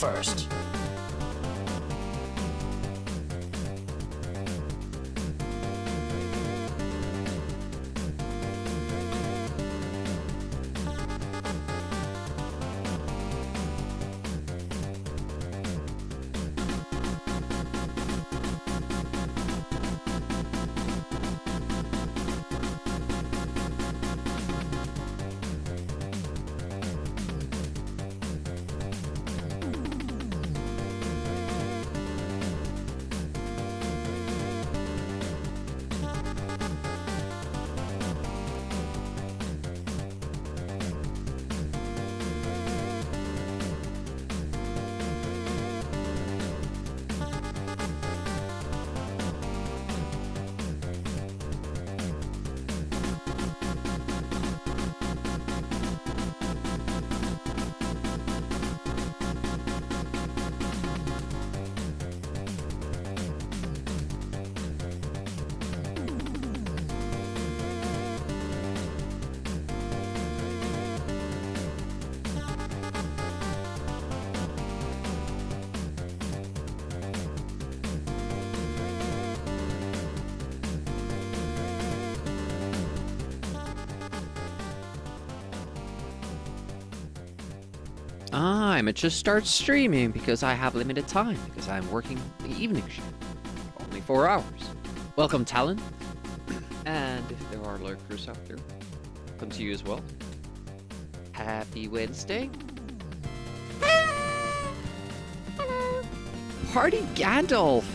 first. I'm just start streaming because I have limited time because I'm working the evening shift. Only 4 hours. Welcome, Talon. And if there are lurkers out there, welcome to you as well. Happy Wednesday. Hello. Party Gandalf.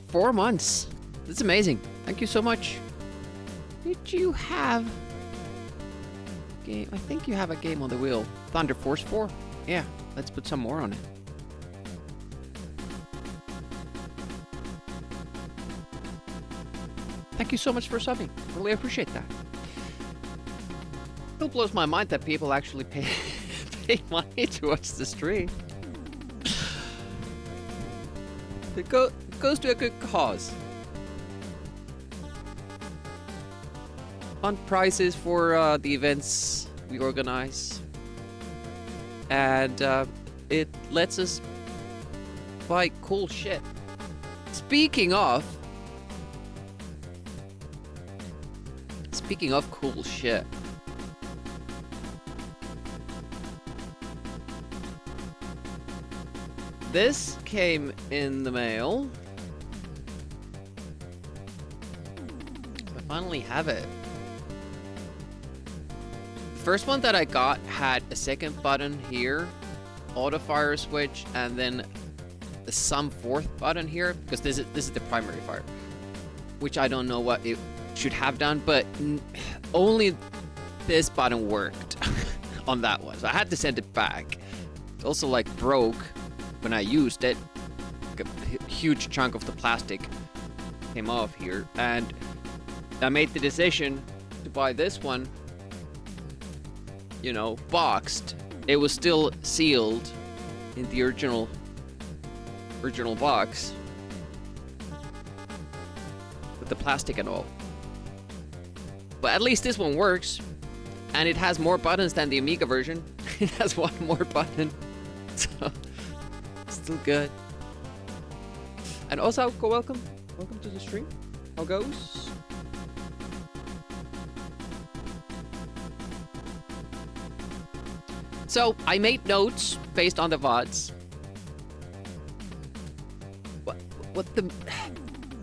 4 months. That's amazing. Thank you so much. Did you have game? I think you have a game on the wheel. Thunder Force 4. Yeah, let's put some more on it. Thank you so much for subbing. Really appreciate that. Still blows my mind that people actually pay money to watch the stream. It goes to a good cause. Fun prizes for the events we organize, and it lets us buy cool shit. Speaking of cool shit, this came in the mail. I finally have it. First one that I got had a second button here, auto fire switch, and then some fourth button here, because this is the primary fire, which I don't know what it should have done, but only this button worked on that one, so I had to send it back. It also like broke when I used it. Like a huge chunk of the plastic came off here, and I made the decision to buy this one. You know, boxed. It was still sealed in the original box with the plastic and all. But at least this one works, and it has more buttons than the Amiga version. It has one more button, so still good. And also, welcome to the stream. How goes? So, I made notes based on the VODs. What the...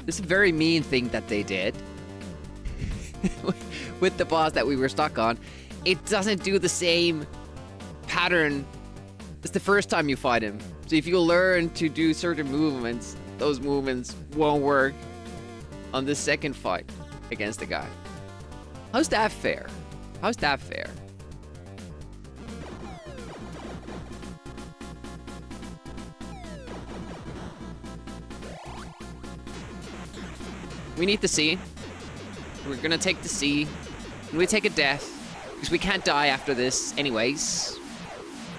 This is a very mean thing that they did. With the boss that we were stuck on. It doesn't do the same pattern as the first time you fight him. So if you learn to do certain movements, those movements won't work on the second fight against the guy. How's that fair? How's that fair? We need the C. We're gonna take the C. And we take a death. Because we can't die after this anyways.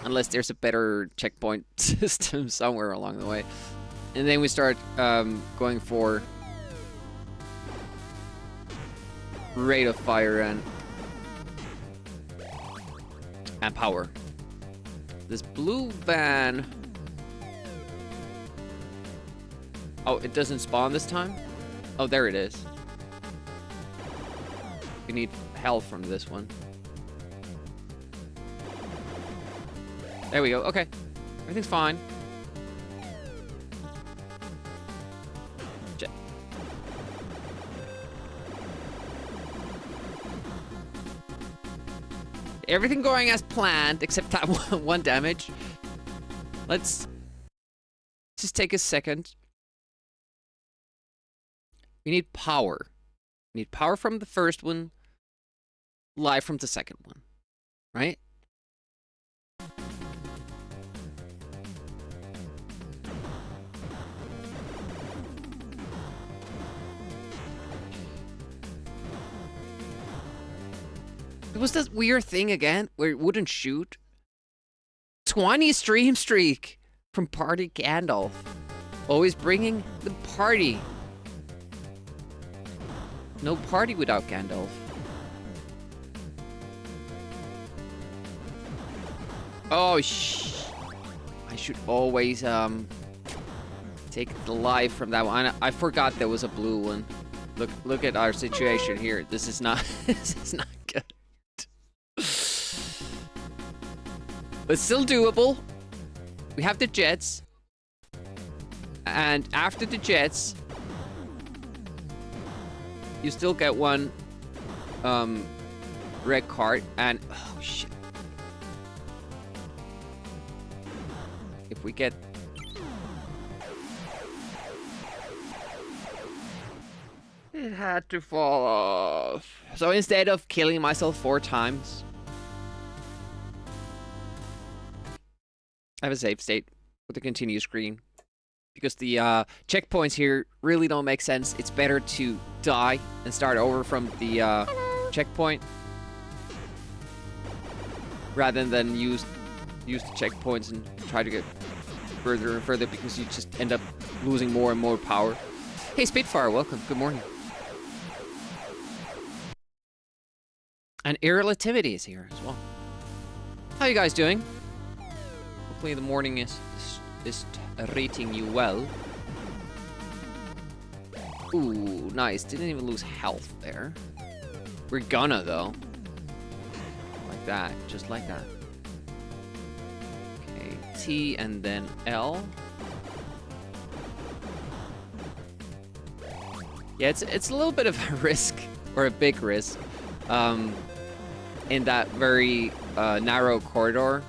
Unless there's a better checkpoint system somewhere along the way. And then we start going for rate of fire and and power. This blue van... Oh, it doesn't spawn this time? Oh, there it is. We need health from this one. There we go. Okay. Everything's fine. Jet. Everything going as planned, except that one damage. Let's just take a second. We need power. We need power from the first one, life from the second one, right? It was this weird thing again where it wouldn't shoot. 20 stream streak from Party Gandalf. Always bringing the party. No party without Gandalf. Oh, I should always take the life from that one. I forgot there was a blue one. Look at our situation here. This is not this is not good. But still doable. We have the jets. And after the jets, you still get one red card, and oh shit. If we get it had to fall off. So instead of killing myself 4 times, I have a save state with a continue screen. Because the checkpoints here really don't make sense. It's better to die and start over from the checkpoint rather than use the checkpoints and try to get further and further, because you just end up losing more and more power. Hey Spitfire, welcome. Good morning. And Irrelativity is here as well. How you guys doing? Hopefully the morning is rating you well. Ooh, nice. Didn't even lose health there. We're gonna, though. Like that. Just like that. Okay, T and then L. Yeah, it's a little bit of a risk, or a big risk, in that very narrow corridor.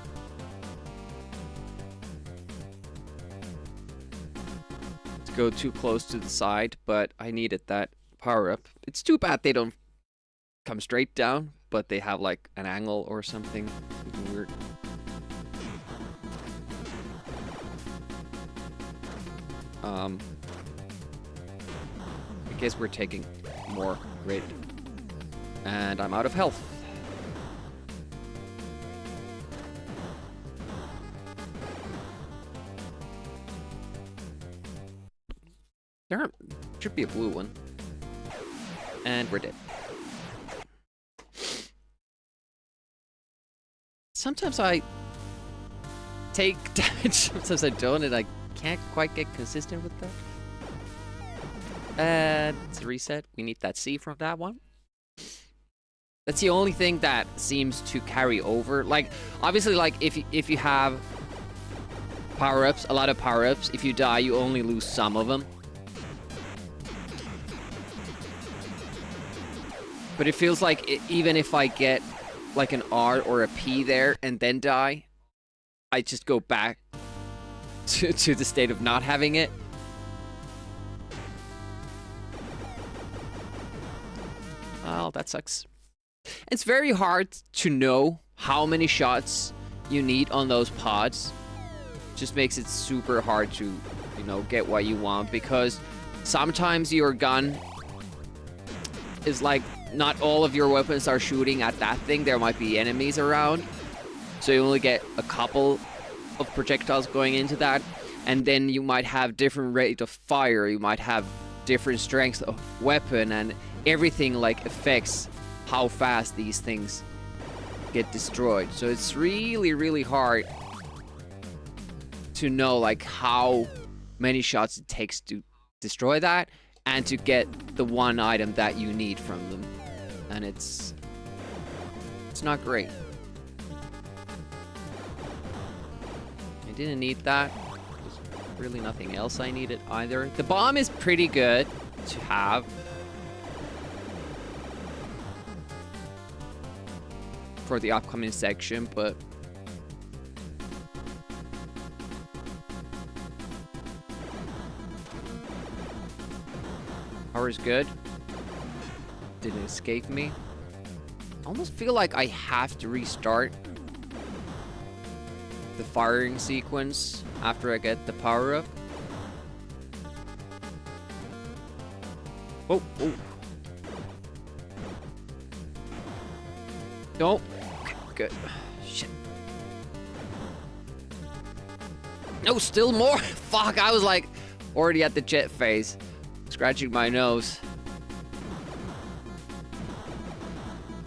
Go too close to the side, but I needed that power up. It's too bad they don't come straight down, but they have like an angle or something weird. I guess we're taking more grid, and I'm out of health. There should be a blue one. And we're dead. Sometimes I take damage, sometimes I don't, and I can't quite get consistent with that. And it's a reset. We need that C from that one. That's the only thing that seems to carry over. Like, obviously, like, if you have power-ups, a lot of power-ups, if you die, you only lose some of them. But it feels like even if I get like an R or a P there and then die, I just go back to the state of not having it. Well, that sucks. It's very hard to know how many shots you need on those pods. Just makes it super hard to, you know, get what you want, because sometimes your gun is like, not all of your weapons are shooting at that thing. There might be enemies around, so you only get a couple of projectiles going into that, and then you might have different rate of fire, you might have different strengths of weapon, and everything like affects how fast these things get destroyed. So it's really, really hard to know like how many shots it takes to destroy that and to get the one item that you need from them. And it's not great. I didn't need that. There's really nothing else I needed either. The bomb is pretty good to have. For the upcoming section, but power is good. Didn't escape me. I almost feel like I have to restart the firing sequence after I get the power up. Oh, oh. Nope. Okay, good. Shit. No, still more? Fuck, I was like already at the jet phase. Scratching my nose.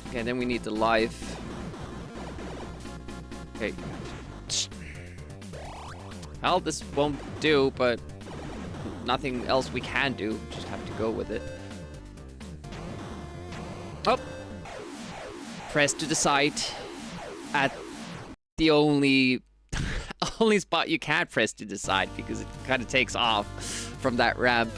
Okay, then we need the life. Okay. Well, this won't do, but nothing else we can do. Just have to go with it. Oh! Press to the side at the only spot you can't press to the side because it kind of takes off from that ramp.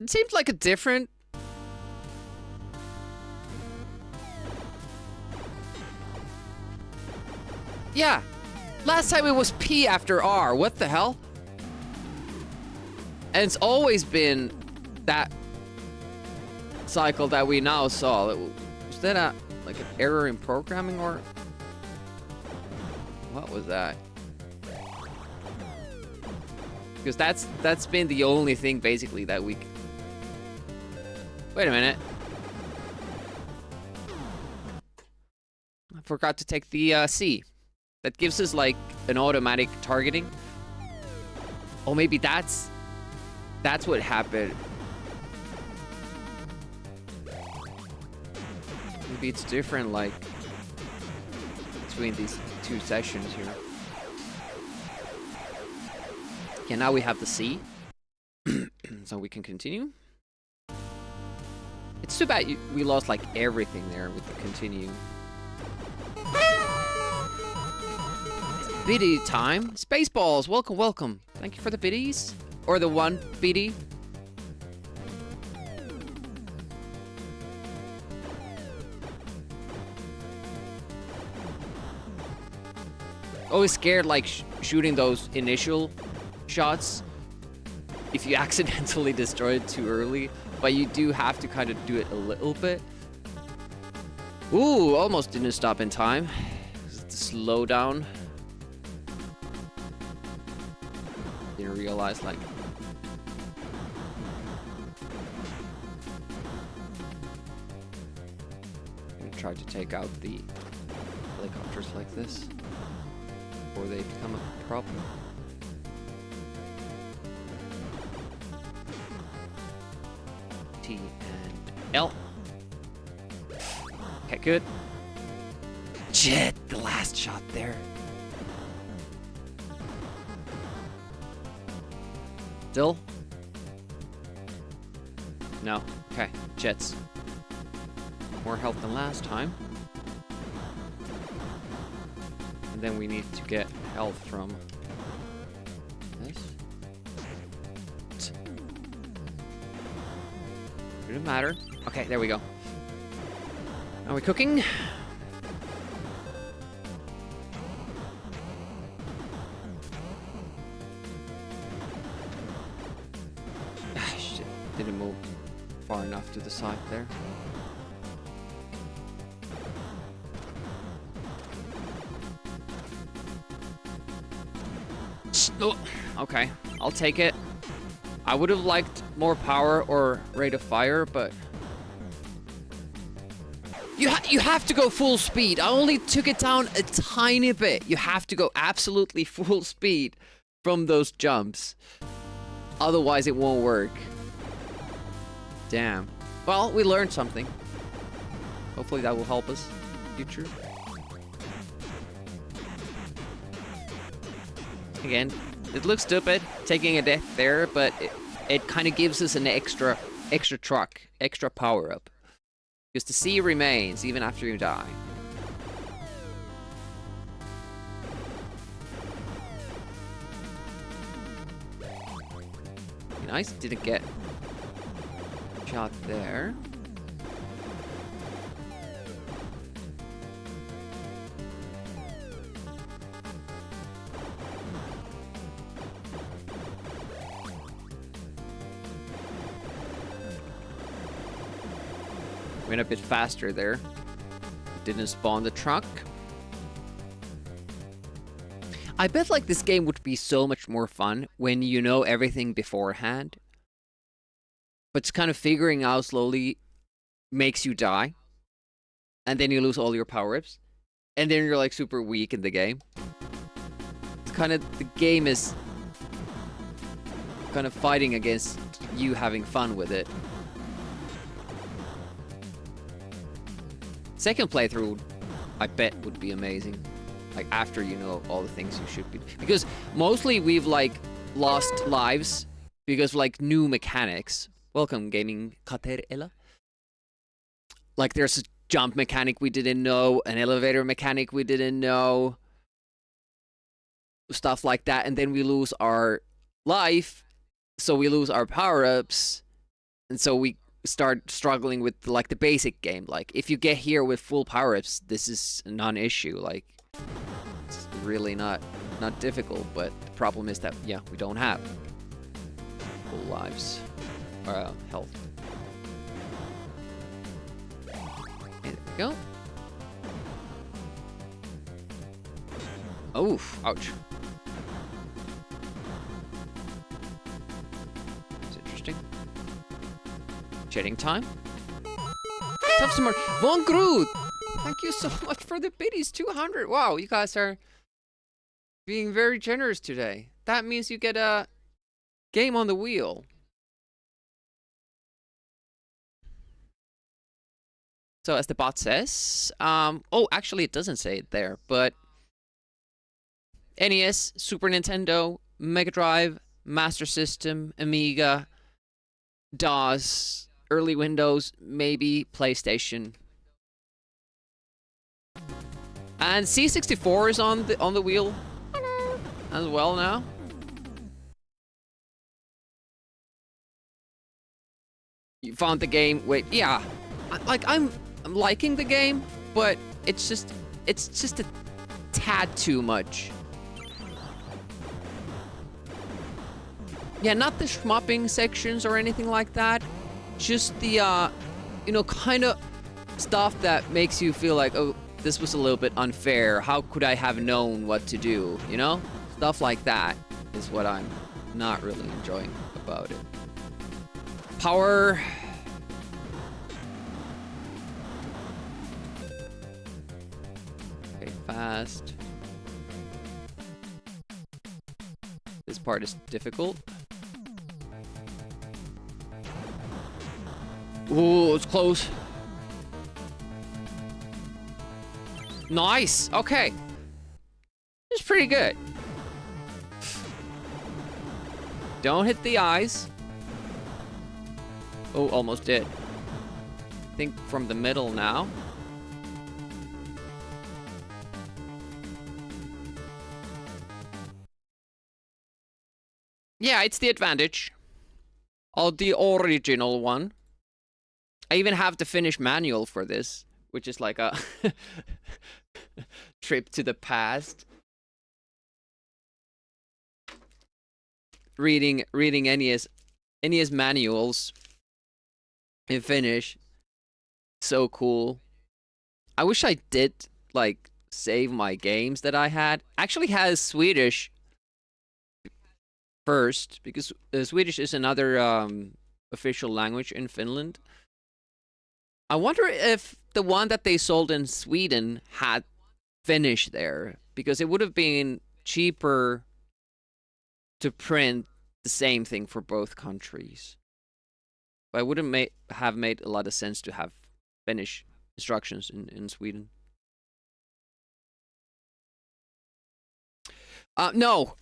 It seems like a different... Yeah. Last time it was P after R. What the hell? And it's always been that cycle that we now saw. Was that like an error in programming or... What was that? Because that's been the only thing basically that we... Wait a minute. I forgot to take the C. That gives us like an automatic targeting. Oh, maybe that's what happened. Maybe it's different like between these two sessions here. Okay, now we have the C. So we can continue. It's too bad we lost like everything there with the continue. Biddy time. Spaceballs, welcome, welcome. Thank you for the biddies. Or the one biddy. Always scared like shooting those initial shots if you accidentally destroy it too early. But you do have to kind of do it a little bit. Ooh, almost didn't stop in time. The slowdown. Didn't realize like... I'm gonna try to take out the helicopters like this before they become a problem. T and L. Okay, good. Shit, the last shot there. Still? No. Okay, jets. More health than last time. And then we need to get health from this. Didn't matter. Okay, there we go. Are we cooking? Ah, shit. Didn't move far enough to the side there. Oh, okay, I'll take it. I would have liked more power or rate of fire, but... You have to go full speed. I only took it down a tiny bit. You have to go absolutely full speed from those jumps. Otherwise, it won't work. Damn. Well, we learned something. Hopefully that will help us in the future. Again, it looks stupid taking a death there, but it kind of gives us an extra truck, extra power up. Because the sea remains even after you die. Nice, didn't get shot there. Went a bit faster there. Didn't spawn the truck. I bet like this game would be so much more fun when you know everything beforehand. But kind of figuring out slowly makes you die. And then you lose all your power-ups. And then you're like super weak in the game. It's kind of, the game is kind of fighting against you having fun with it. Second playthrough, I bet, would be amazing. Like, after you know all the things you should be... Because mostly we've, like, lost lives because of, like, new mechanics. Welcome, gaming Kater-Ella. Like, there's a jump mechanic we didn't know, an elevator mechanic we didn't know. Stuff like that, and then we lose our life, so we lose our power-ups, and so we start struggling with, like, the basic game. Like, if you get here with full power-ups, this is a non-issue, like... It's really not difficult, but the problem is that, yeah, we don't have full lives. Health. And there we go. Oh, ouch. That's interesting. Chatting time. Tough summer. Von Groot! Thank you so much for the biddies. 200. Wow, you guys are being very generous today. That means you get a game on the wheel. So as the bot says, oh, actually it doesn't say it there, but NES, Super Nintendo, Mega Drive, Master System, Amiga, DOS, early Windows, maybe PlayStation. And C64 is on the wheel as well now. You found the game. Wait, yeah. I'm liking the game, but it's just a tad too much. Yeah, not the shmupping sections or anything like that. Just the you know, kind of stuff that makes you feel like, oh, this was a little bit unfair. How could I have known what to do? You know? Stuff like that is what I'm not really enjoying about it. Power. Okay, fast. This part is difficult. Ooh, it's close. Nice. Okay. It's pretty good. Don't hit the eyes. Oh, almost did. I think from the middle now. Yeah, it's the advantage of the original one. I even have the Finnish manual for this, which is like a trip to the past. Reading NES manuals in Finnish. So cool. I wish I did like save my games that I had. Actually has Swedish first, because Swedish is another official language in Finland. I wonder if the one that they sold in Sweden had Finnish there, because it would have been cheaper to print the same thing for both countries. But it wouldn't have made a lot of sense to have Finnish instructions in Sweden. No,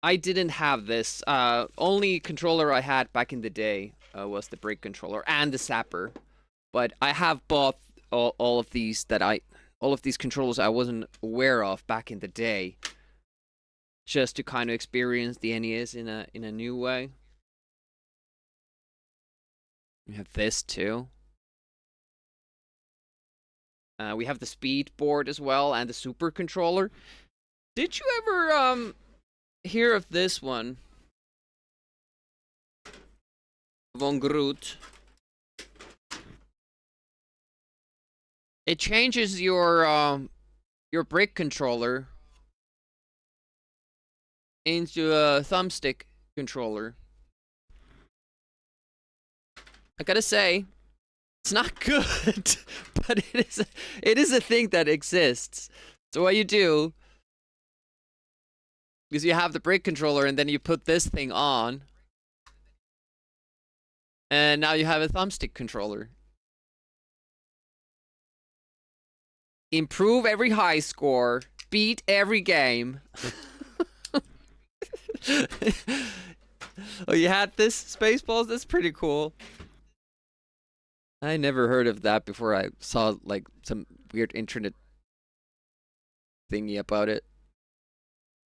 I didn't have this. Only controller I had back in the day was the brake controller and the zapper. But I have bought all of these controllers I wasn't aware of back in the day, just to kind of experience the NES in a new way. We have this too. We have the speed board as well and the super controller. Did you ever hear of this one? Von Groot. It changes your brake controller into a thumbstick controller. I gotta say, it's not good, but it is a thing that exists. So what you do is you have the brake controller and then you put this thing on, and now you have a thumbstick controller. Improve every high score, beat every game. Oh, you had this, Spaceballs? That's pretty cool. I never heard of that before I saw like some weird internet thingy about it.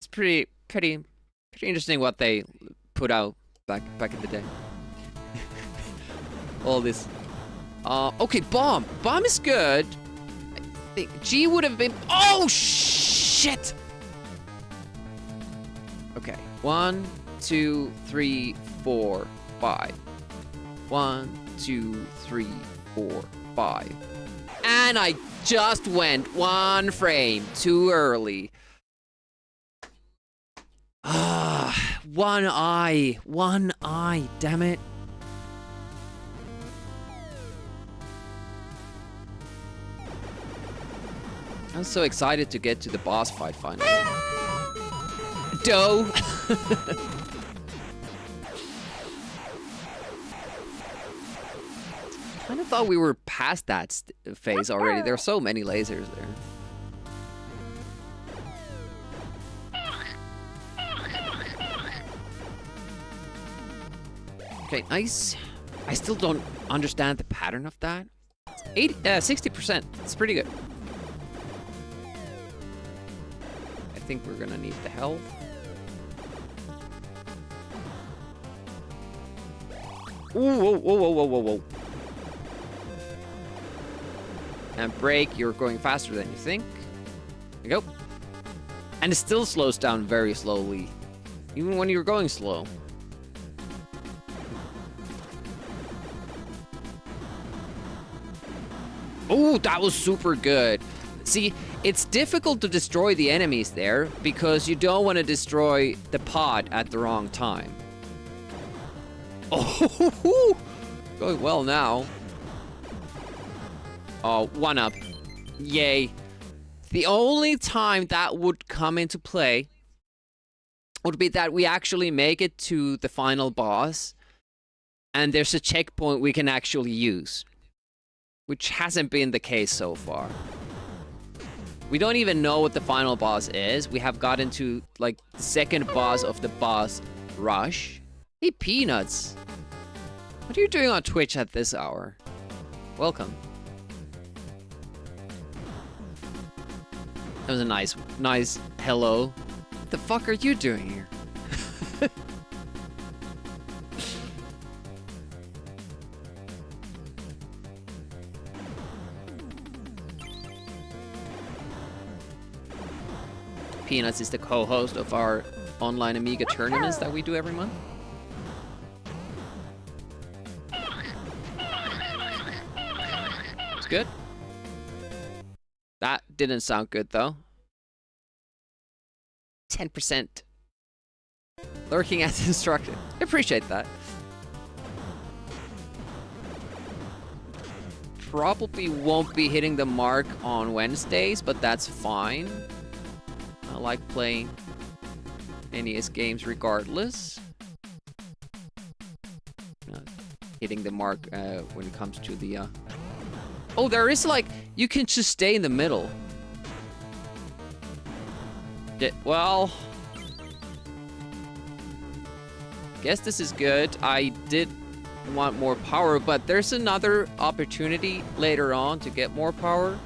It's pretty interesting what they put out back in the day. All this. Okay, bomb. Bomb is good. I think G would have been. Oh shit. Okay. 1, 2, 3, 4, 5. 1, 2, 3, 4, 5. And I just went 1 frame too early. Ah, 1 eye. 1 eye, damn it. I'm so excited to get to the boss fight finally. Doe. I kind of thought we were past that phase already. There are so many lasers there. Okay, nice. I still don't understand the pattern of that. 60%. It's pretty good. I think we're gonna need the health. Ooh, whoa, whoa, whoa, whoa, whoa, whoa. And brake, you're going faster than you think. There you go. And it still slows down very slowly, even when you're going slow. Oh, that was super good. See, it's difficult to destroy the enemies there because you don't want to destroy the pod at the wrong time. Oh, going well now. Oh, 1-up. Yay. The only time that would come into play would be that we actually make it to the final boss and there's a checkpoint we can actually use, which hasn't been the case so far. We don't even know what the final boss is. We have gotten to, like, the second boss of the boss rush. Hey, Peanuts. What are you doing on Twitch at this hour? Welcome. That was a nice hello. What the fuck are you doing here? Peanuts is the co-host of our online Amiga tournaments that we do every month. It's good. That didn't sound good though. 10%. Lurking as instructed. I appreciate that. Probably won't be hitting the mark on Wednesdays, but that's fine. I like playing NES games regardless. hitting the mark when it comes to the... Oh, there is like... You can just stay in the middle. Well... Guess this is good. I did want more power, but there's another opportunity later on to get more power.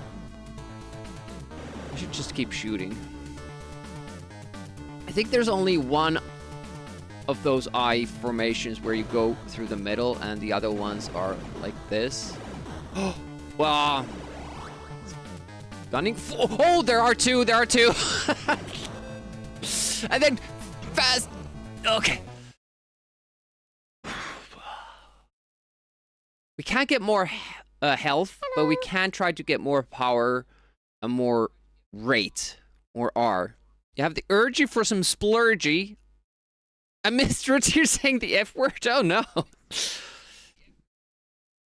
I should just keep shooting. I think there's only one of those eye formations where you go through the middle, and the other ones are like this. Oh, wow. Gunning. Oh, there are two. There are two. And then fast. Okay. We can't get more health, but we can try to get more power and more rate, or R. You have the urge for some splurgy. And Mr. You're saying the F word? Oh no.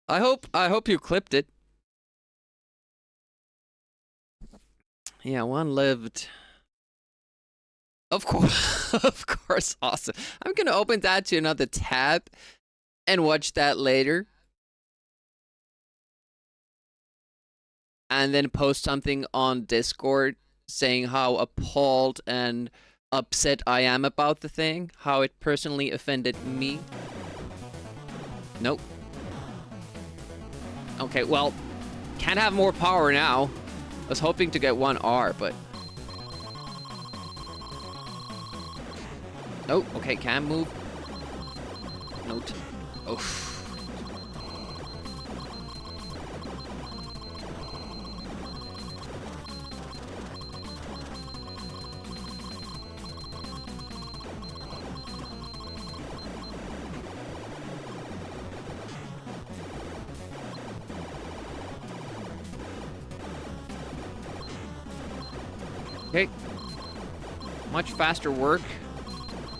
I hope you clipped it. Yeah, one lived. Of course, of course, awesome. I'm gonna open that to another tab and watch that later. And then post something on Discord saying how appalled and upset I am about the thing, how it personally offended me. Nope. Okay, well, can't have more power now. I was hoping to get one R, but... Oh, okay, can move. Note. Oh. Okay. Much faster work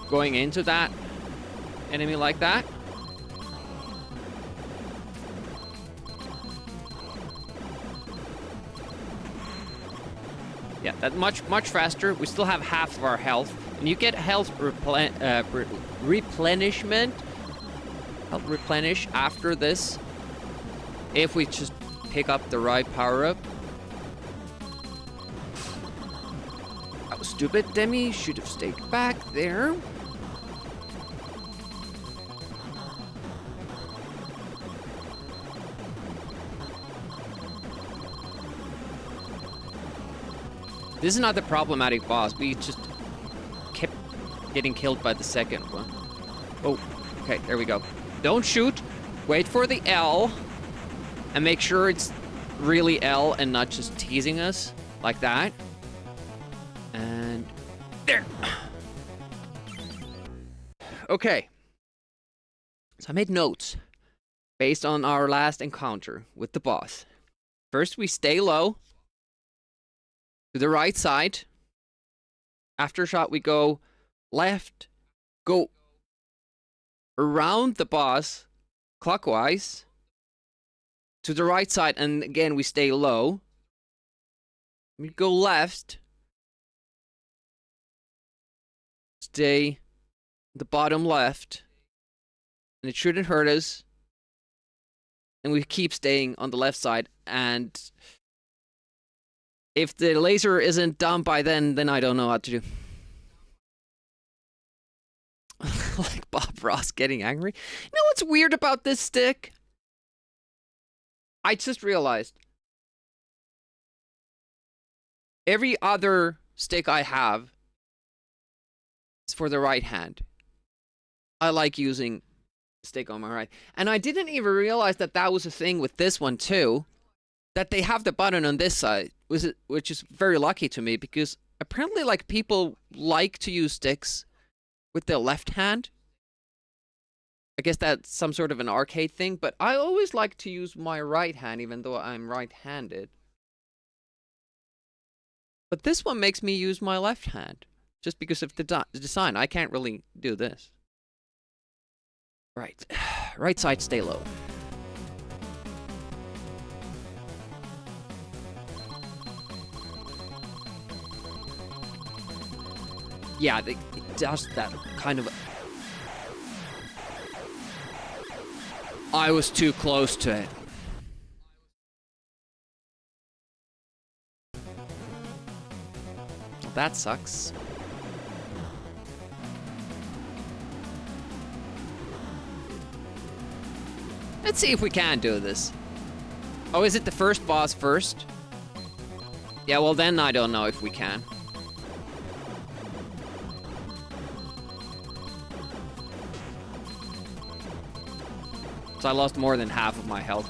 going into that enemy like that. Yeah, that much faster. We still have half of our health, and you get health replenishment. Health replenish after this if we just pick up the right power up. Stupid Demi should have stayed back there. This is not the problematic boss. We just kept getting killed by the second one. Oh, okay, there we go. Don't shoot. Wait for the L. And make sure it's really L and not just teasing us like that. And there. Okay. So I made notes based on our last encounter with the boss. First, we stay low to the right side. After shot, we go left, go around the boss clockwise to the right side, and again, we stay low. We go left. Stay the bottom left, and it shouldn't hurt us, and we keep staying on the left side, and if the laser isn't done by then I don't know what to do. Like Bob Ross getting angry. You know what's weird about this stick? I just realized every other stick I have is for the right hand. I like using stick on my right. And I didn't even realize that that was a thing with this one too. That they have the button on this side, which is very lucky to me, because apparently like people like to use sticks with their left hand. I guess that's some sort of an arcade thing, but I always like to use my right hand even though I'm right-handed. But this one makes me use my left hand. Just because of the design, I can't really do this. Right. Right side, stay low. Yeah, it does that kind of I was too close to it. Well, that sucks. Let's see if we can do this. Oh, is it the first boss first? Yeah, well then I don't know if we can. So I lost more than half of my health.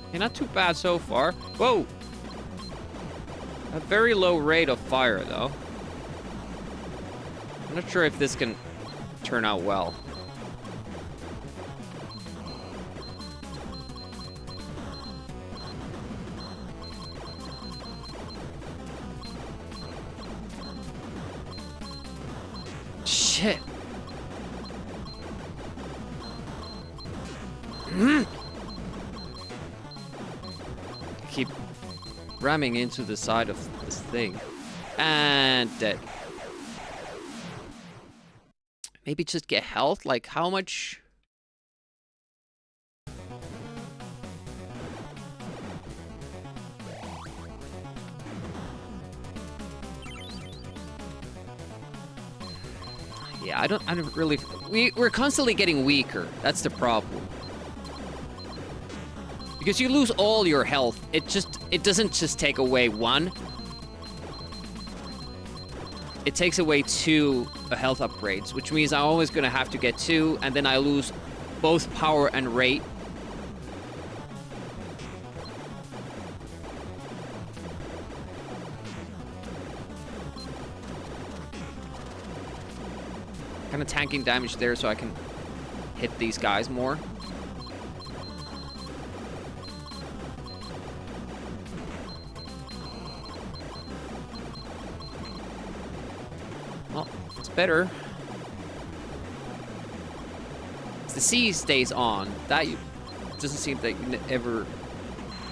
Okay, not too bad so far. Whoa! A very low rate of fire, though. I'm not sure if this can turn out well. Shit. Keep ramming into the side of this thing. And dead. Maybe just get health? Like, how much? Yeah, I don't really... We're constantly getting weaker. That's the problem. Because you lose all your health. It doesn't just take away one. It takes away 2 health upgrades, which means I'm always gonna have to get 2, and then I lose both power and rate. Kind of tanking damage there so I can hit these guys more. Well, it's better. The C stays on. That doesn't seem that you ever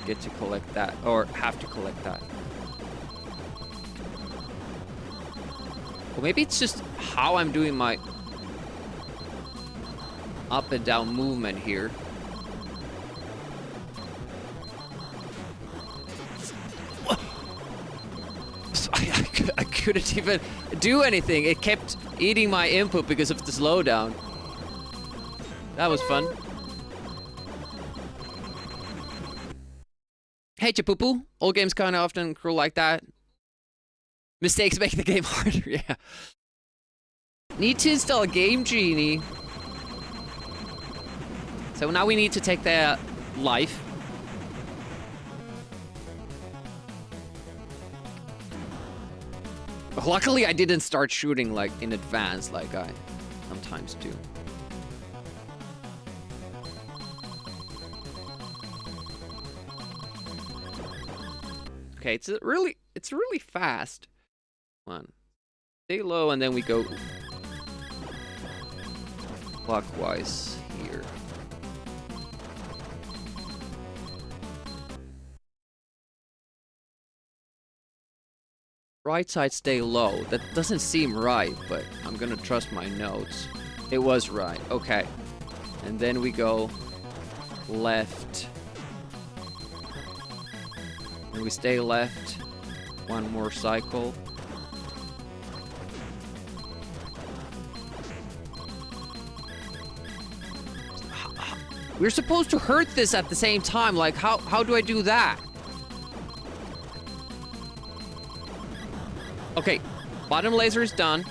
get to collect that, or have to collect that. Well, maybe it's just how I'm doing my up and down movement here. I couldn't even do anything. It kept eating my input because of the slowdown. That was fun. Hey, Chapupu. Old games kind of often cruel like that. Mistakes make the game harder, yeah. Need to install Game Genie. So now we need to take their life. Luckily, I didn't start shooting like in advance like I sometimes do. Okay, it's really fast. One. Stay low and then we go clockwise here. Right side stay low. That doesn't seem right, but I'm gonna trust my notes. It was right. Okay. And then we go left. And we stay left. One more cycle. We're supposed to hurt this at the same time. Like, how do I do that? Okay, bottom laser is done.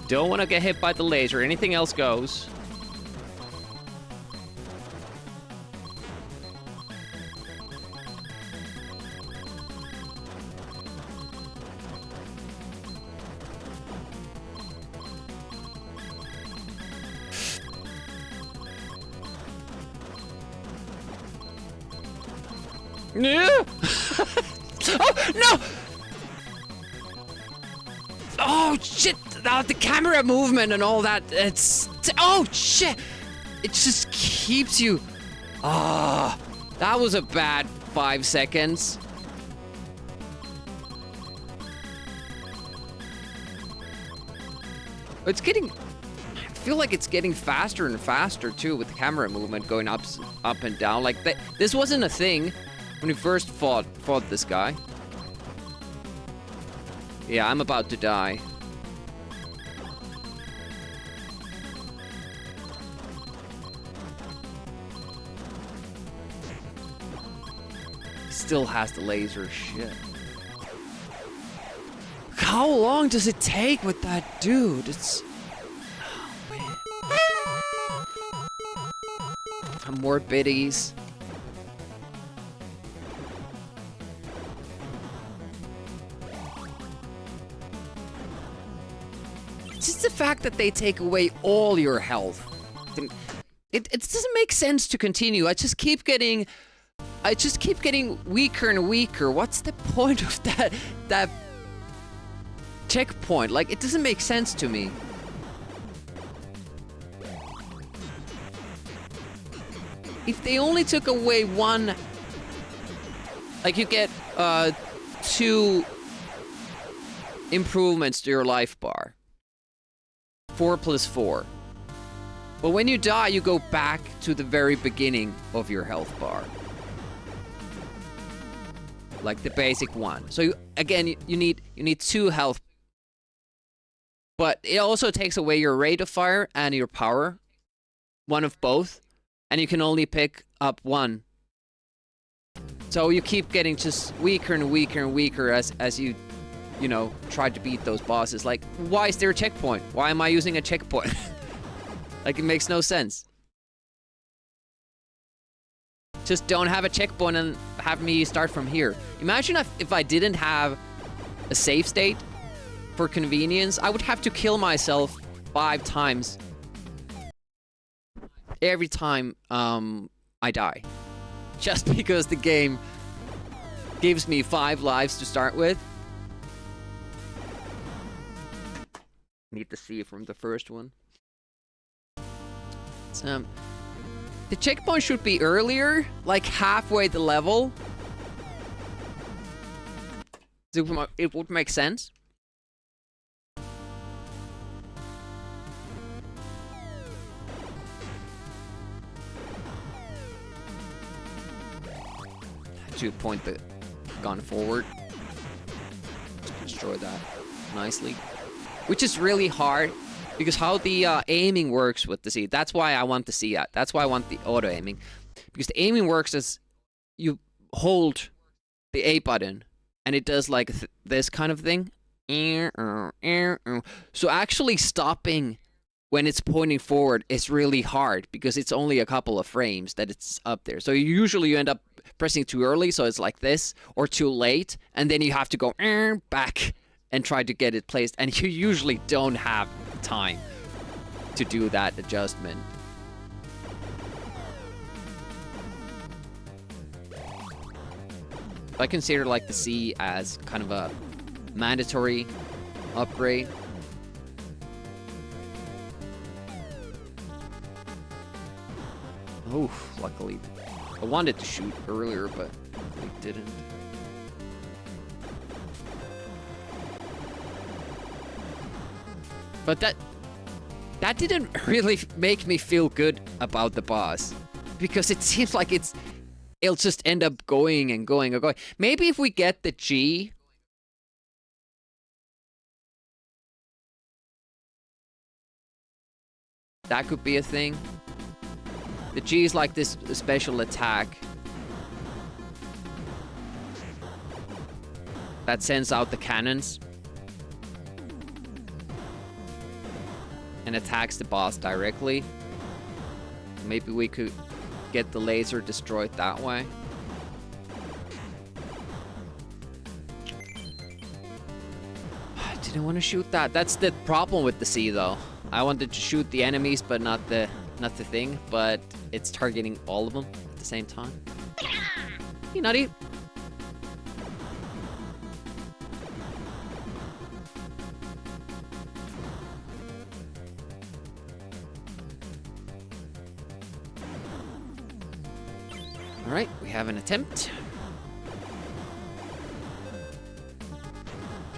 Don't want to get hit by the laser. Anything else goes. Yeah. Oh, no! Oh, shit! The camera movement and all that, it's... Oh, shit! It just keeps you... Ah, that was a bad 5 seconds. It's getting... I feel like it's getting faster and faster, too, with the camera movement going up and down. Like, this wasn't a thing when we first fought this guy. Yeah, I'm about to die. Still has the laser, shit. How long does it take with that dude? It's... Oh, man. More biddies. It's just the fact that they take away all your health. It doesn't make sense to continue. I just keep getting weaker and weaker. What's the point of that checkpoint? Like, it doesn't make sense to me. If they only took away one, like, you get 2 improvements to your life bar. 4 plus 4. But when you die, you go back to the very beginning of your health bar. Like the basic one. So again, you need 2 health. But it also takes away your rate of fire and your power. One of both. And you can only pick up 1. So you keep getting just weaker and weaker and weaker as you know, try to beat those bosses. Like, why is there a checkpoint? Why am I using a checkpoint? Like, it makes no sense. Just don't have a checkpoint and have me start from here. Imagine if I didn't have a save state for convenience. I would have to kill myself 5 times every time I die. Just because the game gives me 5 lives to start with. Need to see from the first one. The checkpoint should be earlier, like halfway the level. It would make sense. To point the gun forward. Destroy that nicely. Which is really hard. Because how the aiming works with the C, that's why I want the C at. That's why I want the auto aiming. Because the aiming works as you hold the A button and it does like this kind of thing. So actually stopping when it's pointing forward is really hard because it's only a couple of frames that it's up there. So usually you end up pressing too early, so it's like this, or too late, and then you have to go back and try to get it placed, and you usually don't have time to do that adjustment. I consider like the C as kind of a mandatory upgrade. Oh, luckily I wanted to shoot earlier, but we didn't. But that didn't really make me feel good about the boss. Because it seems like it'll just end up going and going and going. Maybe if we get the G. That could be a thing. The G is like this special attack that sends out the cannons and attacks the boss directly. Maybe we could get the laser destroyed that way. I didn't want to shoot that. That's the problem with the C though. I wanted to shoot the enemies but not the thing, but it's targeting all of them at the same time. Hey, Nutty. Alright, we have an attempt.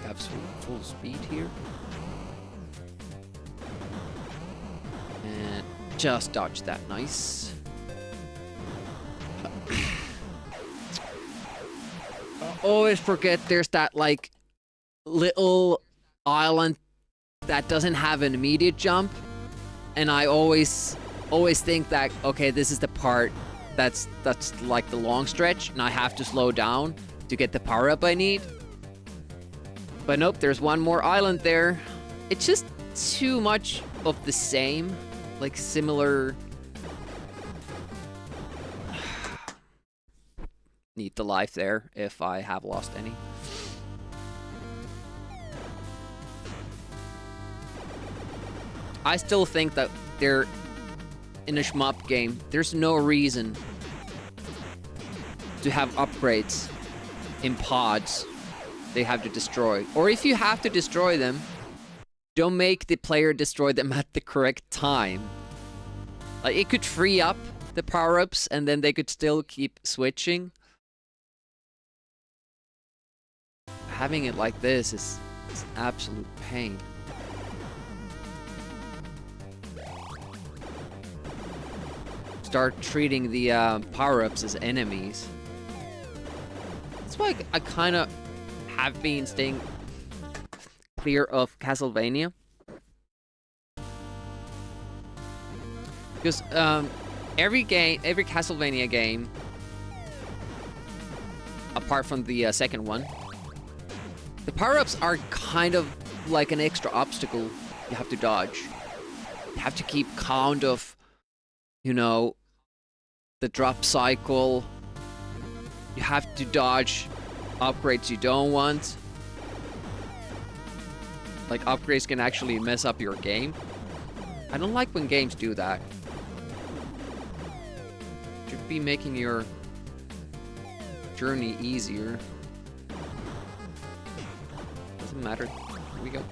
Have full speed here. And just dodge that. Nice. I always forget there's that, like, little island that doesn't have an immediate jump. And I always think that, okay, this is the part that's like the long stretch, and I have to slow down to get the power-up I need. But nope, there's one more island there. It's just too much of the same, like similar. Need the life there if I have lost any. I still think that they're in a shmup game. There's no reason to have upgrades in pods they have to destroy. Or if you have to destroy them, don't make the player destroy them at the correct time. Like, it could free up the power-ups and then they could still keep switching. Having it like this is absolute pain. Start treating the power-ups as enemies. That's why I kind of have been staying clear of Castlevania. Because every Castlevania game, apart from the second one, the power-ups are kind of like an extra obstacle you have to dodge. You have to keep count of, you know, the drop cycle. You have to dodge upgrades you don't want. Like, upgrades can actually mess up your game. I don't like when games do that. Should be making your journey easier. Doesn't matter. Here we go.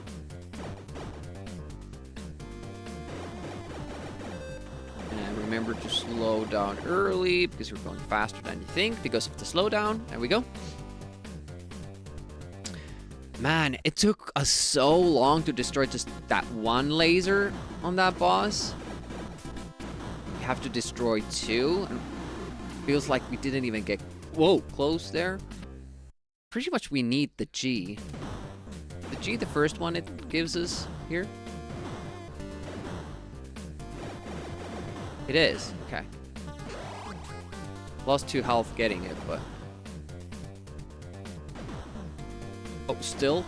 And remember to slow down early because you're going faster than you think because of the slowdown. There we go. Man, it took us so long to destroy just that one laser on that boss. We have to destroy two, and feels like we didn't even get close there. Pretty much we need the G. The G, the first one it gives us here. It is, okay. Lost 2 health getting it, but... Oh, still?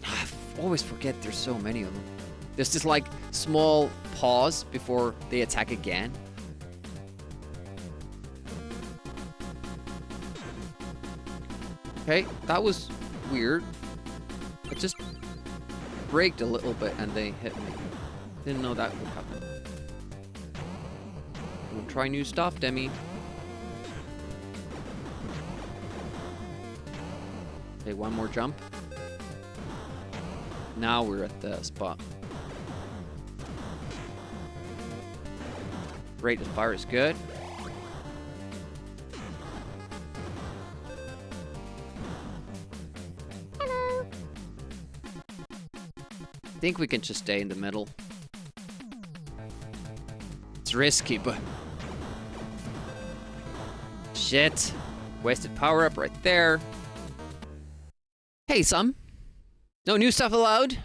I always forget there's so many of them. There's this, like, small pause before they attack again. Okay, that was weird. It just braked a little bit and they hit me. Didn't know that would happen. We'll try new stuff, Demi. Okay, one more jump. Now we're at the spot. Rate of fire is good. Hello. I think we can just stay in the middle. It's risky, but... Shit. Wasted power up right there. Hey, some. No new stuff allowed.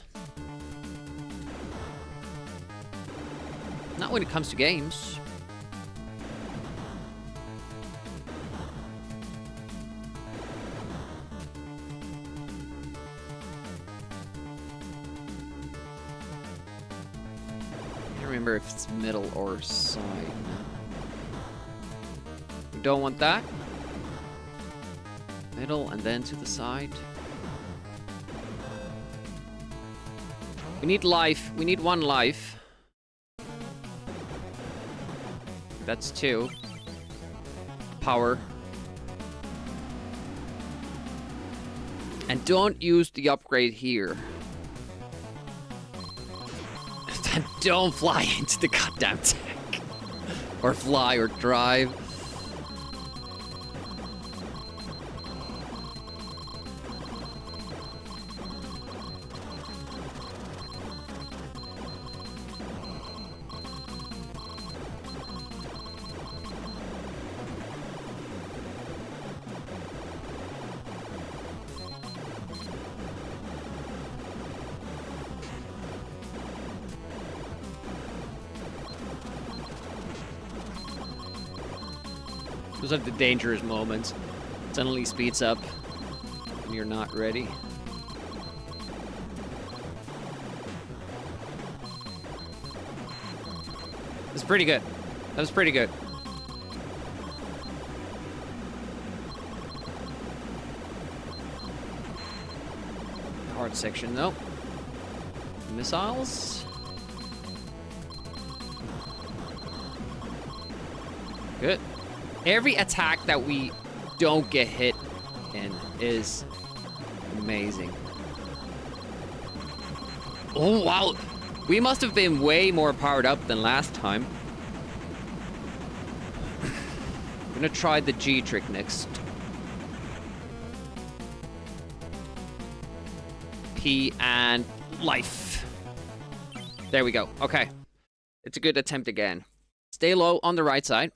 Not when it comes to games. I don't remember if it's middle or side. We don't want that. Middle and then to the side. We need life. We need 1 life. That's 2. Power. And don't use the upgrade here. And don't fly into the goddamn tank. Or fly or drive. Those are the dangerous moments. Suddenly speeds up and you're not ready. It's pretty good. That was pretty good. Hard section, though. Missiles. Good. Every attack that we don't get hit in is amazing. Oh, wow. We must have been way more powered up than last time. I'm gonna try the G trick next. P and life. There we go. Okay. It's a good attempt again. Stay low on the right side.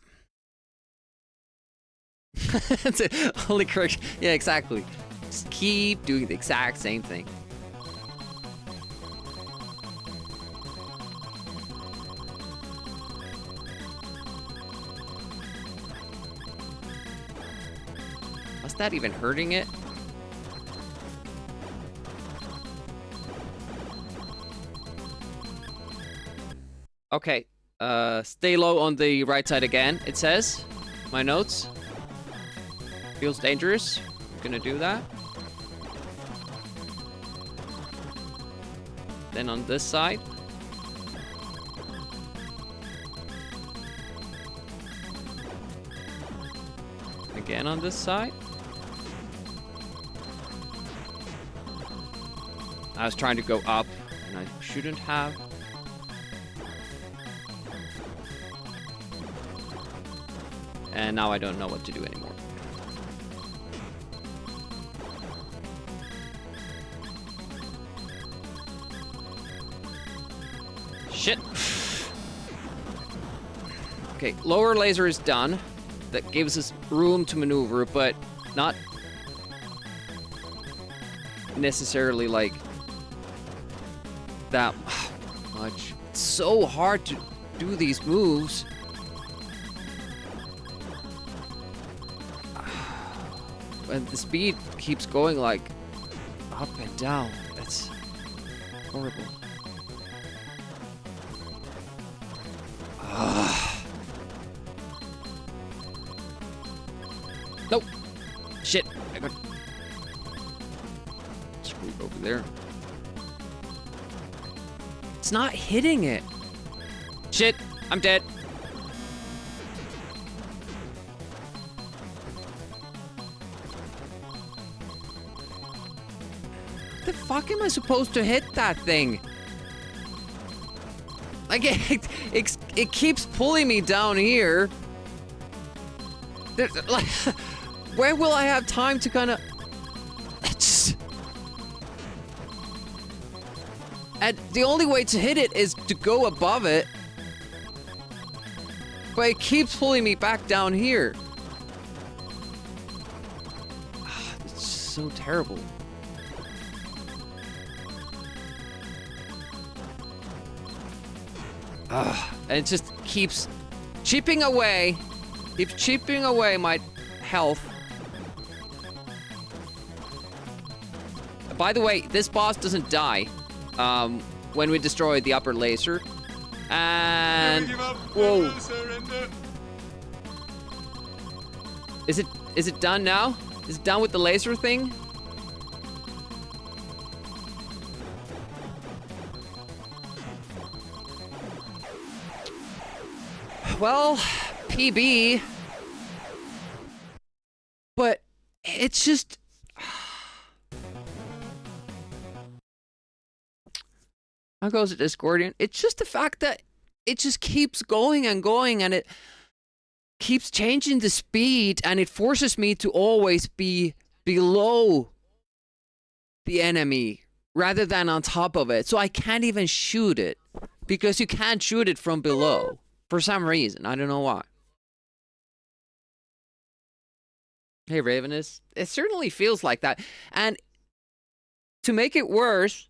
That's the only correction. Yeah, exactly. Just keep doing the exact same thing. Was that even hurting it? Okay. Stay low on the right side again, it says. My notes. Feels dangerous. Gonna do that. Then on this side. Again on this side. I was trying to go up, and I shouldn't have. And now I don't know what to do anymore. Shit. Okay, lower laser is done. That gives us room to maneuver, but not necessarily like that much. It's so hard to do these moves. And the speed keeps going like up and down. That's horrible. Nope. Shit. I got screwed over there. It's not hitting it. Shit. I'm dead. The fuck am I supposed to hit that thing? Like, it keeps pulling me down here. Like, where will I have time to kind of... And the only way to hit it is to go above it. But it keeps pulling me back down here. It's so terrible. And it just keeps chipping away. Keeps chipping away my health. By the way, this boss doesn't die when we destroy the upper laser. And whoa. Is it done now? Is it done with the laser thing? Well, PB. But it's just... How goes it, Discordian? It's just the fact that it just keeps going and going, and it keeps changing the speed, and it forces me to always be below the enemy rather than on top of it. So I can't even shoot it because you can't shoot it from below for some reason. I don't know why. Hey, Ravenous. It certainly feels like that. And to make it worse,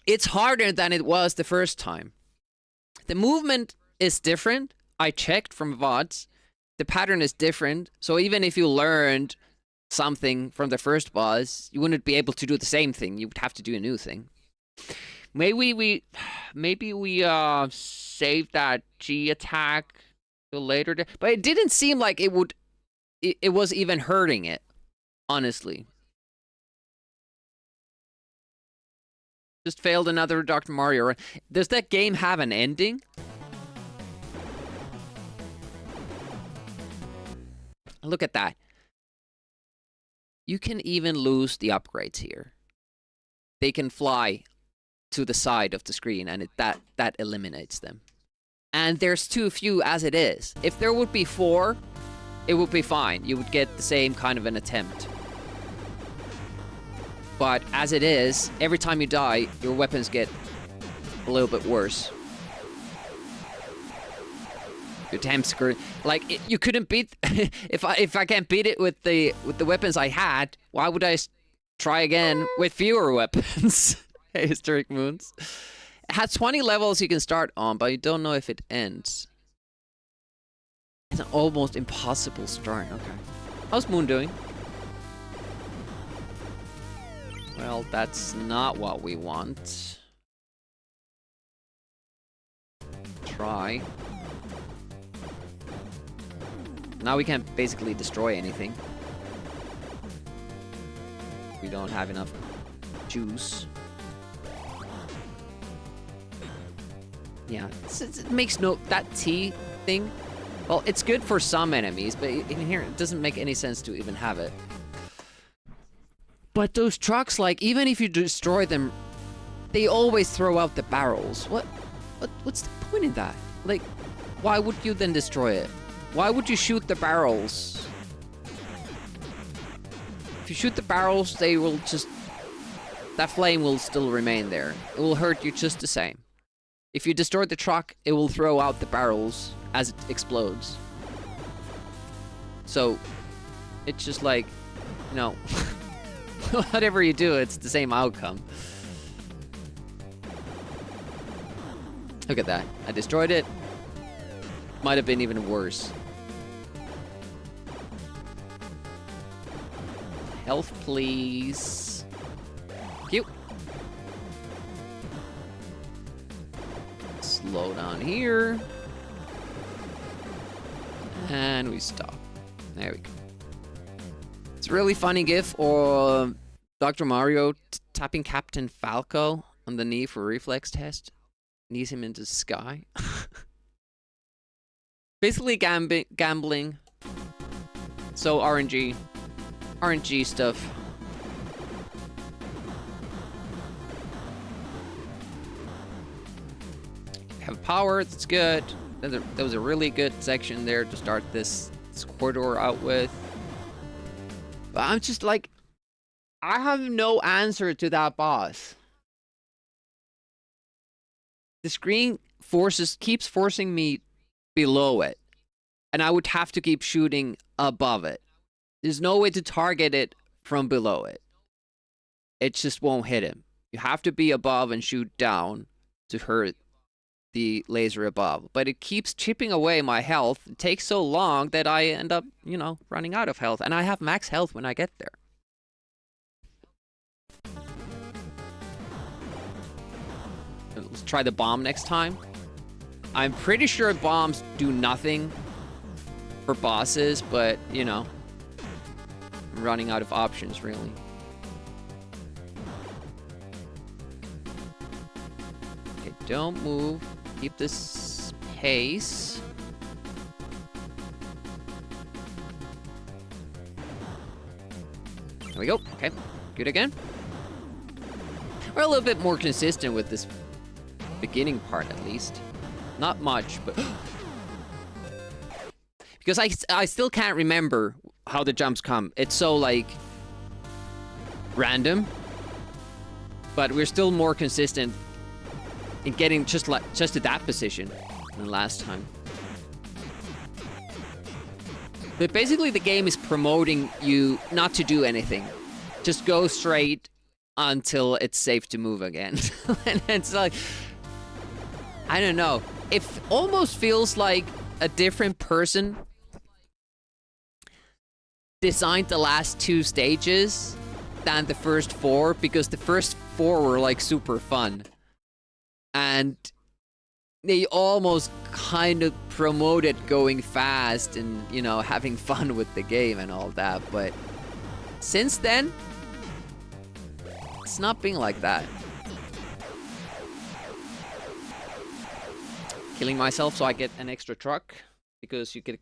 it's harder than it was the first time. The movement is different. I checked from VODs. The pattern is different. So even if you learned something from the first boss, you wouldn't be able to do the same thing. You would have to do a new thing. Maybe we save that G attack till later. But it didn't seem like it would. It was even hurting it, honestly. Just failed another Dr. Mario run. Does that game have an ending? Look at that. You can even lose the upgrades here. They can fly to the side of the screen, and that eliminates them. And there's too few as it is. If there would be 4, it would be fine. You would get the same kind of an attempt. But as it is, every time you die, your weapons get a little bit worse. Your attempts, like you couldn't beat. if I can't beat it with the weapons I had, why would I try again with fewer weapons? Historic Moons. It has 20 levels you can start on, but you don't know if it ends. It's an almost impossible start. Okay. How's Moon doing? Well, that's not what we want. Try. Now we can't basically destroy anything. We don't have enough juice. Yeah, it makes no... That T thing... Well, it's good for some enemies, but in here it doesn't make any sense to even have it. But those trucks, like, even if you destroy them, they always throw out the barrels. What's the point in that? Like, why would you then destroy it? Why would you shoot the barrels? If you shoot the barrels, they will just... That flame will still remain there. It will hurt you just the same. If you destroy the truck, it will throw out the barrels as it explodes. So, it's just like, you know, whatever you do, it's the same outcome. Look at that. I destroyed it. Might have been even worse. Health, please. Cute. Slow down here. And we stop. There we go. It's a really funny gif or Dr. Mario tapping Captain Falco on the knee for a reflex test. Knees him into the sky. Basically gambling. So RNG. RNG stuff. Have power, that's good. That was a really good section there to start this corridor out with. But I'm just like, I have no answer to that boss. The screen keeps forcing me below it. And I would have to keep shooting above it. There's no way to target it from below it. It just won't hit him. You have to be above and shoot down to hurt the laser above. But it keeps chipping away my health. It takes so long that I end up, you know, running out of health. And I have max health when I get there. Let's try the bomb next time. I'm pretty sure bombs do nothing for bosses, but, you know, I'm running out of options, really. Okay, don't move. Keep this pace. There we go. Okay, good again. Or a little bit more consistent with this beginning part, at least. Not much, but... because I still can't remember how the jumps come. It's so, like, random. But we're still more consistent in getting just to that position than last time. But basically the game is promoting you not to do anything. Just go straight until it's safe to move again. And it's like, I don't know. It almost feels like a different person designed the last 2 stages than the first 4, because the first 4 were like super fun. And they almost kind of promoted going fast and, you know, having fun with the game and all that. But since then, it's not been like that. Killing myself so I get an extra truck, because you get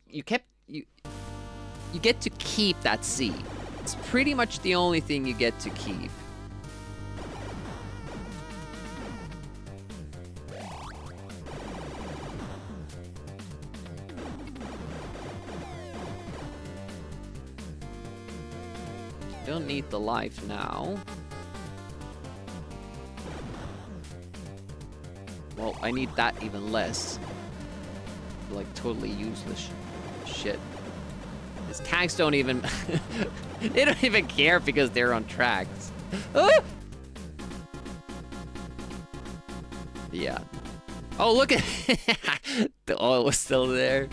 to keep that seed. It's pretty much the only thing you get to keep. Don't need the life now. Well, I need that even less. Like, totally useless shit. These tanks don't even... they don't even care because they're on tracks. Ah! Yeah. Oh, look at... the oil was still there.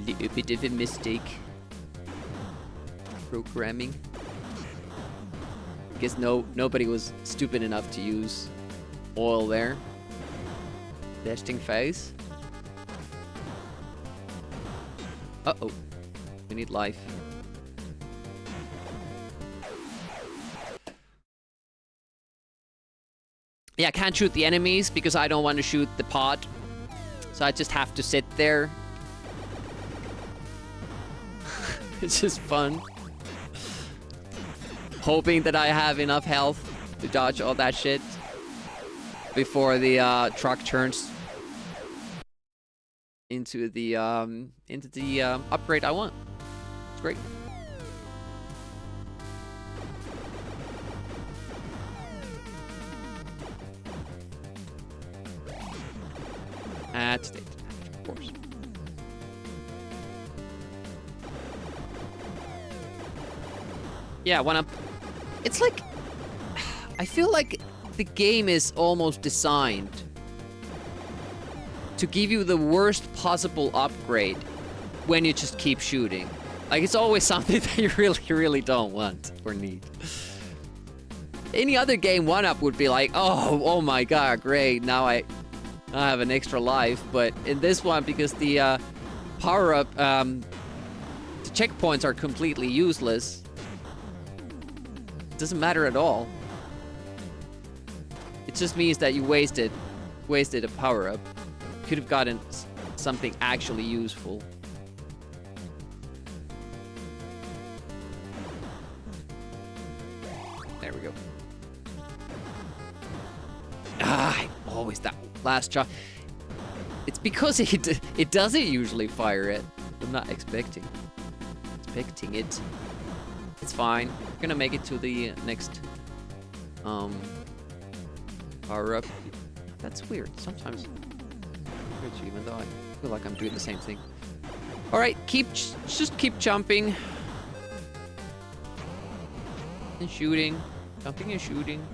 Little bit of a mistake. Programming. I guess nobody was stupid enough to use oil there. Testing phase. Uh-oh. We need life. Yeah, I can't shoot the enemies because I don't want to shoot the pod. So I just have to sit there. It's just fun. Hoping that I have enough health to dodge all that shit before the truck turns into the upgrade I want. It's great. At state, of course. Yeah, when I'm... It's like... I feel like the game is almost designed to give you the worst possible upgrade when you just keep shooting. Like, it's always something that you really don't want or need. Any other game 1-up would be like, oh my god, great, now I have an extra life. But in this one, because the power-up, the checkpoints are completely useless, it doesn't matter at all. It just means that you wasted a power-up. Could have gotten something actually useful. There we go. Ah, always that last shot. It's because it doesn't usually fire it. I'm not expecting it. It's fine. We're gonna make it to the next power up. That's weird. Sometimes even though I feel like I'm doing the same thing. All right, just keep jumping and shooting, jumping and shooting.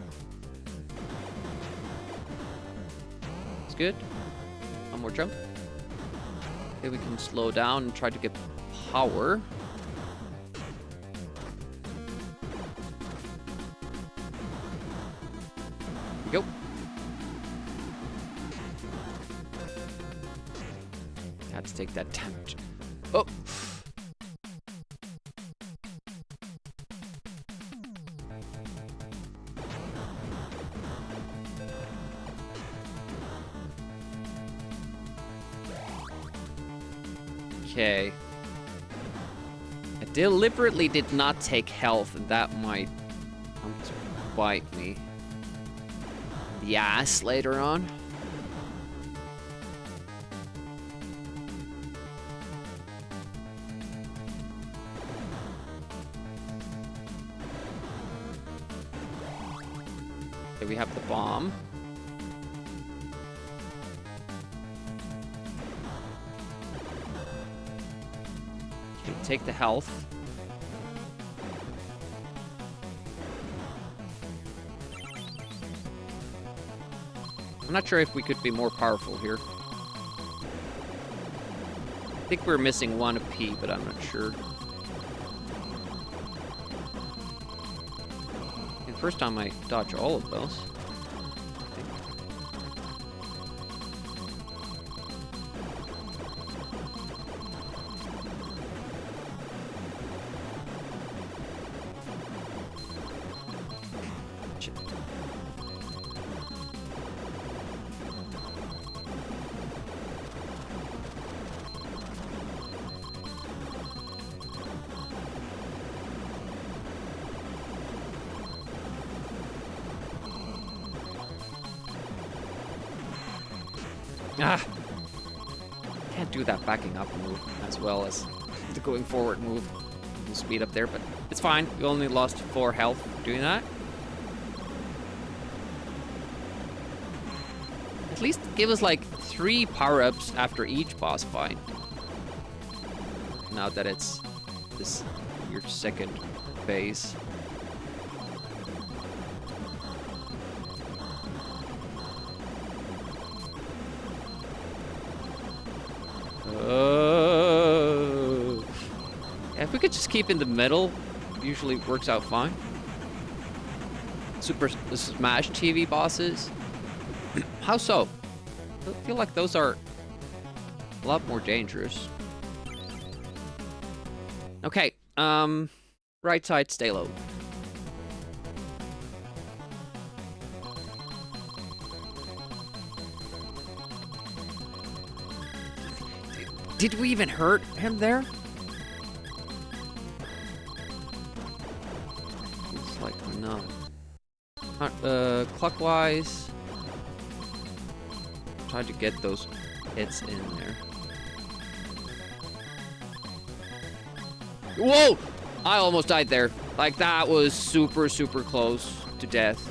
It's good. One more jump. Okay, we can slow down and try to get power. Here we go. Let's take that damage. Oh! Okay. I deliberately did not take health, and that might... bite me in the ass later on. Okay, we have the bomb. Okay, take the health. I'm not sure if we could be more powerful here. I think we're missing one P, but I'm not sure. And first time I dodge all of those. Ah! Can't do that backing up move as well as the going forward move. We'll speed up there, but it's fine. We only lost 4 health doing that. At least give us like 3 power-ups after each boss fight. Now that it's this your second phase. If we could just keep in the middle, usually works out fine. Super Smash TV bosses. How so? I feel like those are a lot more dangerous. Okay, right side, stay low. Did we even hurt him there? It's like no. Clockwise. Try to get those hits in there. Whoa! I almost died there. Like that was super, super close to death.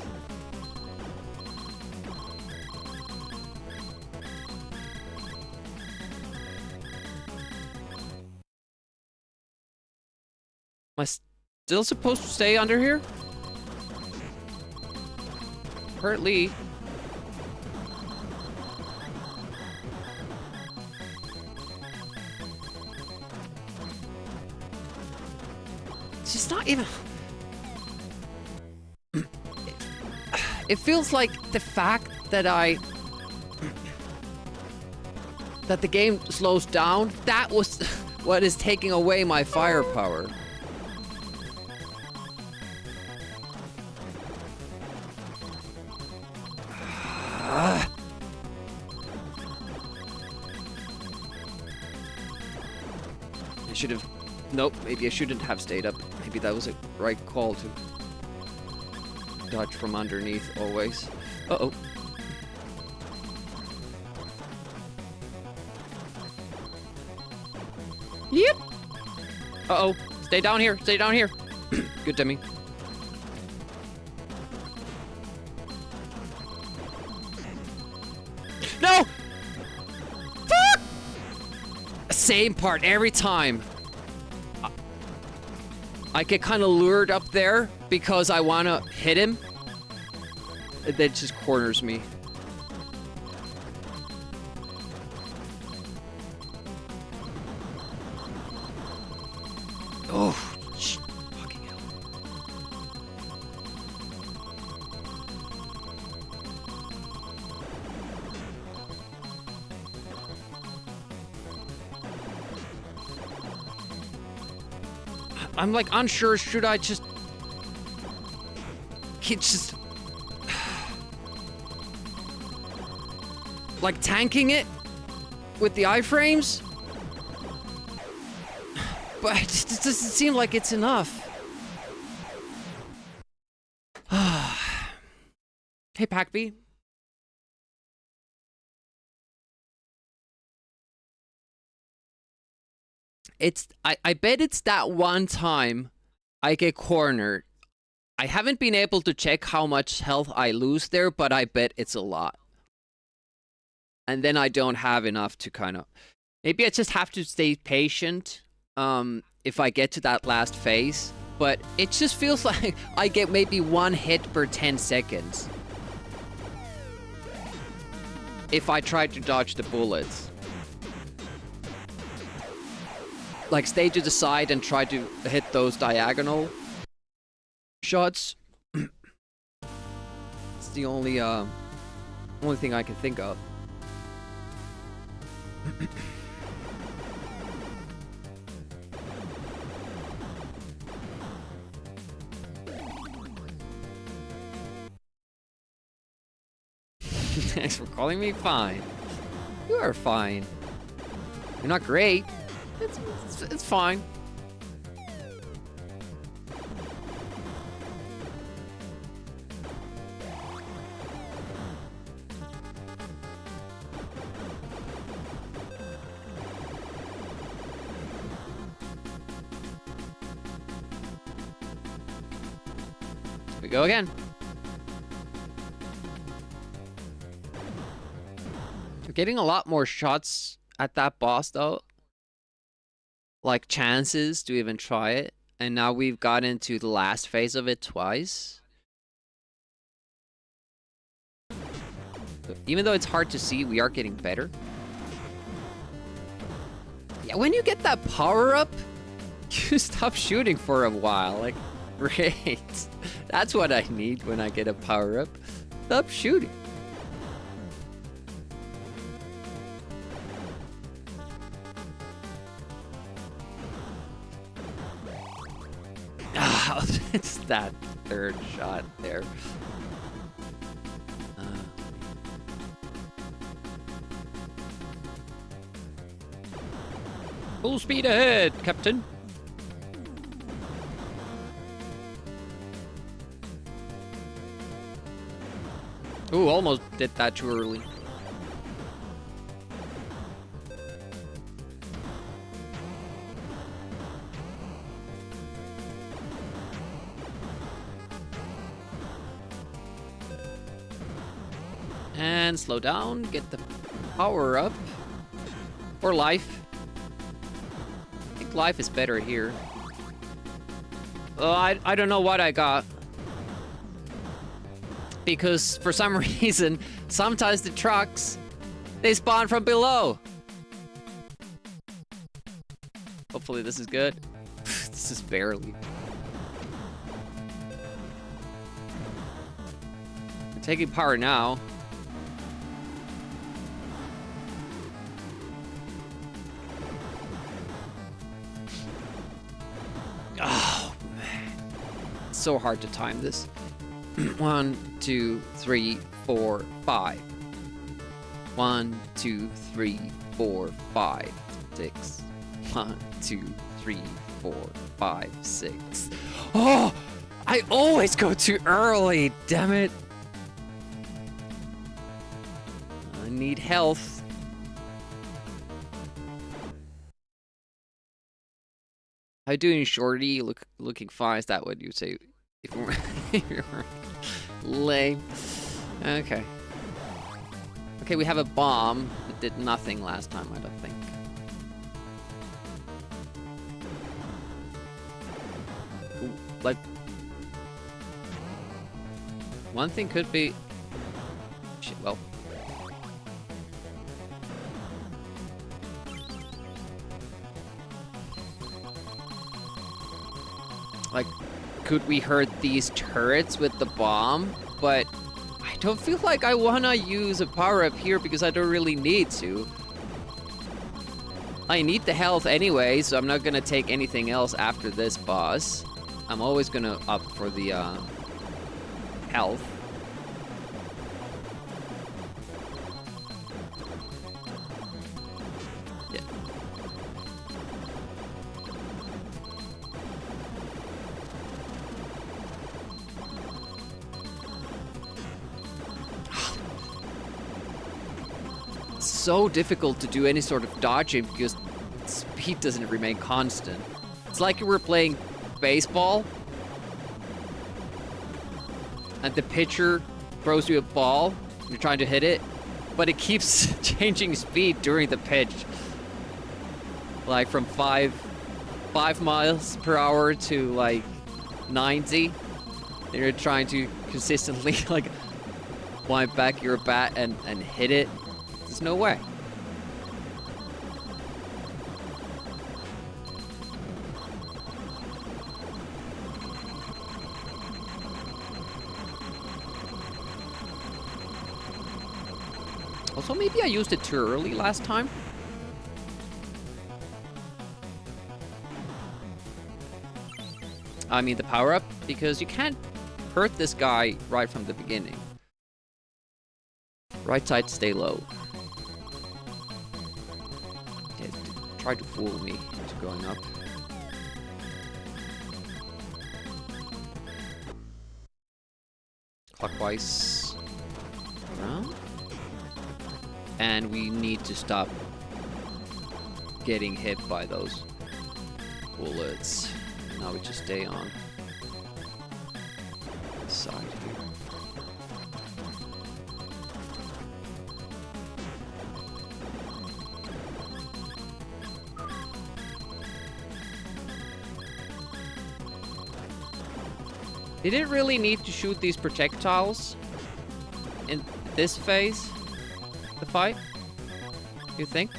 Am I still supposed to stay under here? Apparently. It's just not even... It feels like the fact that that the game slows down, that was what is taking away my firepower. I should have... Nope, maybe I shouldn't have stayed up. Maybe that was a right call to dodge from underneath always. Uh-oh. Yep. Uh-oh. Stay down here. Stay down here. Good to me. No! Fuck! Same part every time. I get kind of lured up there because I want to hit him. That just corners me. Oh, fucking hell. I'm like unsure, should I just... like tanking it with the iframes? But it just doesn't seem like it's enough. Hey, Packby. I bet it's that one time I get cornered. I haven't been able to check how much health I lose there, but I bet it's a lot. And then I don't have enough to kind of... Maybe I just have to stay patient if I get to that last phase. But it just feels like I get maybe one hit per 10 seconds. If I try to dodge the bullets. Like, stay to the side and try to hit those diagonal shots. It's the only thing I can think of. Thanks for calling me fine. You are fine. You're not great. It's fine. Here we go again. We're getting a lot more shots at that boss though. Like chances to even try it. And now we've got into the last phase of it twice. So even though it's hard to see, we are getting better. Yeah, when you get that power up, you stop shooting for a while. Like, great. That's what I need when I get a power up. Stop shooting. Ah, it's that third shot there. Full speed ahead, Captain. Ooh, almost did that too early. And slow down, get the power up. Or life. I think life is better here. Oh, I don't know what I got. Because for some reason, sometimes the trucks, they spawn from below. Hopefully this is good. This is barely. We're taking power now. Oh, man. It's so hard to time this. 1, 2, 3, 4, 5. 1, 2, 3, 4, 5, 6. 1, 2, 3, 4, 5, 6. Oh! I always go too early, damn it! I need health. How you doing, Shorty? Looking fine. Is that what you say? If you're lame. Okay. Okay, we have a bomb. It did nothing last time, I don't think. Ooh, like, one thing could be... Shit, well. Like, could we hurt these turrets with the bomb? But I don't feel like I wanna use a power-up here because I don't really need to. I need the health anyway, so I'm not gonna take anything else after this boss. I'm always gonna up for the health. Yeah. so difficult to do any sort of dodging because speed doesn't remain constant. It's like you were playing baseball and the pitcher throws you a ball, you're trying to hit it, but it keeps changing speed during the pitch. Like from 5 miles per hour to like 90. And you're trying to consistently like wind back your bat and hit it. There's no way. Also, maybe I used it too early last time. I mean the power-up, because you can't hurt this guy right from the beginning. Right side, stay low. Yeah, try to fool me into going up. Clockwise. Around. And we need to stop getting hit by those bullets. Now we just stay on this side here. Did it really need to shoot these projectiles in this phase? The fight? You think?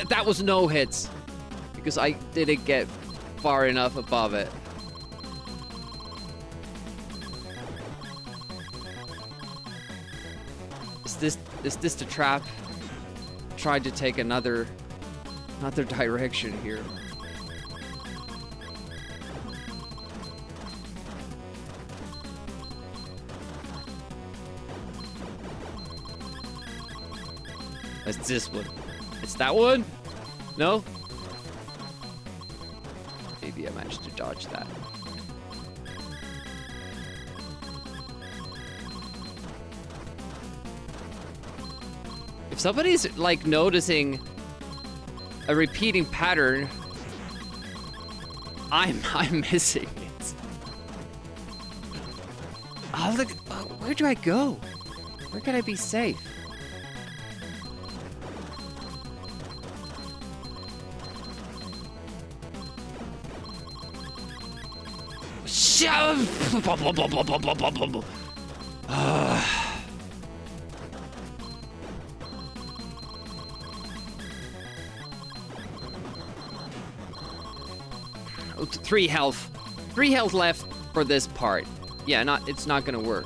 That was no hits because I didn't get far enough above it. Is this the trap? Tried to take another direction here. It's this one. It's that one? No? Maybe I managed to dodge that. If somebody's like noticing a repeating pattern, I'm missing it. Oh, look, where do I go? Where can I be safe? Three health. 3 health left for this part. Yeah, it's not gonna work.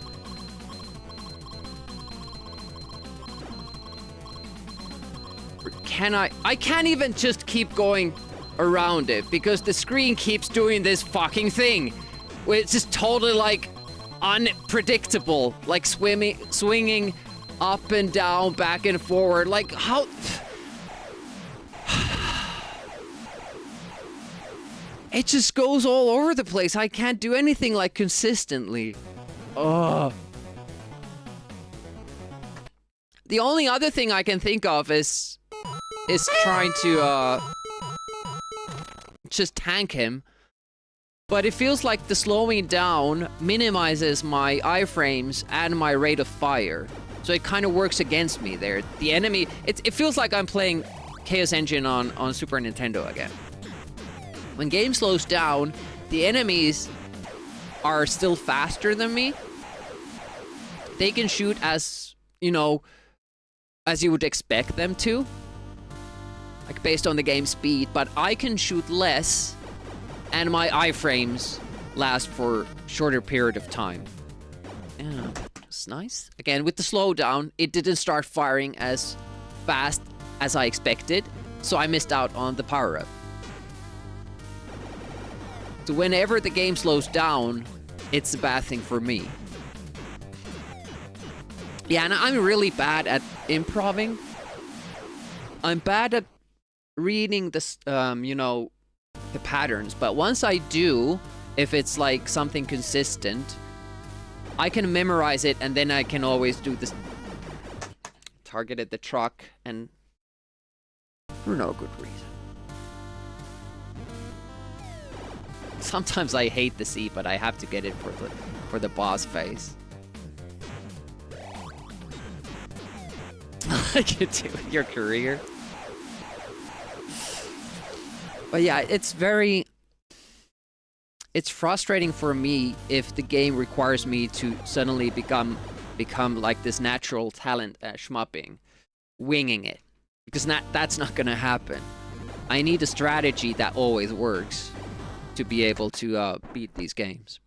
I can't even just keep going around it because the screen keeps doing this fucking thing. It's just totally like unpredictable, like swinging up and down, back and forward. Like how? It just goes all over the place. I can't do anything like consistently. Ugh. The only other thing I can think of is trying to just tank him. But it feels like the slowing down minimizes my iframes and my rate of fire. So it kind of works against me there. The enemy, it feels like I'm playing Chaos Engine on Super Nintendo again. When game slows down, the enemies are still faster than me. They can shoot as, you know, as you would expect them to. Like based on the game speed, but I can shoot less and my iframes last for shorter period of time. Yeah, it's nice. Again, with the slowdown, it didn't start firing as fast as I expected, so I missed out on the power-up. So whenever the game slows down, it's a bad thing for me. Yeah, and I'm really bad at improving. I'm bad at reading this, you know, the patterns. But once I do, if it's like something consistent, I can memorize it, and then I can always do this. Targeted the truck, and for no good reason. Sometimes I hate the sea, but I have to get it for the boss phase. Like you do with your career. But yeah, it's frustrating for me if the game requires me to suddenly become like this natural talent at shmupping, winging it, because that's not gonna happen. I need a strategy that always works to be able to beat these games.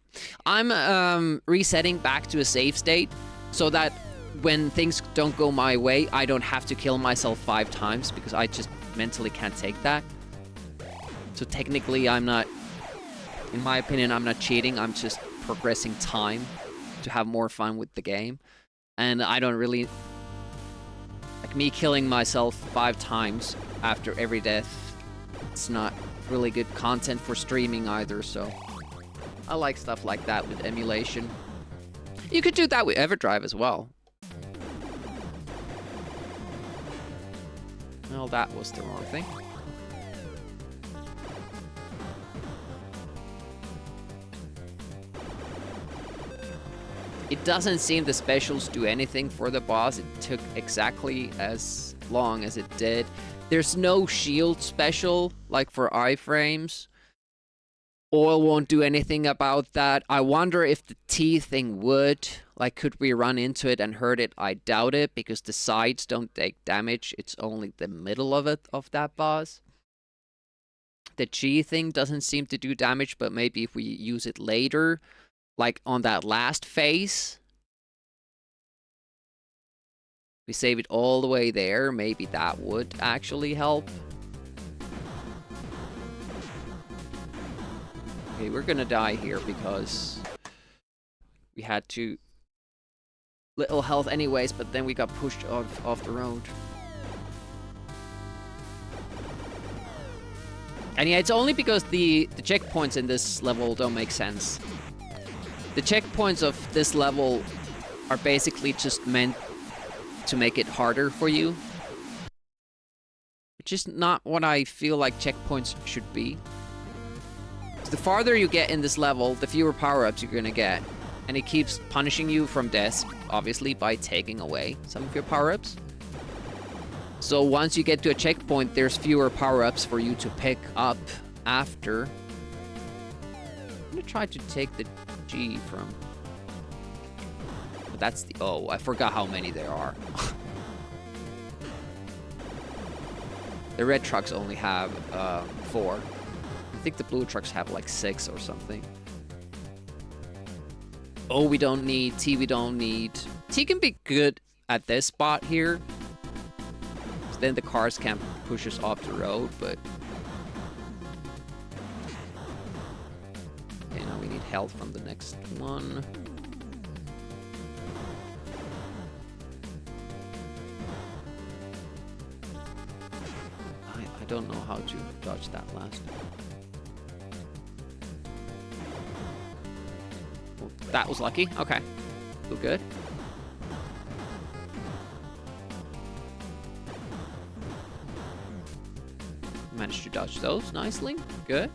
I'm resetting back to a save state so that when things don't go my way, I don't have to kill myself 5 times, because I just mentally can't take that. So technically, I'm not, in my opinion, I'm not cheating. I'm just progressing time to have more fun with the game. And I don't really like me killing myself 5 times after every death. It's not really good content for streaming either, so I like stuff like that with emulation. You could do that with EverDrive as well. Well, that was the wrong thing. It doesn't seem the specials do anything for the boss. It took exactly as long as it did. There's no shield special, like for iframes. Oil won't do anything about that. I wonder if the T thing would. Like, could we run into it and hurt it? I doubt it, because the sides don't take damage. It's only the middle of it, of that boss. The G thing doesn't seem to do damage, but maybe if we use it later, like on that last phase, we save it all the way there, maybe that would actually help. Okay, we're gonna die here because we had too little health anyways, but then we got pushed off the road. And yeah, it's only because the checkpoints in this level don't make sense. The checkpoints of this level are basically just meant to make it harder for you, which is not what I feel like checkpoints should be. So the farther you get in this level, the fewer power-ups you're gonna get, and it keeps punishing you from death, obviously, by taking away some of your power-ups. So once you get to a checkpoint, there's fewer power-ups for you to pick up after. I'm gonna try to take the G from... That's the... Oh, I forgot how many there are. The red trucks only have 4. I think the blue trucks have like 6 or something. Oh, we don't need T. We don't need... T can be good at this spot here. Then the cars can't push us off the road, but... Okay, now we need health from the next one. I don't know how to dodge that last. Well, that was lucky. Okay. Feel good. Managed to dodge those nicely. Good.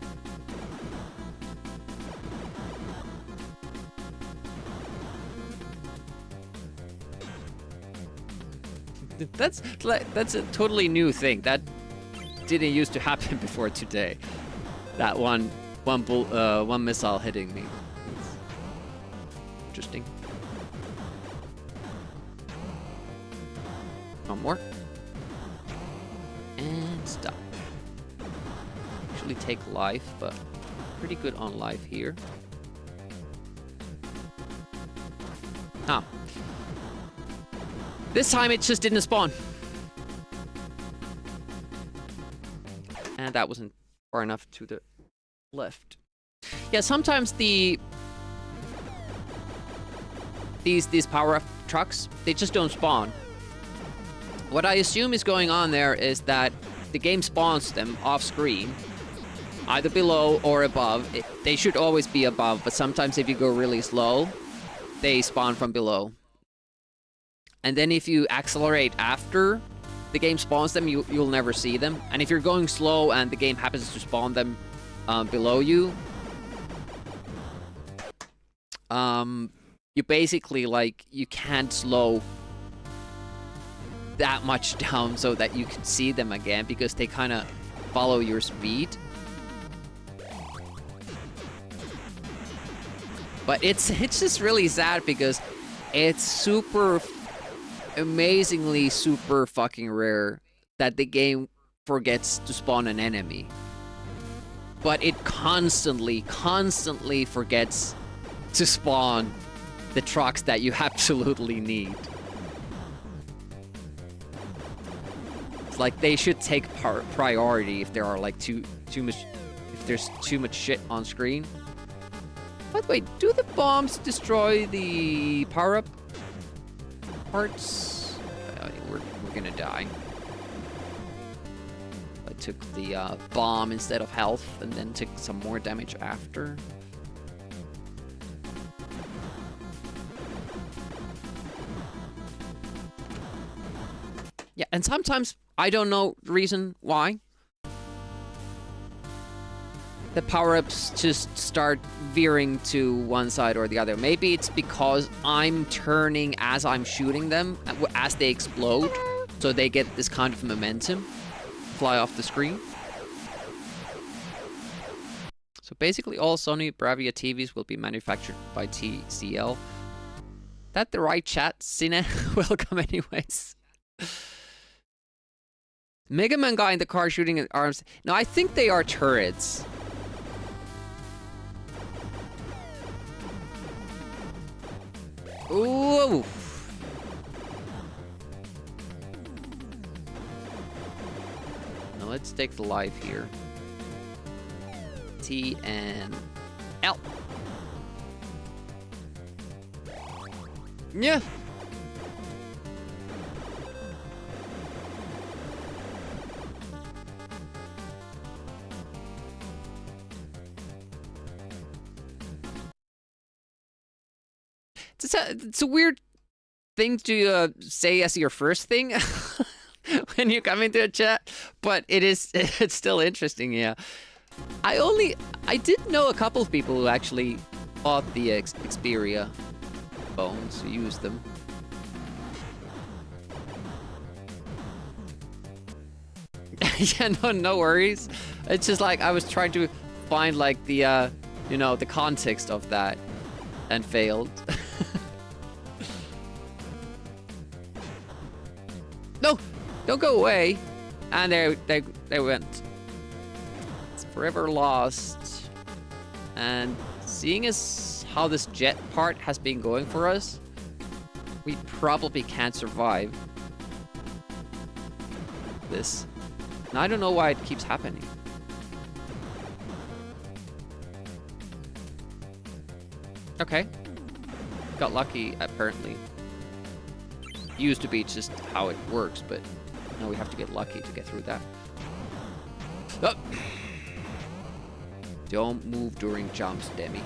That's a totally new thing. That didn't used to happen before today. That one missile hitting me. It's interesting. One more. And stop. Actually take life, but pretty good on life here. Ah. This time it just didn't spawn. And that wasn't far enough to the left. Yeah, sometimes these power-up trucks, they just don't spawn. What I assume is going on there is that the game spawns them off screen, either below or above. They should always be above, but sometimes if you go really slow, they spawn from below. And then if you accelerate after the game spawns them, you'll never see them. And if you're going slow and the game happens to spawn them below you, you basically, like, you can't slow that much down so that you can see them again, because they kind of follow your speed. But it's just really sad because it's super amazingly super fucking rare that the game forgets to spawn an enemy. But it constantly forgets to spawn the trucks that you absolutely need. It's like they should take priority if there are like too much, if there's too much shit on screen. By the way, do the bombs destroy the power-up parts? We're gonna die. I took the bomb instead of health and then took some more damage after. Yeah, and sometimes I don't know the reason why the power-ups just start veering to one side or the other. Maybe it's because I'm turning as I'm shooting them, as they explode, so they get this kind of momentum, fly off the screen. So basically all Sony Bravia TVs will be manufactured by TCL. That the right chat, Cine? Welcome anyways. Mega Man guy in the car shooting at arms. No, I think they are turrets. Ooh. Now let's take the life here. T and L. Yeah. It's a weird thing to say as your first thing when you come into a chat, but it's still interesting, yeah. I did know a couple of people who actually bought the Xperia phones, who used them. Yeah, no worries. It's just like I was trying to find like the you know, the context of that and failed. No, don't go away. And they went. It's forever lost. And seeing as how this jet part has been going for us, we probably can't survive this. And I don't know why it keeps happening. Okay. Got lucky, apparently. Used to be just how it works, but now we have to get lucky to get through that. Oh. Don't move during jumps, Demi.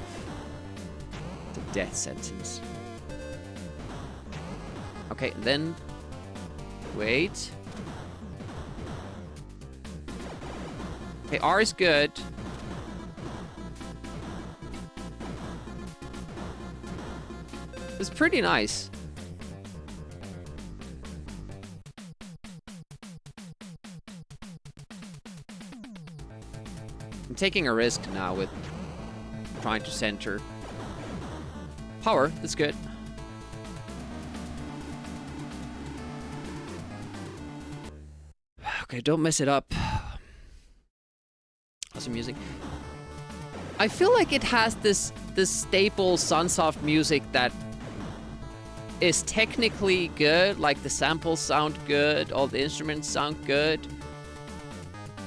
The death sentence. Okay, and then... Wait. Okay, R is good. It's pretty nice. I'm taking a risk now with trying to center. Power, that's good. Okay, don't mess it up. Awesome music. I feel like it has this staple Sunsoft music that is technically good, like the samples sound good, all the instruments sound good,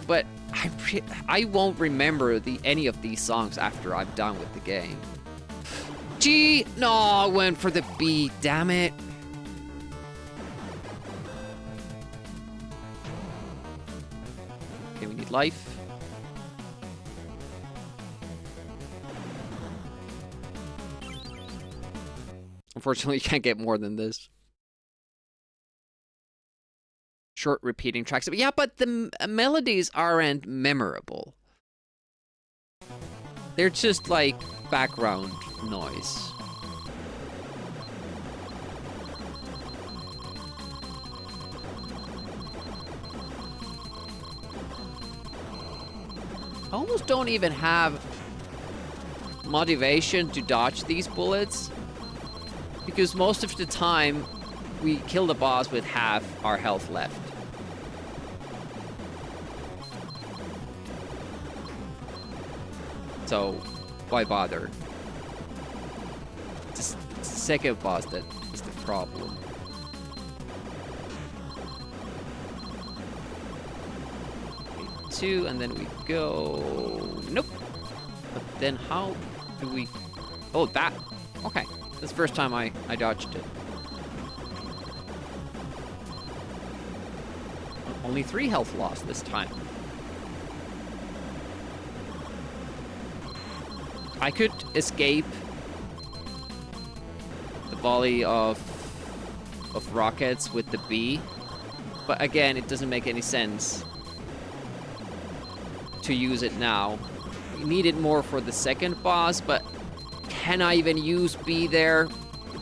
but I won't remember any of these songs after I'm done with the game. G, no, I went for the B, damn it. life. Unfortunately, you can't get more than this. Short repeating tracks. Yeah, but the melodies aren't memorable. They're just like background noise. I almost don't even have motivation to dodge these bullets, because most of the time we kill the boss with half our health left. So why bother? It's the second boss that is the problem. Two, and then we go... Nope. But then how do we... Oh, that... Okay. That's the first time I dodged it. Only 3 health lost this time. I could escape the volley of rockets with the B, but again, it doesn't make any sense to use it now. We need it more for the second boss, but can I even use B there?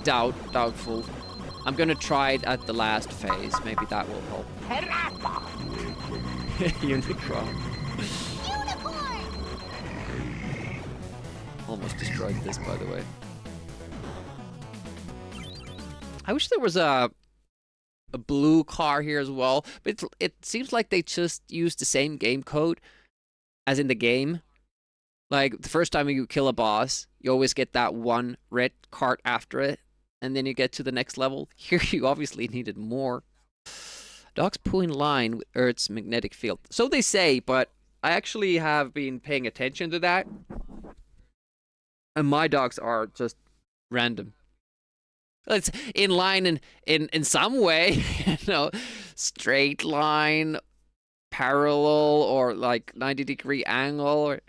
Doubtful. I'm gonna try it at the last phase. Maybe that will help. Unicron. Unicorn! Almost destroyed this, by the way. I wish there was a blue car here as well, but it seems like they just used the same game code as in the game. Like, the first time you kill a boss, you always get that one red card after it, and then you get to the next level. Here you obviously needed more. Dogs poo in line with Earth's magnetic field. So they say, but I actually have been paying attention to that. And my dogs are just random. It's in line in some way, you know, straight line, parallel, or like 90-degree angle, or...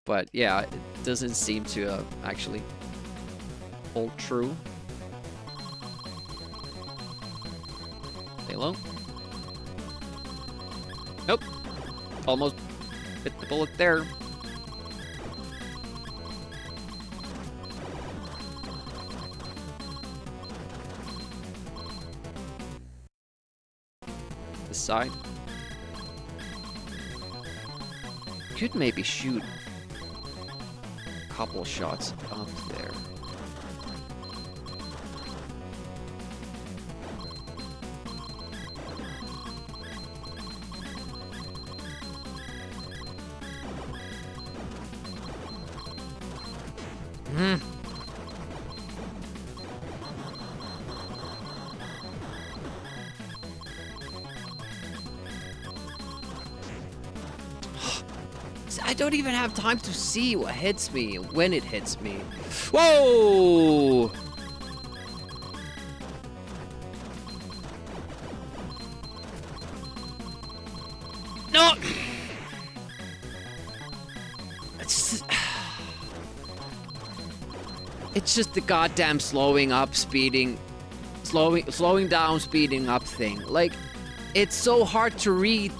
But yeah, it doesn't seem to actually hold true. Stay low. Nope. Almost bit the bullet there. This side. Could maybe shoot couple shots up there. I don't even have time to see what hits me when it hits me. Whoa! No! It's just the goddamn slowing down, speeding up thing. Like, it's so hard to read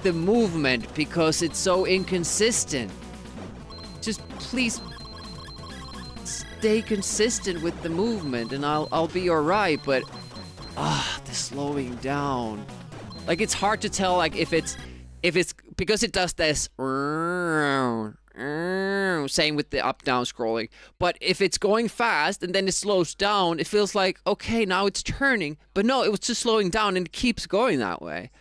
the movement because it's so inconsistent. Just please stay consistent with the movement and I'll be alright, but the slowing down. Like, it's hard to tell, like, if it's because it does this same with the up down scrolling, but if it's going fast and then it slows down, it feels like, okay, now it's turning, but no, it was just slowing down and it keeps going that way.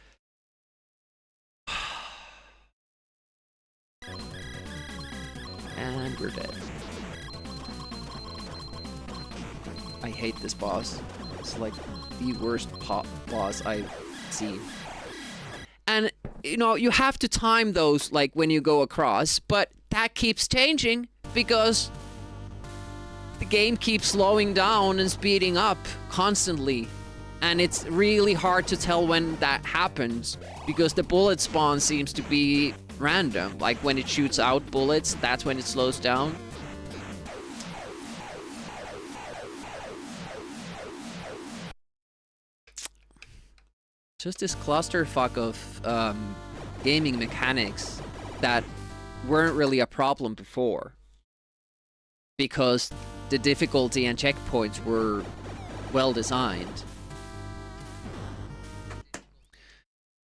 And we're dead. I hate this boss. It's like the worst boss I've seen. And, you know, you have to time those, like, when you go across, but that keeps changing because the game keeps slowing down and speeding up constantly. And it's really hard to tell when that happens because the bullet spawn seems to be random. Like when it shoots out bullets, that's when it slows down. Just this clusterfuck of gaming mechanics that weren't really a problem before. Because the difficulty and checkpoints were well designed.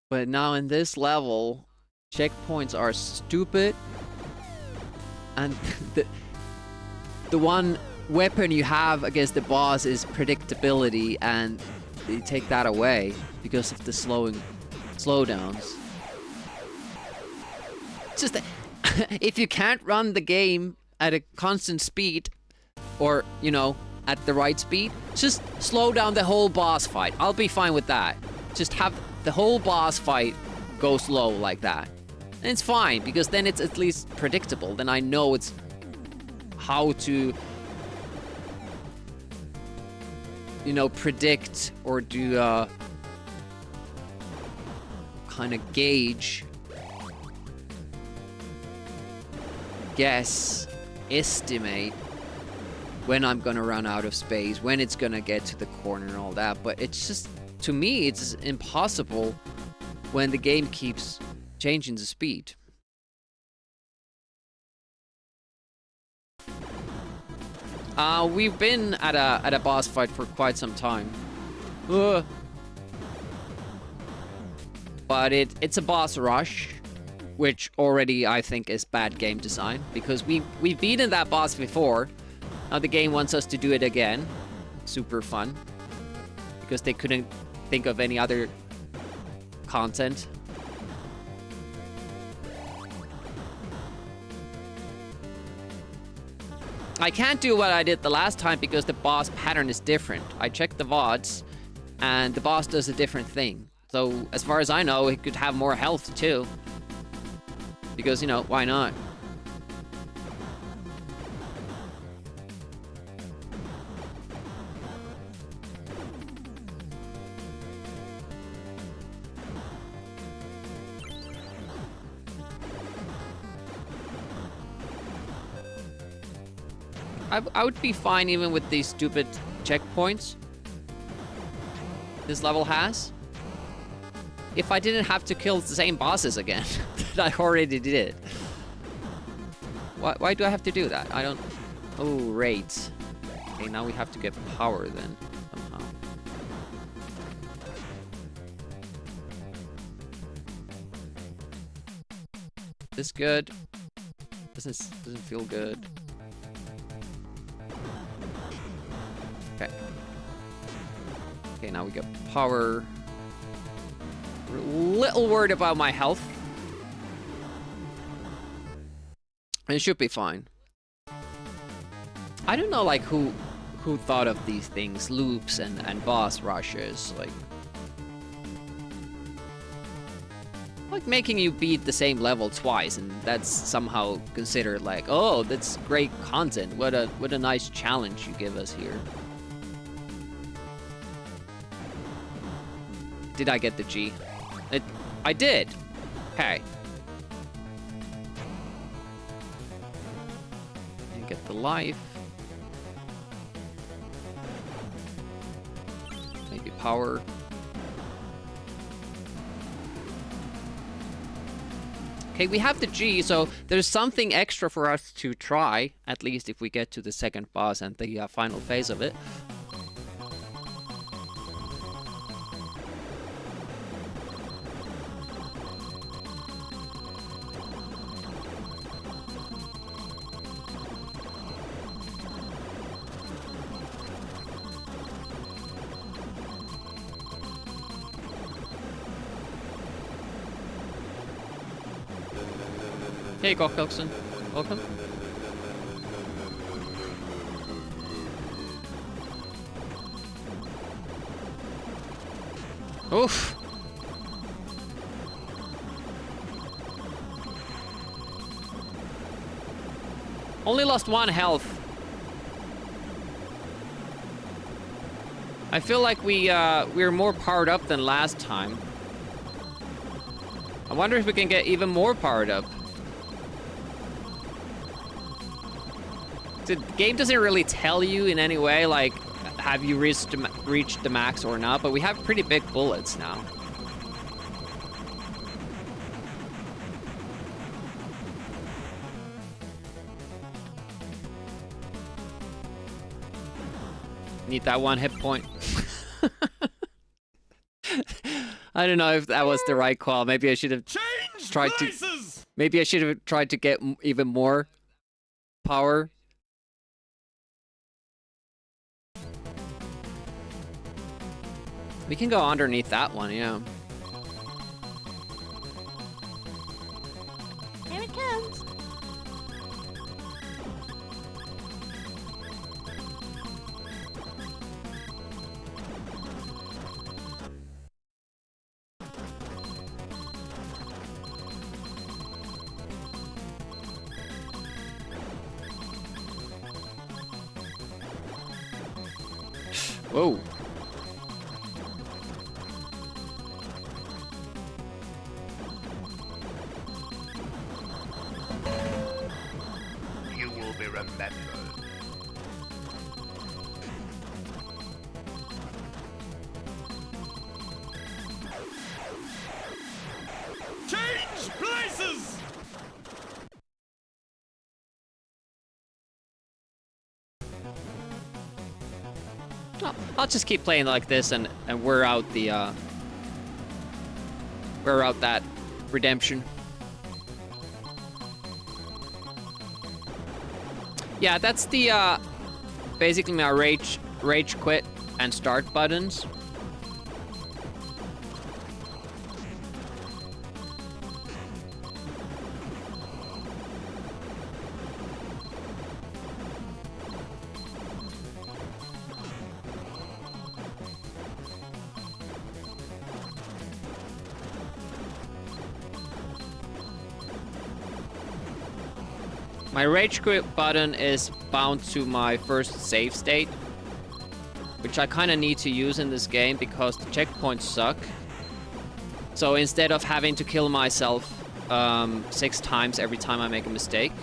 But now in this level, checkpoints are stupid. And the one weapon you have against the boss is predictability, and they take that away because of the slowdowns. Just that if you can't run the game at a constant speed, or, you know, at the right speed, just slow down the whole boss fight. I'll be fine with that. Just have the whole boss fight go slow like that. And it's fine, because then it's at least predictable. Then I know it's how to, you know, predict or do kind of gauge, guess, estimate when I'm gonna run out of space, when it's gonna get to the corner and all that. But it's just, to me, it's impossible when the game keeps changing the speed. We've been at a boss fight for quite some time. But it's a boss rush, which already I think is bad game design, because we've beaten that boss before. Now the game wants us to do it again. Super fun. Because they couldn't think of any other content. I can't do what I did the last time because the boss pattern is different. I checked the VODs, and the boss does a different thing. So, as far as I know, it could have more health, too. Because, you know, why not? I would be fine even with these stupid checkpoints this level has, if I didn't have to kill the same bosses again that I already did. Why do I have to do that? I don't... Oh, raids. Okay, now we have to get power then, somehow. This good? Doesn't feel good. Okay. Okay, now we get power. We're a little worried about my health. It should be fine. I don't know, like, who thought of these things, loops and boss rushes, like making you beat the same level twice, and that's somehow considered like, oh, that's great content. What a nice challenge you give us here. Did I get the G? I did. Okay. And get the life. Maybe power. Okay, we have the G, so there's something extra for us to try, at least if we get to the second boss and the final phase of it. Hey, Gokkelson. Welcome. Oof. Only lost 1 health. I feel like we were more powered up than last time. I wonder if we can get even more powered up. The game doesn't really tell you in any way, like, have you reached the max or not, but we have pretty big bullets now. Need that one hit point. I don't know if that was the right call. Maybe I should have tried to. Maybe I should have tried to get even more power. We can go underneath that one, yeah. Here it comes. Whoa. You will be remembered. Change places! I'll just keep playing like this and wear out the wear out that redemption. Yeah, that's the basically my rage quit and start buttons. My rage quit button is bound to my first save state, which I kind of need to use in this game because the checkpoints suck. So instead of having to kill myself 6 times every time I make a mistake,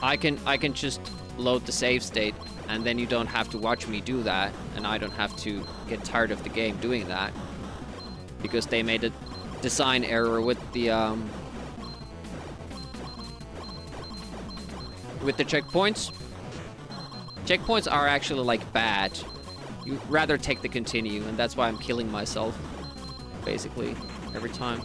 I can just load the save state, and then you don't have to watch me do that, and I don't have to get tired of the game doing that, because they made a design error with the checkpoints. Checkpoints are actually like bad. You'd rather take the continue, and that's why I'm killing myself basically every time.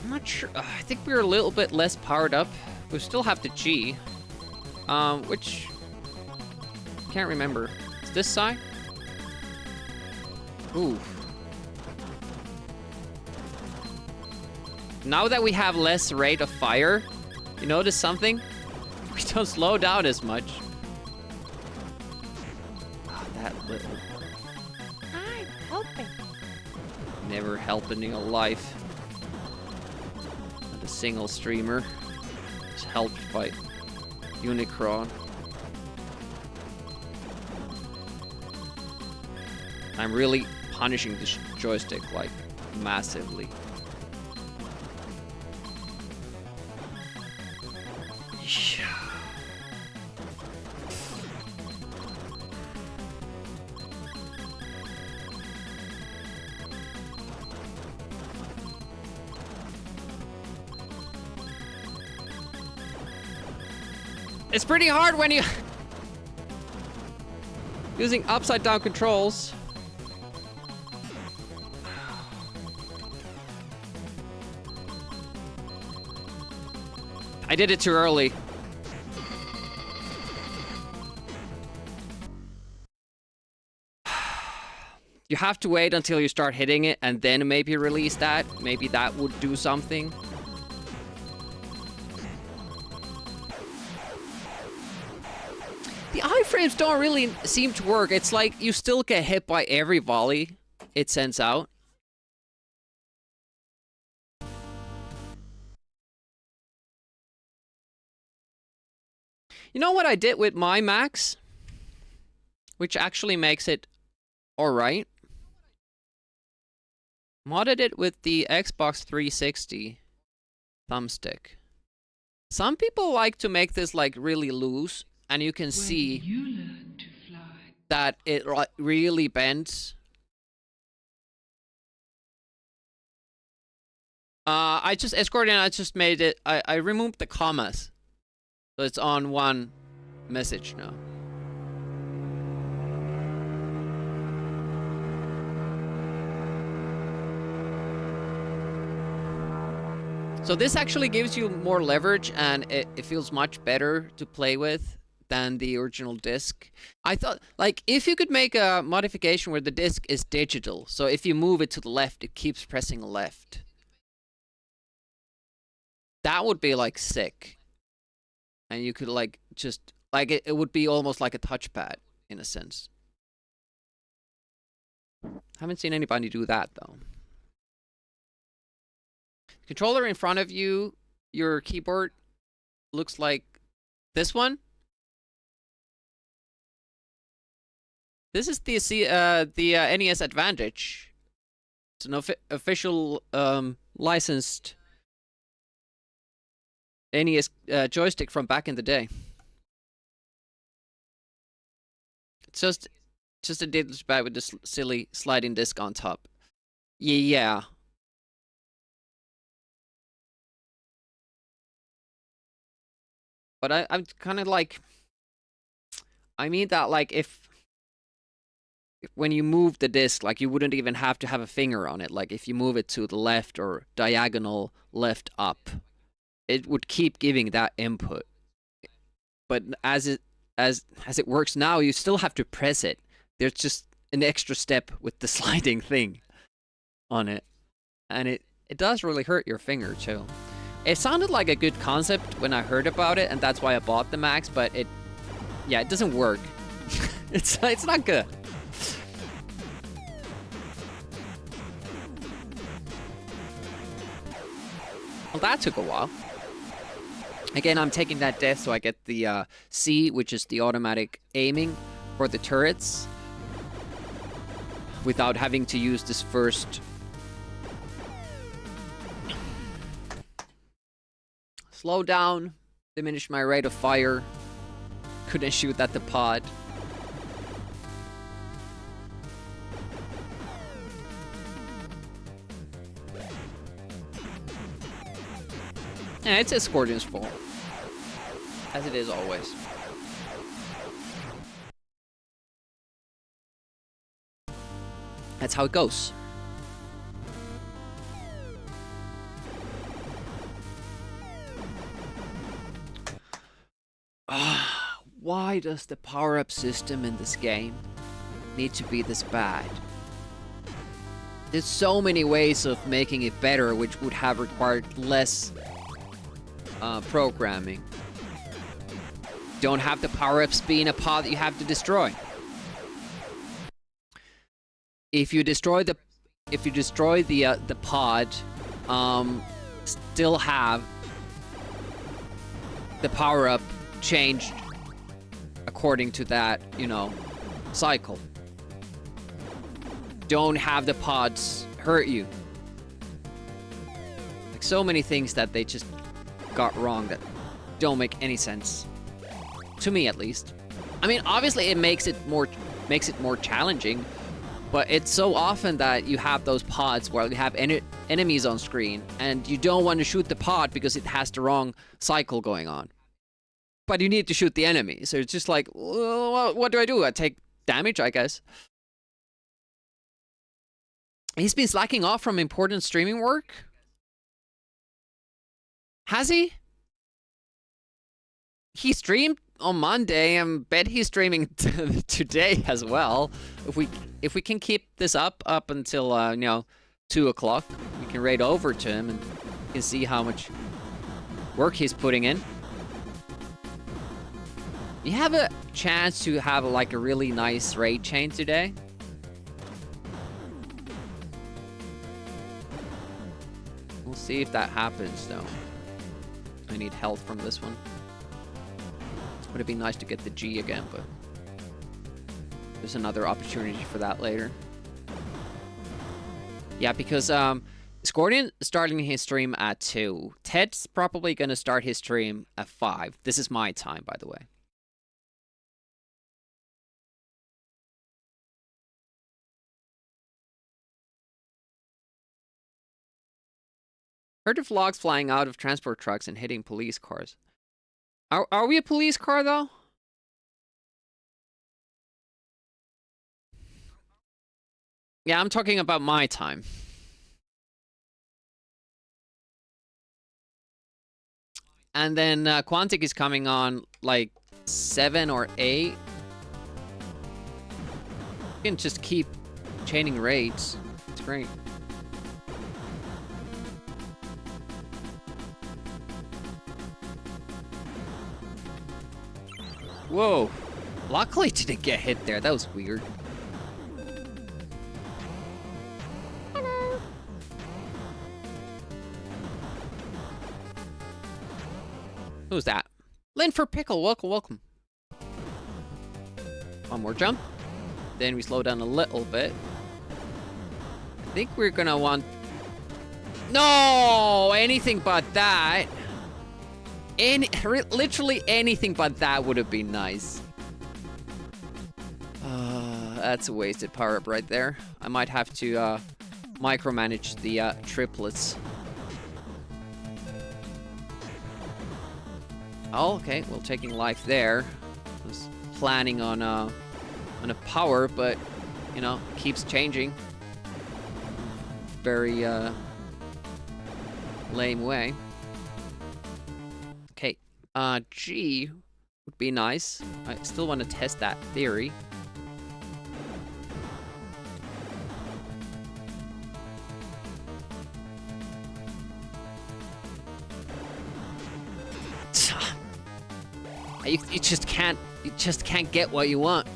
I'm not sure. I think we're a little bit less powered up. We still have the G. Which can't remember. Is this side? Ooh. Now that we have less rate of fire, you notice something? We don't slow down as much. Oh, that little. I'm helping. Never helping in your life. Not a single streamer is helped by Unicron. I'm really punishing this joystick, like, massively. It's pretty hard when you using upside down controls. I did it too early. You have to wait until you start hitting it and then maybe release that. Maybe that would do something. The iframes don't really seem to work. It's like you still get hit by every volley it sends out. You know what I did with my Max? Which actually makes it alright. Modded it with the Xbox 360 thumbstick. Some people like to make this like really loose, and you can see that it really bends. I just escorted and I just made it, I removed the commas. So it's on one message now. So this actually gives you more leverage, and it feels much better to play with than the original disc. I thought, like, if you could make a modification where the disc is digital, so if you move it to the left, it keeps pressing left. That would be, like, sick. And you could, like, just, like, it would be almost like a touchpad, in a sense. Haven't seen anybody do that, though. Controller in front of you, your keyboard looks like this one. This is the NES Advantage. It's an official licensed NES joystick from back in the day. It's just a digital pad with this silly sliding disc on top. Yeah. But I'm kind of like, I mean that like if when you move the disc, like you wouldn't even have to have a finger on it. Like if you move it to the left or diagonal left up, it would keep giving that input. But as it works now, you still have to press it. There's just an extra step with the sliding thing on it, and it does really hurt your finger too. It sounded like a good concept when I heard about it, and that's why I bought the Max, but it doesn't work. It's not good. Well, that took a while. Again, I'm taking that death so I get the C, which is the automatic aiming for the turrets, without having to use this first. Slow down, diminish my rate of fire. Couldn't shoot at the pod. Yeah, it's Escortion's fault. As it is always. That's how it goes. Why does the power-up system in this game need to be this bad? There's so many ways of making it better, which would have required less programming. Don't have the power-ups be in a pod that you have to destroy. If you destroy the pod, still have the power-up changed according to that, cycle. Don't have the pods hurt you. Like so many things that they just got wrong that don't make any sense. To me, at least. I mean, obviously it makes it more challenging, but it's so often that you have those pods where you have enemies on screen, and you don't want to shoot the pod because it has the wrong cycle going on. But you need to shoot the enemy, so it's just like, well, what do? I take damage, I guess. He's been slacking off from important streaming work? Has he? He streamed on Monday, and bet he's streaming today as well. If we can keep this up until 2 o'clock, we can raid over to him and you can see how much work he's putting in. You have chance to have like a really nice raid chain today. We'll see if that happens though. I need health from this one. Would it be nice to get the G again, but there's another opportunity for that later. Yeah, because Scordian starting his stream at 2. Ted's probably gonna start his stream at 5. This is my time, by the way. Heard of logs flying out of transport trucks and hitting police cars. Are we a police car though? Yeah, I'm talking about my time. And then Quantic is coming on like 7 or 8. You can just keep chaining raids. It's great. Whoa. Luckily didn't get hit there. That was weird. Hello. Who's that? Lynn for Pickle. Welcome, welcome. One more jump. Then we slow down a little bit. I think we're gonna want... No! Anything but that. Literally anything but that would have been nice. That's a wasted power-up right there. I might have to micromanage the triplets. Oh, okay. Well, taking life there. I was planning on a power, but you know, keeps changing. Very lame way. Okay, G would be nice. I still want to test that theory. You just can't get what you want.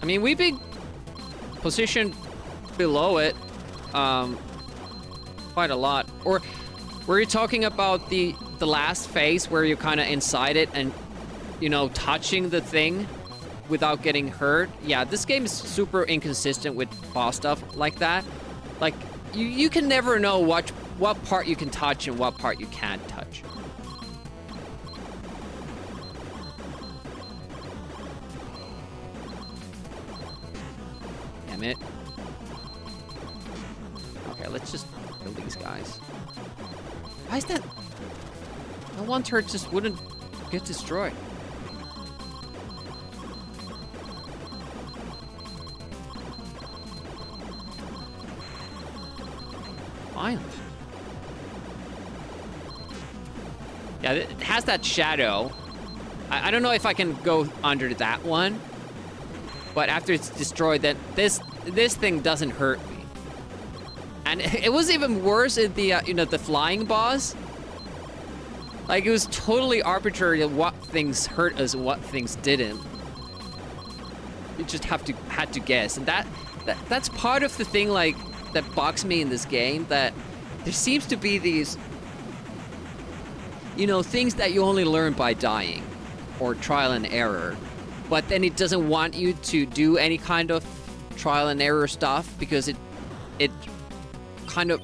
I mean, we've been positioned below it quite a lot. Or were you talking about the last phase where you're kind of inside it and, you know, touching the thing without getting hurt? Yeah, this game is super inconsistent with boss stuff like that. Like, you can never know what part you can touch and what part you can't touch. Damn it. Okay, let's just kill these guys. Why is that? No one turret just wouldn't get destroyed. Fine. Yeah, it has that shadow. I don't know if I can go under that one. But after it's destroyed, then this thing doesn't hurt me. And it was even worse in the you know, the flying boss. Like, it was totally arbitrary what things hurt us and what things didn't. You just had to guess, and that's part of the thing, like, that bugs me in this game, that there seems to be these, you know, things that you only learn by dying or trial and error, but then it doesn't want you to do any kind of trial and error stuff because it kind of,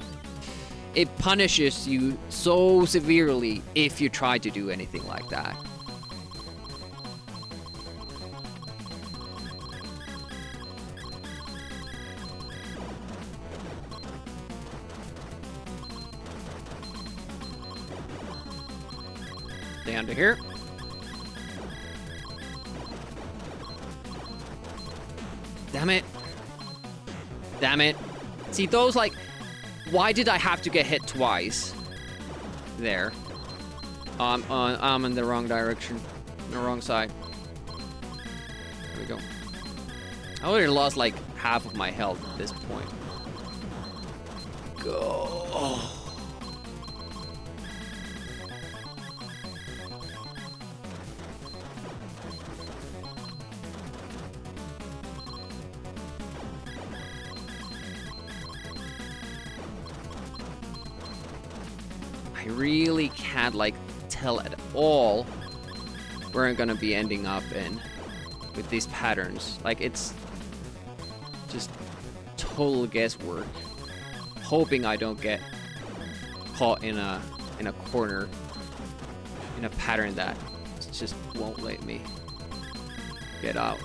it punishes you so severely if you try to do anything like that. Stay under here. Damn it. Damn it. See, those, like, why did I have to get hit twice? There. I'm in the wrong direction. The wrong side. There we go. I already lost like half of my health at this point. Go. Oh. I really can't like tell at all where I'm gonna be ending up in with these patterns. Like, it's just total guesswork. Hoping I don't get caught in a corner in a pattern that just won't let me get out.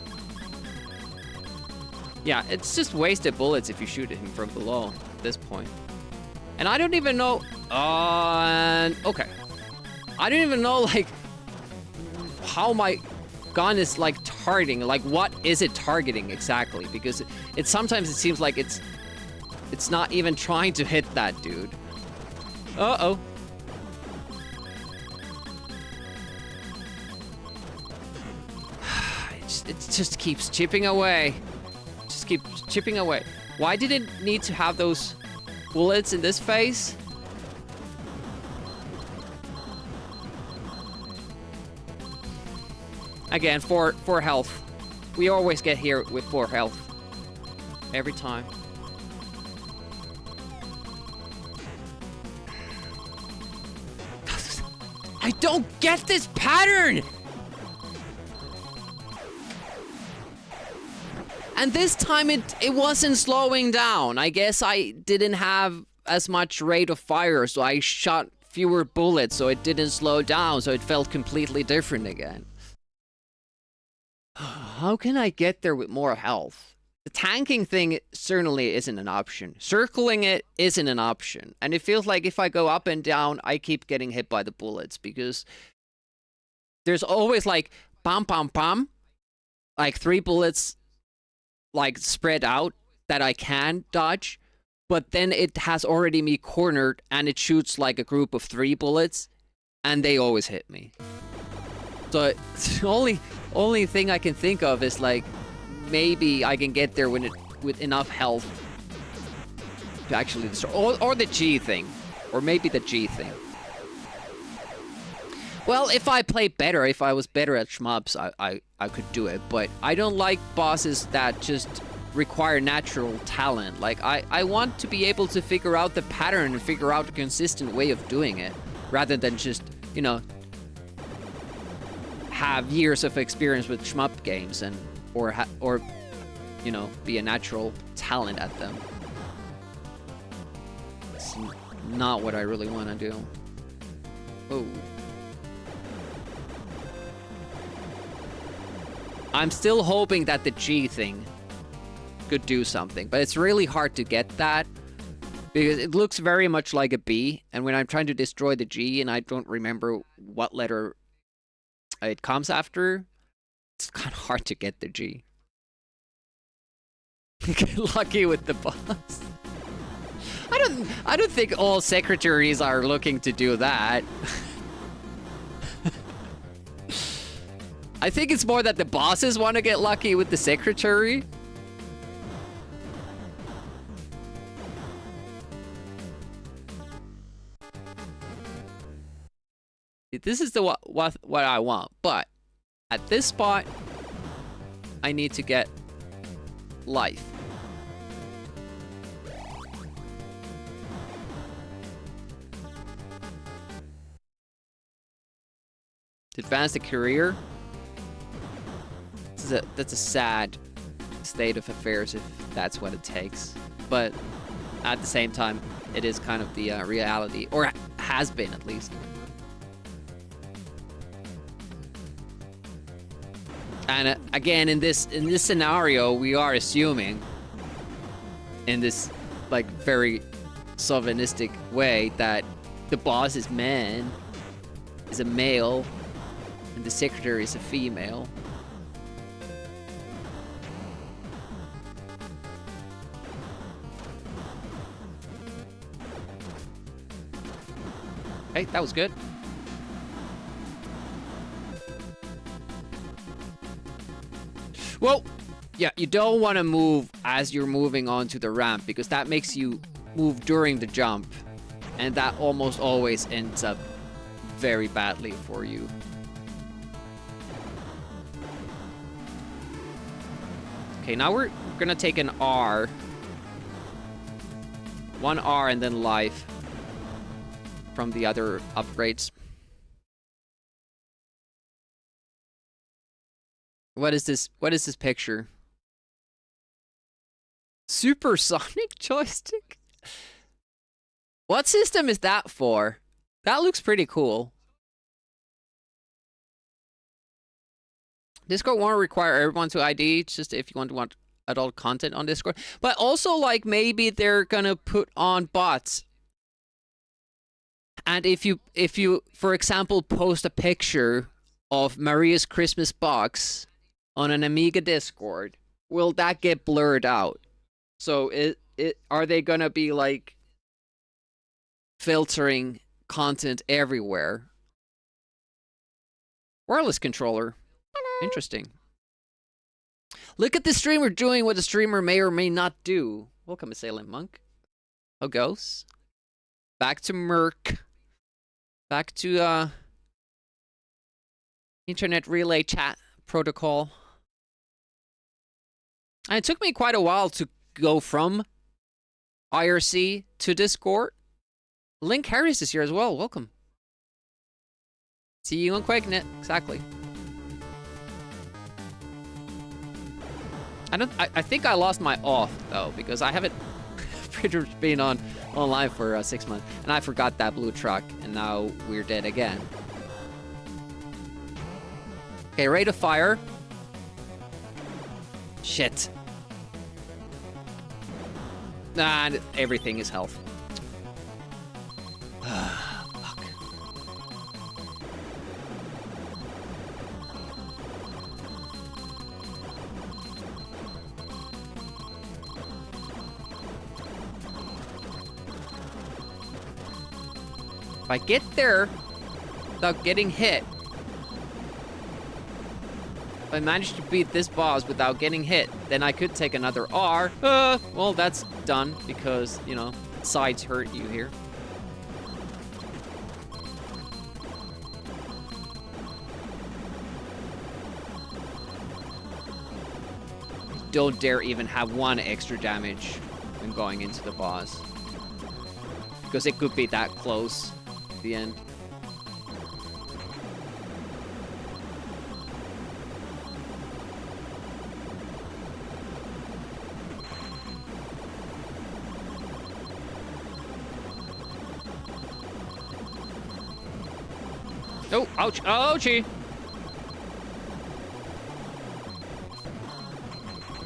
Yeah, it's just wasted bullets if you shoot him from below at this point. And I don't even know. Okay. I don't even know like how my gun is like targeting. Like, what is it targeting exactly? Because it sometimes it seems like it's not even trying to hit that dude. Uh-oh. It just keeps chipping away. Just keeps chipping away. Why did it need to have those bullets in this phase? Again, 4 health. We always get here with 4 health. Every time. I don't get this pattern! And this time it wasn't slowing down. I guess I didn't have as much rate of fire, so I shot fewer bullets, so it didn't slow down, so it felt completely different again. How can I get there with more health? The tanking thing certainly isn't an option. Circling it isn't an option. And it feels like if I go up and down, I keep getting hit by the bullets, because there's always like bam, bam, bam, like 3 bullets like spread out that I can dodge, but then it has already me cornered and it shoots like a group of 3 bullets and they always hit me. So the only thing I can think of is like maybe I can get there with enough health to actually destroy, or the G thing, or maybe the G thing. Well, if I play better, if I was better at shmups, I could do it, but I don't like bosses that just require natural talent. Like, I want to be able to figure out the pattern and figure out a consistent way of doing it, rather than just, you know, have years of experience with shmup games and or you know, be a natural talent at them. It's not what I really want to do. Oh. I'm still hoping that the G thing could do something, but it's really hard to get that because it looks very much like a B, and when I'm trying to destroy the G and I don't remember what letter it comes after, it's kind of hard to get the G. Get lucky with the boss. I don't think all secretaries are looking to do that. I think it's more that the bosses want to get lucky with the secretary. This is the what I want, but at this spot, I need to get life. To advance the career. That's a sad state of affairs if that's what it takes. But at the same time, it is kind of the reality, or has been at least. And again, in this scenario, we are assuming, in this like very chauvinistic way, that the boss is man, is a male, and the secretary is a female. Hey, that was good. Well, yeah, you don't want to move as you're moving onto the ramp because that makes you move during the jump. And that almost always ends up very badly for you. Okay, now we're gonna take an R. One R and then life from the other upgrades. What is this? What is this picture? Supersonic joystick? What system is that for? That looks pretty cool. Discord won't require everyone to ID. It's just if you want adult content on Discord. But also, like, maybe they're gonna put on bots. And if you, for example, post a picture of Maria's Christmas box on an Amiga Discord, will that get blurred out? So are they gonna be like filtering content everywhere? Wireless controller. Hello. Interesting. Look at the streamer doing what the streamer may or may not do. Welcome, Assailant Monk. How goes? Back to Merc. Back to Internet Relay Chat Protocol. And it took me quite a while to go from IRC to Discord. Link Harris is here as well. Welcome. See you on QuakeNet. Exactly. I think I lost my off though because I haven't pretty much been online for 6 months, and I forgot that blue truck, and now we're dead again. Okay, rate of fire. Shit. And everything is health. Fuck. If I get there without getting hit, if I manage to beat this boss without getting hit, then I could take another R. Well, that's done because, you know, sides hurt you here. Don't dare even have one extra damage when going into the boss, because it could be that close at the end. Oh, ouch, ouchie.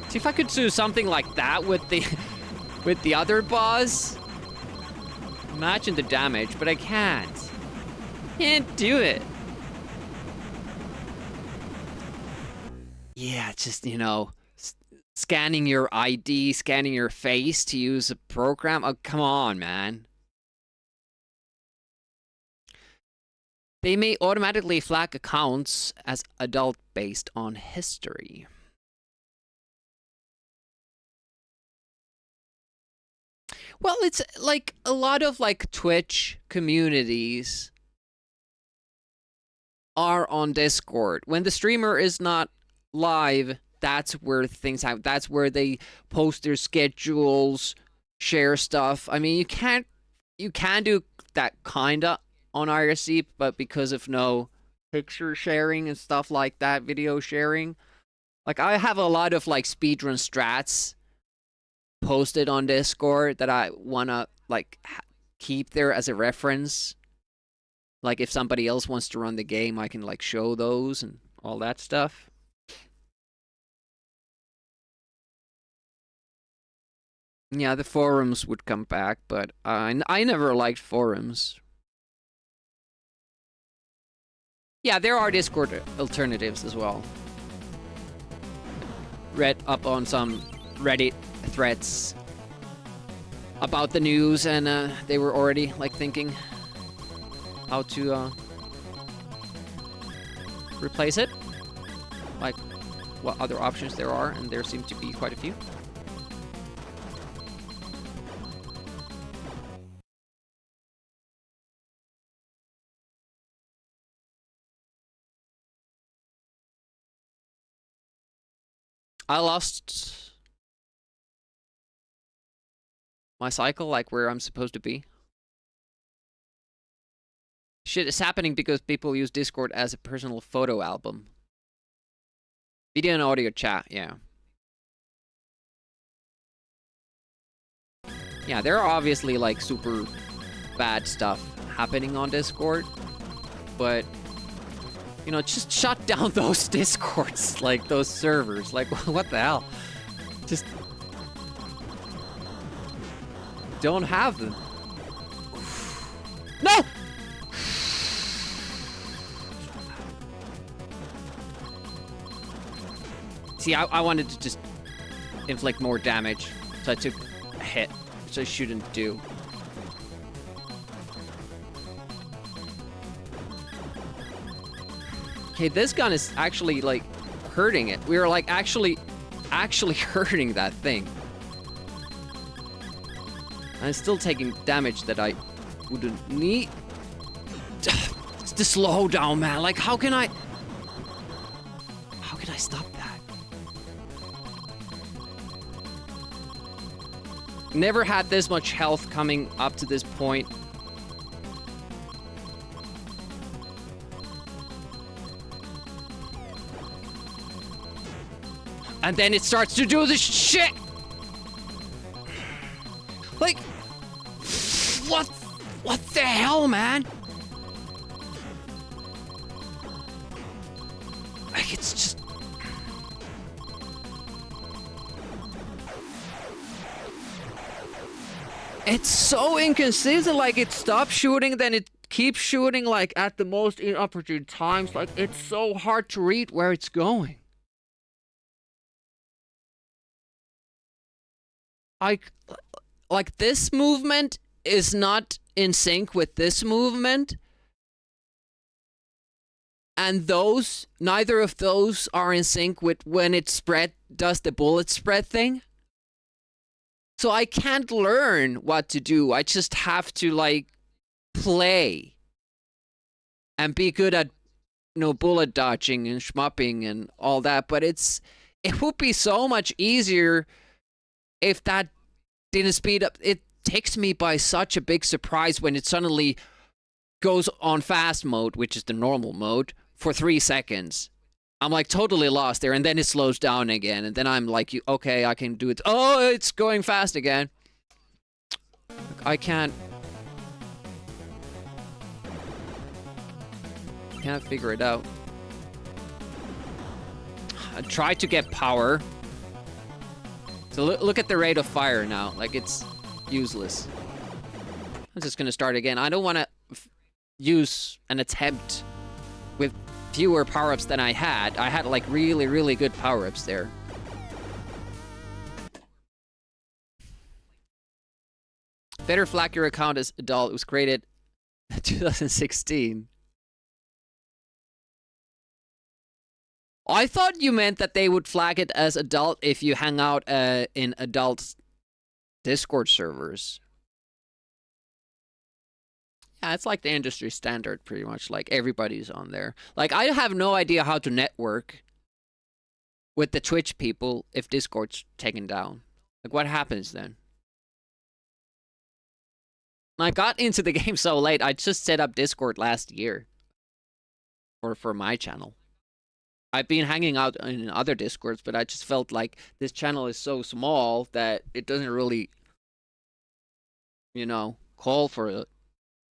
See if I could do something like that with the other boss. Imagine the damage, but I can't. Can't do it. Yeah, just, you know, scanning your ID, scanning your face to use a program. Oh, come on, man. They may automatically flag accounts as adult based on history. Well, it's like a lot of like Twitch communities are on Discord. When the streamer is not live, that's where things happen. That's where they post their schedules, share stuff. I mean, you can do that kinda on IRC, but because of no picture sharing and stuff like that, video sharing, like I have a lot of like speedrun strats posted on Discord that I wanna like keep there as a reference. Like if somebody else wants to run the game, I can like show those and all that stuff. Yeah, the forums would come back, but I never liked forums. Yeah, there are Discord alternatives as well. Read up on some Reddit threads about the news, and they were already like thinking how to replace it. Like what other options there are, and there seem to be quite a few. I lost my cycle, like where I'm supposed to be. Shit is happening because people use Discord as a personal photo album. Video and audio chat, yeah. Yeah, there are obviously like super bad stuff happening on Discord, but you know, just shut down those Discords, like those servers. Like, what the hell? Just don't have them. No! See, I wanted to just inflict more damage, so I took a hit, which I shouldn't do. Okay, this gun is actually, like, hurting it. We were, like, actually hurting that thing. I'm still taking damage that I wouldn't need. It's the slowdown, man. Like, how can I stop that? Never had this much health coming up to this point. And then it starts to do this shit! Like, what the hell, man? Like, it's just... It's so inconsistent, like, it stops shooting, then it keeps shooting, like, at the most inopportune times. Like, it's so hard to read where it's going. Like, this movement is not in sync with this movement. And those, neither of those are in sync with when it does the bullet spread thing. So I can't learn what to do. I just have to, like, play. And be good at, you know, bullet dodging and shmupping and all that. But it would be so much easier if that didn't speed up. It takes me by such a big surprise when it suddenly goes on fast mode, which is the normal mode, for 3 seconds. I'm like totally lost there, and then it slows down again, and then I'm like, okay, I can do it. Oh, it's going fast again. I can't figure it out. I tried to get power. So look at the rate of fire now. Like, it's useless. I'm just gonna start again. I don't want to use an attempt with fewer power-ups than I had. I had, like, really, really good power-ups there. Better flag your account as adult. It was created in 2016. I thought you meant that they would flag it as adult if you hang out in adult Discord servers. Yeah, it's like the industry standard, pretty much. Like, everybody's on there. Like, I have no idea how to network with the Twitch people if Discord's taken down. Like, what happens then? I got into the game so late, I just set up Discord last year. For my channel. I've been hanging out in other Discords, but I just felt like this channel is so small that it doesn't really, you know, call for a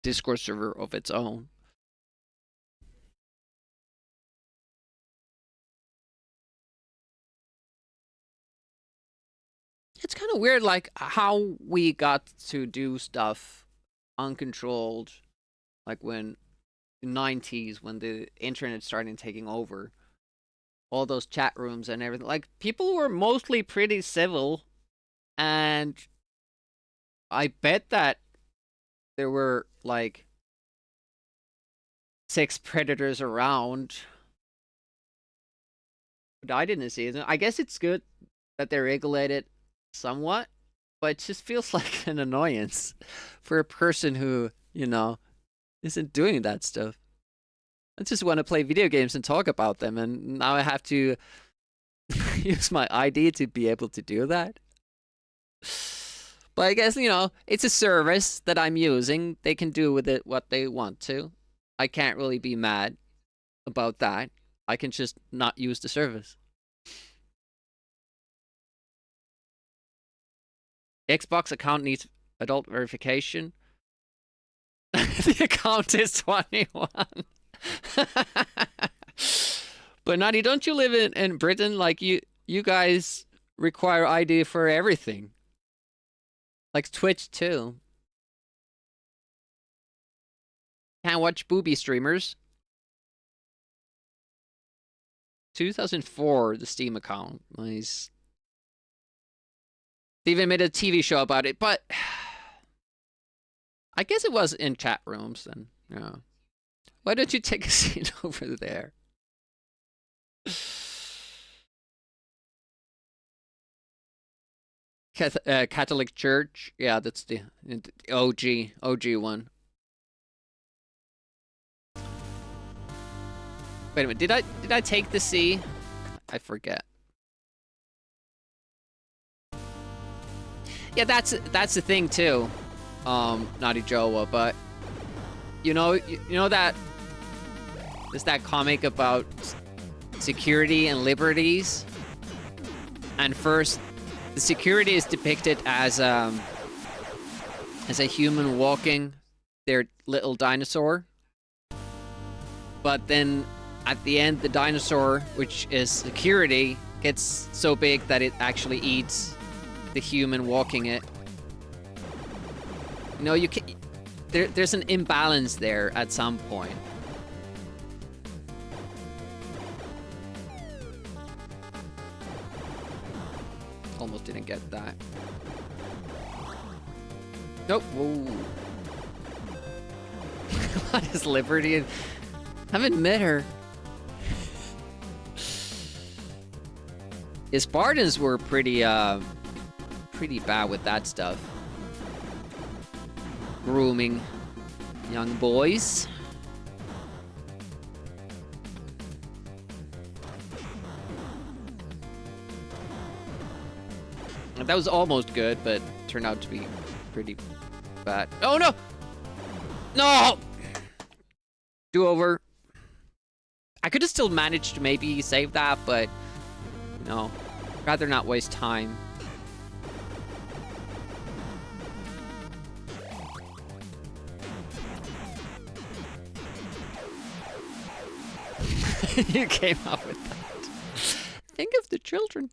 Discord server of its own. It's kind of weird, like, how we got to do stuff uncontrolled, like when in the 90s, when the internet started taking over. All those chat rooms and everything. Like, people were mostly pretty civil, and I bet that there were, like, 6 predators around I didn't see it. I guess it's good that they regulate it somewhat, but it just feels like an annoyance for a person who, isn't doing that stuff. I just want to play video games and talk about them, and now I have to use my ID to be able to do that. But I guess, it's a service that I'm using. They can do with it what they want to. I can't really be mad about that. I can just not use the service. Xbox account needs adult verification. The account is 21. But Natty, don't you live in Britain? Like you guys require ID for everything. Like Twitch too. Can't watch booby streamers. 2004, the Steam account. Nice. They even made a TV show about it, but I guess it was in chat rooms then. Yeah. Why don't you take a seat over there? Catholic Church. Yeah, that's the OG one. Wait a minute. Did I take the C? I forget. Yeah, that's the thing too. Naughty Joa, but you know that there's that comic about security and liberties, and first the security is depicted as a human walking their little dinosaur, but then at the end the dinosaur, which is security, gets so big that it actually eats the human walking it. You can, there's an imbalance there at some point. Almost didn't get that. Nope. Whoa. What is Liberty? I haven't met her. The Spartans were pretty bad with that stuff. Grooming young boys. That was almost good, but turned out to be pretty bad. Oh no! No! Do-over. I could have still managed to maybe save that, but no. Rather not waste time. You came up with that. Think of the children.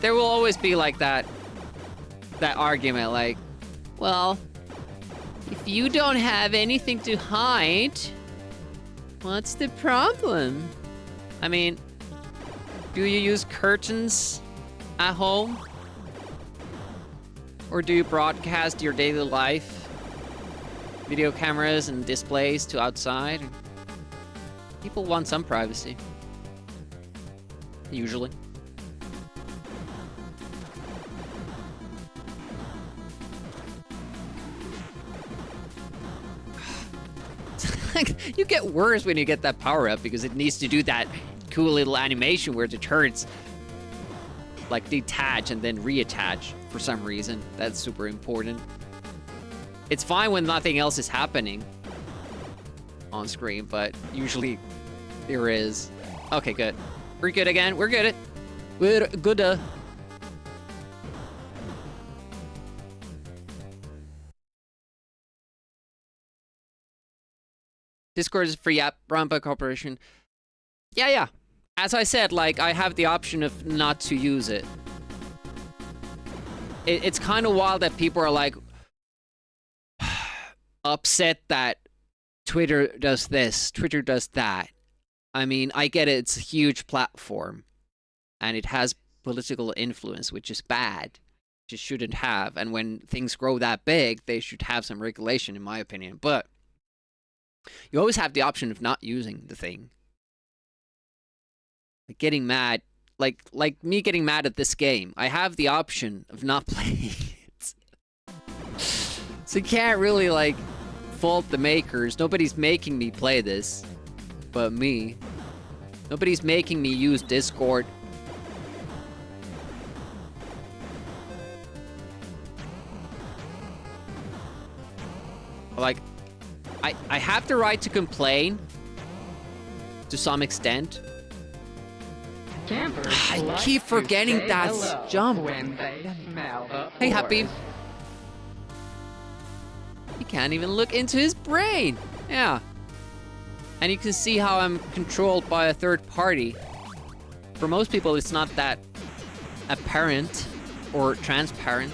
There will always be like that argument, like, well, if you don't have anything to hide, what's the problem? I mean, do you use curtains at home? Or do you broadcast your daily life, video cameras and displays to outside? People want some privacy. Usually. You get worse when you get that power up because it needs to do that cool little animation where the turrets like detach and then reattach for some reason. That's super important. It's fine when nothing else is happening on screen, but usually there is. Okay, good. We're good again. We're good. We're good. Discord is free app run by corporation. Yeah. As I said, like, I have the option of not to use it. It's kind of wild that people are, like, upset that Twitter does this, Twitter does that. I mean, I get it, it's a huge platform, and it has political influence, which is bad. just shouldn't have. And when things grow that big, they should have some regulation, in my opinion. But you always have the option of not using the thing. Like getting mad, like me getting mad at this game. I have the option of not playing it. So you can't really like fault the makers. Nobody's making me play this, but me. Nobody's making me use Discord. Like, I have the right to complain to some extent. I keep forgetting that jump. Hey, Happy. You can't even look into his brain. Yeah. And you can see how I'm controlled by a third party. For most people, it's not that apparent or transparent.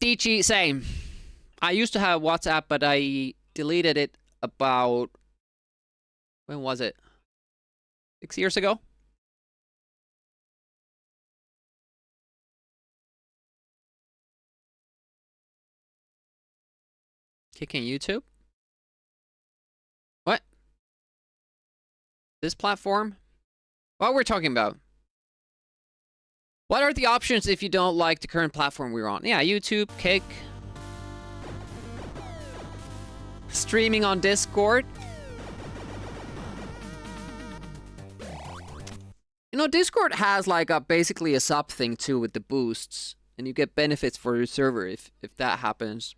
DG, same. I used to have WhatsApp, but I deleted it about... When was it? 6 years ago? Kicking YouTube? What? This platform? What we're talking about? What are the options if you don't like the current platform we're on? Yeah, YouTube, Kick. Streaming on Discord. You know, Discord has like basically a sub thing too with the boosts. And you get benefits for your server if that happens.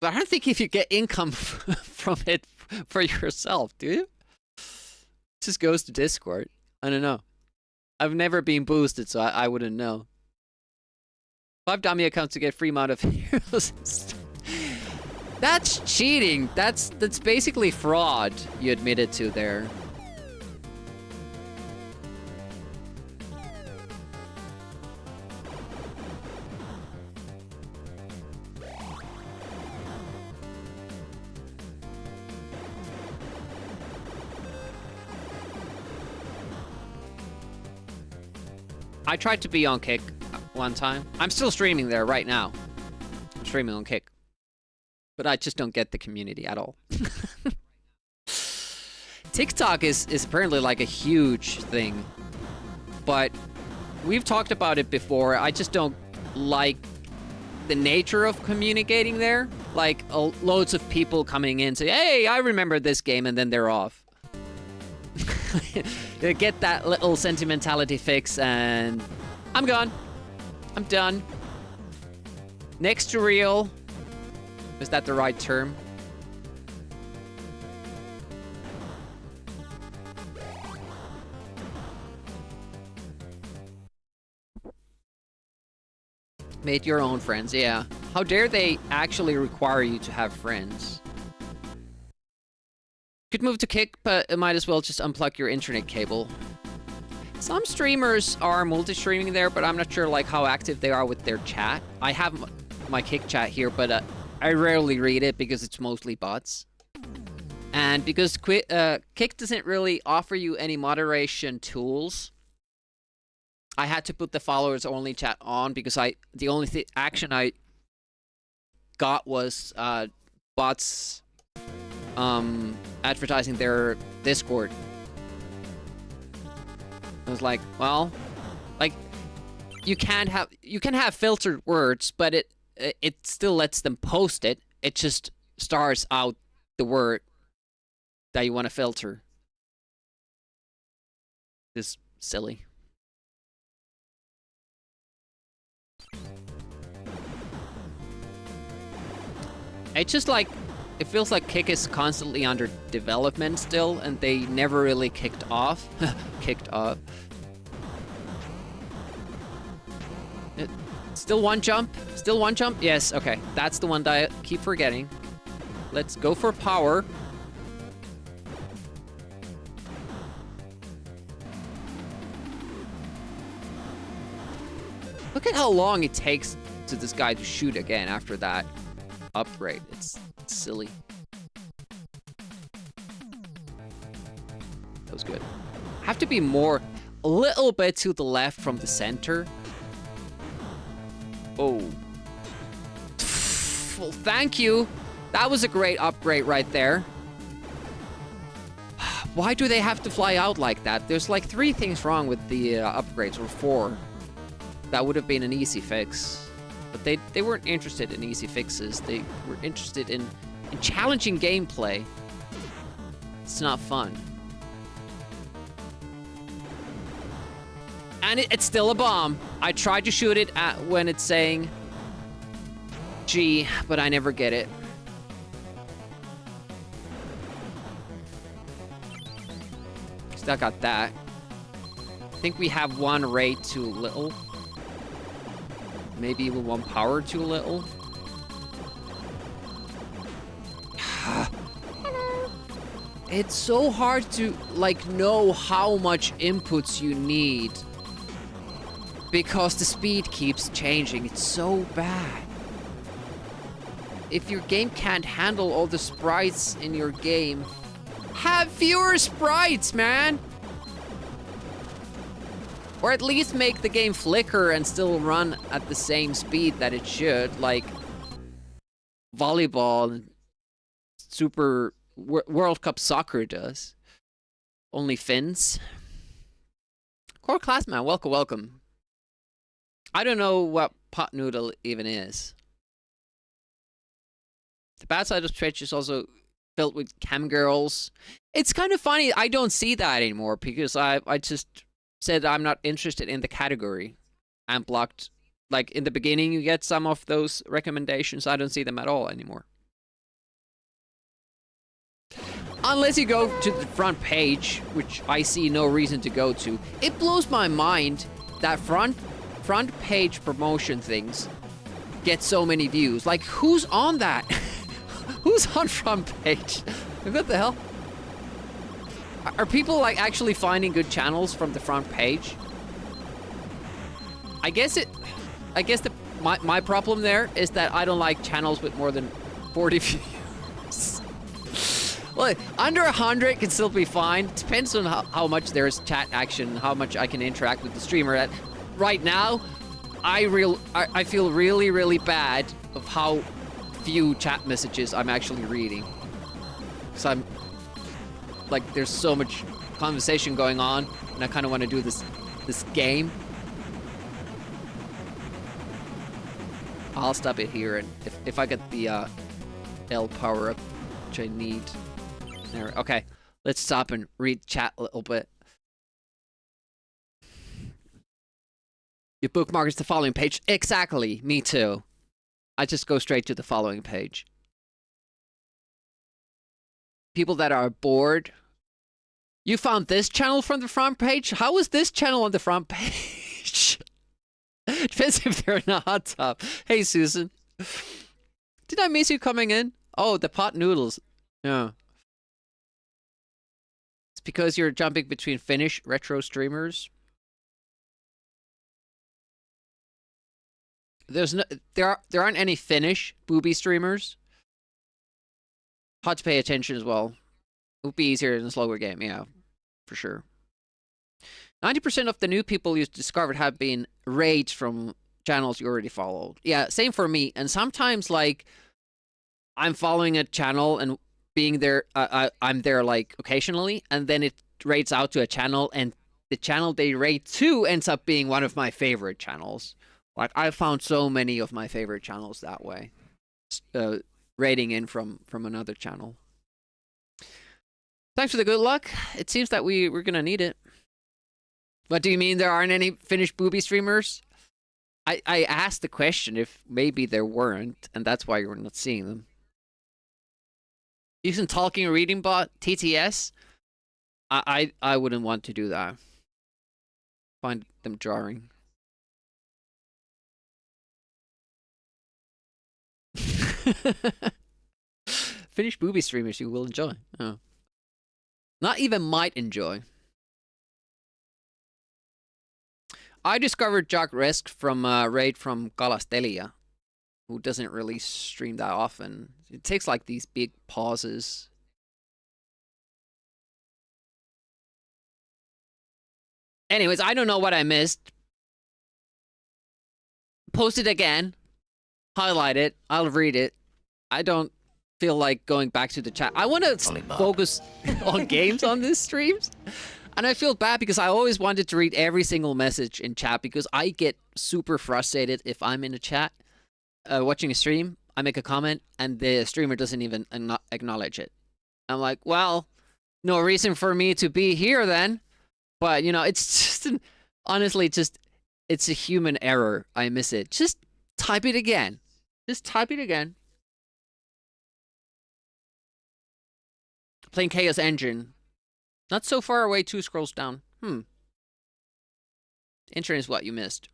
But I don't think if you get income from it for yourself, do you? It just goes to Discord. I don't know. I've never been boosted, so I wouldn't know. 5 dummy accounts to get free amount of heroes. That's cheating. That's basically fraud you admitted to there. I tried to be on Kick one time. I'm still streaming there right now. I'm streaming on Kick. But I just don't get the community at all. TikTok is apparently like a huge thing. But we've talked about it before. I just don't like the nature of communicating there. Like loads of people coming in say, hey, I remember this game, and then they're off. You get that little sentimentality fix and I'm gone. I'm done. Next to real. Is that the right term? Made your own friends, yeah. How dare they actually require you to have friends? Could move to Kick, but it might as well just unplug your internet cable. Some streamers are multi-streaming there, but I'm not sure like how active they are with their chat. I have my Kick chat here, but I rarely read it because it's mostly bots. And because Kick doesn't really offer you any moderation tools, I had to put the followers only chat on because the only action I got was bots advertising their Discord. I was like, well, like you can have filtered words, but it still lets them post it. It just stars out the word that you want to filter. It's silly. It's just like, it feels like Kick is constantly under development still, and they never really kicked off. Kicked off. Still one jump? Still one jump? Yes, okay. That's the one that I keep forgetting. Let's go for power. Look at how long it takes to this guy to shoot again after that upgrade. It's silly. That was good. Have to be more, a little bit to the left from the center. Oh. Well, thank you. That was a great upgrade right there. Why do they have to fly out like that? There's like 3 things wrong with the upgrades, or 4. That would have been an easy fix. But they weren't interested in easy fixes. They were interested in challenging gameplay. It's not fun. And it's still a bomb. I tried to shoot it when it's saying G, but I never get it. Still got that. I think we have 1 rate too little. Maybe even 1 power too little. It's so hard to, like, know how much inputs you need. Because the speed keeps changing. It's so bad. If your game can't handle all the sprites in your game, have fewer sprites, man! Or at least make the game flicker and still run at the same speed that it should, like volleyball, Super World Cup soccer does. Only Finns. Core Classman, welcome, welcome. I don't know what pot noodle even is. The bad side of Twitch is also filled with cam girls. It's kind of funny. I don't see that anymore because I just said I'm not interested in the category and blocked. Like in the beginning, you get some of those recommendations. I don't see them at all anymore. Unless you go to the front page, which I see no reason to go to. It blows my mind that front page promotion things get so many views. Like, who's on that? Who's on front page? What the hell? Are people like actually finding good channels from the front page? I guess my problem there is that I don't like channels with more than 40 views. Well, under 100 can still be fine. Depends on how much there's chat action, how much I can interact with the streamer. Right now, I feel really, really bad of how few chat messages I'm actually reading. So I'm like, there's so much conversation going on, and I kind of want to do this game. I'll stop it here, and if I get the L power up, which I need. There, okay, let's stop and read chat a little bit. Your bookmark is the following page. Exactly, me too. I just go straight to the following page. People that are bored. You found this channel from the front page? How is this channel on the front page? Depends if they're in a hot tub. Hey, Susan. Did I miss you coming in? Oh, the pot noodles. Yeah. It's because you're jumping between Finnish retro streamers. There aren't any Finnish booby streamers. Hard to pay attention as well. It would be easier in a slower game, yeah, for sure. 90% of the new people you discovered have been raids from channels you already followed. Yeah, same for me. And sometimes, like, I'm following a channel and being there, I'm there, like, occasionally, and then it raids out to a channel, and the channel they raid to ends up being one of my favorite channels. Like, I found so many of my favorite channels that way. Raiding in from another channel. Thanks for the good luck. It seems that we're gonna need it. But do you mean there aren't any Finnish booby streamers? I asked the question if maybe there weren't, and that's why you're not seeing them. Using talking or reading bot, TTS? I wouldn't want to do that. Find them jarring. Finnish booby streamers you will enjoy. Oh. Not even might enjoy. I discovered Jock Risk from Raid from Galastelia, who doesn't really stream that often. It takes like these big pauses. Anyways, I don't know what I missed. Post it again. Highlight it. I'll read it. I don't feel like going back to the chat. I want to focus on games on these streams. And I feel bad because I always wanted to read every single message in chat because I get super frustrated if I'm in a chat watching a stream. I make a comment and the streamer doesn't even acknowledge it. I'm like, well, no reason for me to be here then. But, you know, it's just, honestly, just, it's a human error. I miss it. Just type it again. Just type it again. Playing Chaos Engine. Not so far away, 2 scrolls down. Internet is what you missed.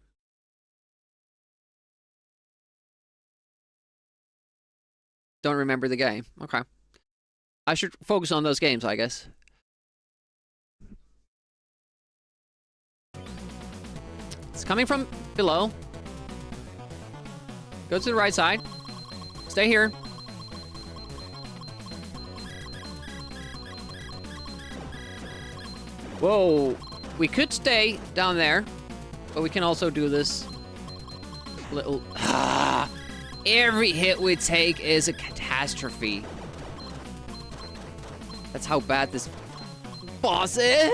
Don't remember the game. Okay. I should focus on those games, I guess. It's coming from below. Go to the right side. Stay here. Whoa. We could stay down there, but we can also do this little... Every hit we take is a catastrophe. That's how bad this boss is.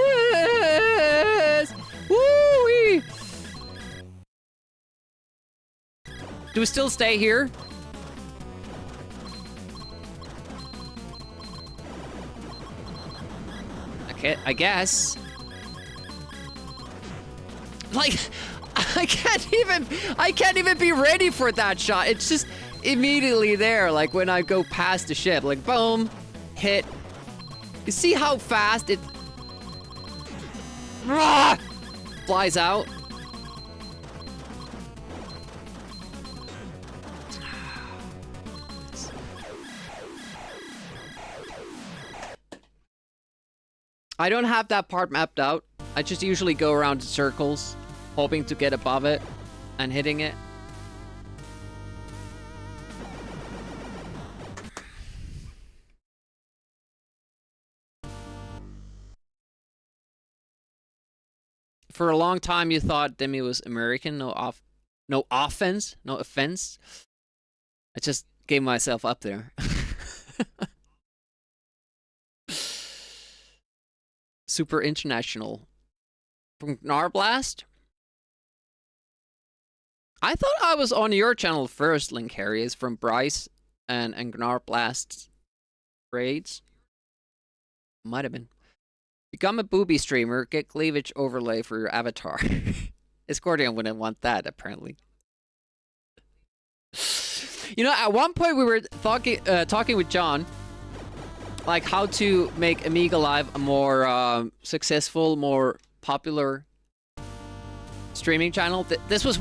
Woo-wee. Do we still stay here? Okay, I guess. Like, I can't even be ready for that shot. It's just immediately there. Like when I go past the ship, like boom, hit. You see how fast it flies out? I don't have that part mapped out. I just usually go around in circles, hoping to get above it and hitting it. For a long time, you thought Demi was American. No offense. I just gave myself up there. Super international. From Gnarblast? I thought I was on your channel first, Link Harry, is from Bryce and Gnarblast's raids. Might have been. Become a booby streamer, get cleavage overlay for your avatar. Escordion wouldn't want that, apparently. You know, at one point we were talking with John, like how to make Amiga Live a more successful, more popular streaming channel. This was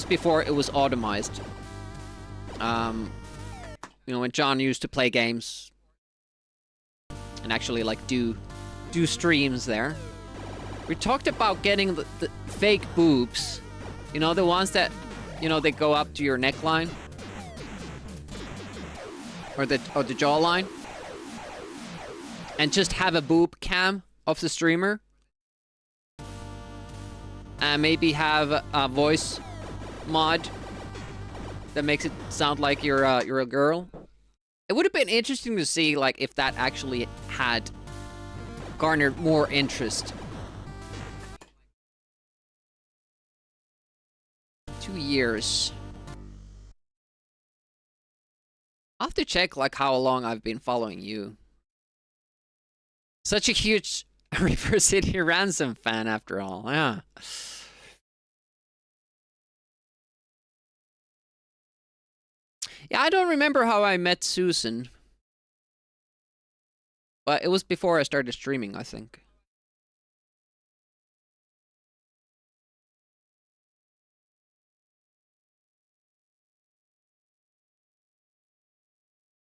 before it was automized. You know, when John used to play games and actually like do streams there. We talked about getting the fake boobs. You know, the ones that, you know, they go up to your neckline or the jawline, and just have a boob cam of the streamer. And maybe have a voice mod that makes it sound like you're a girl. It would have been interesting to see like if that actually had garnered more interest. 2 years. I'll have to check like how long I've been following you. Such a huge Reaper City Ransom fan after all, yeah. Yeah, I don't remember how I met Susan. But it was before I started streaming, I think.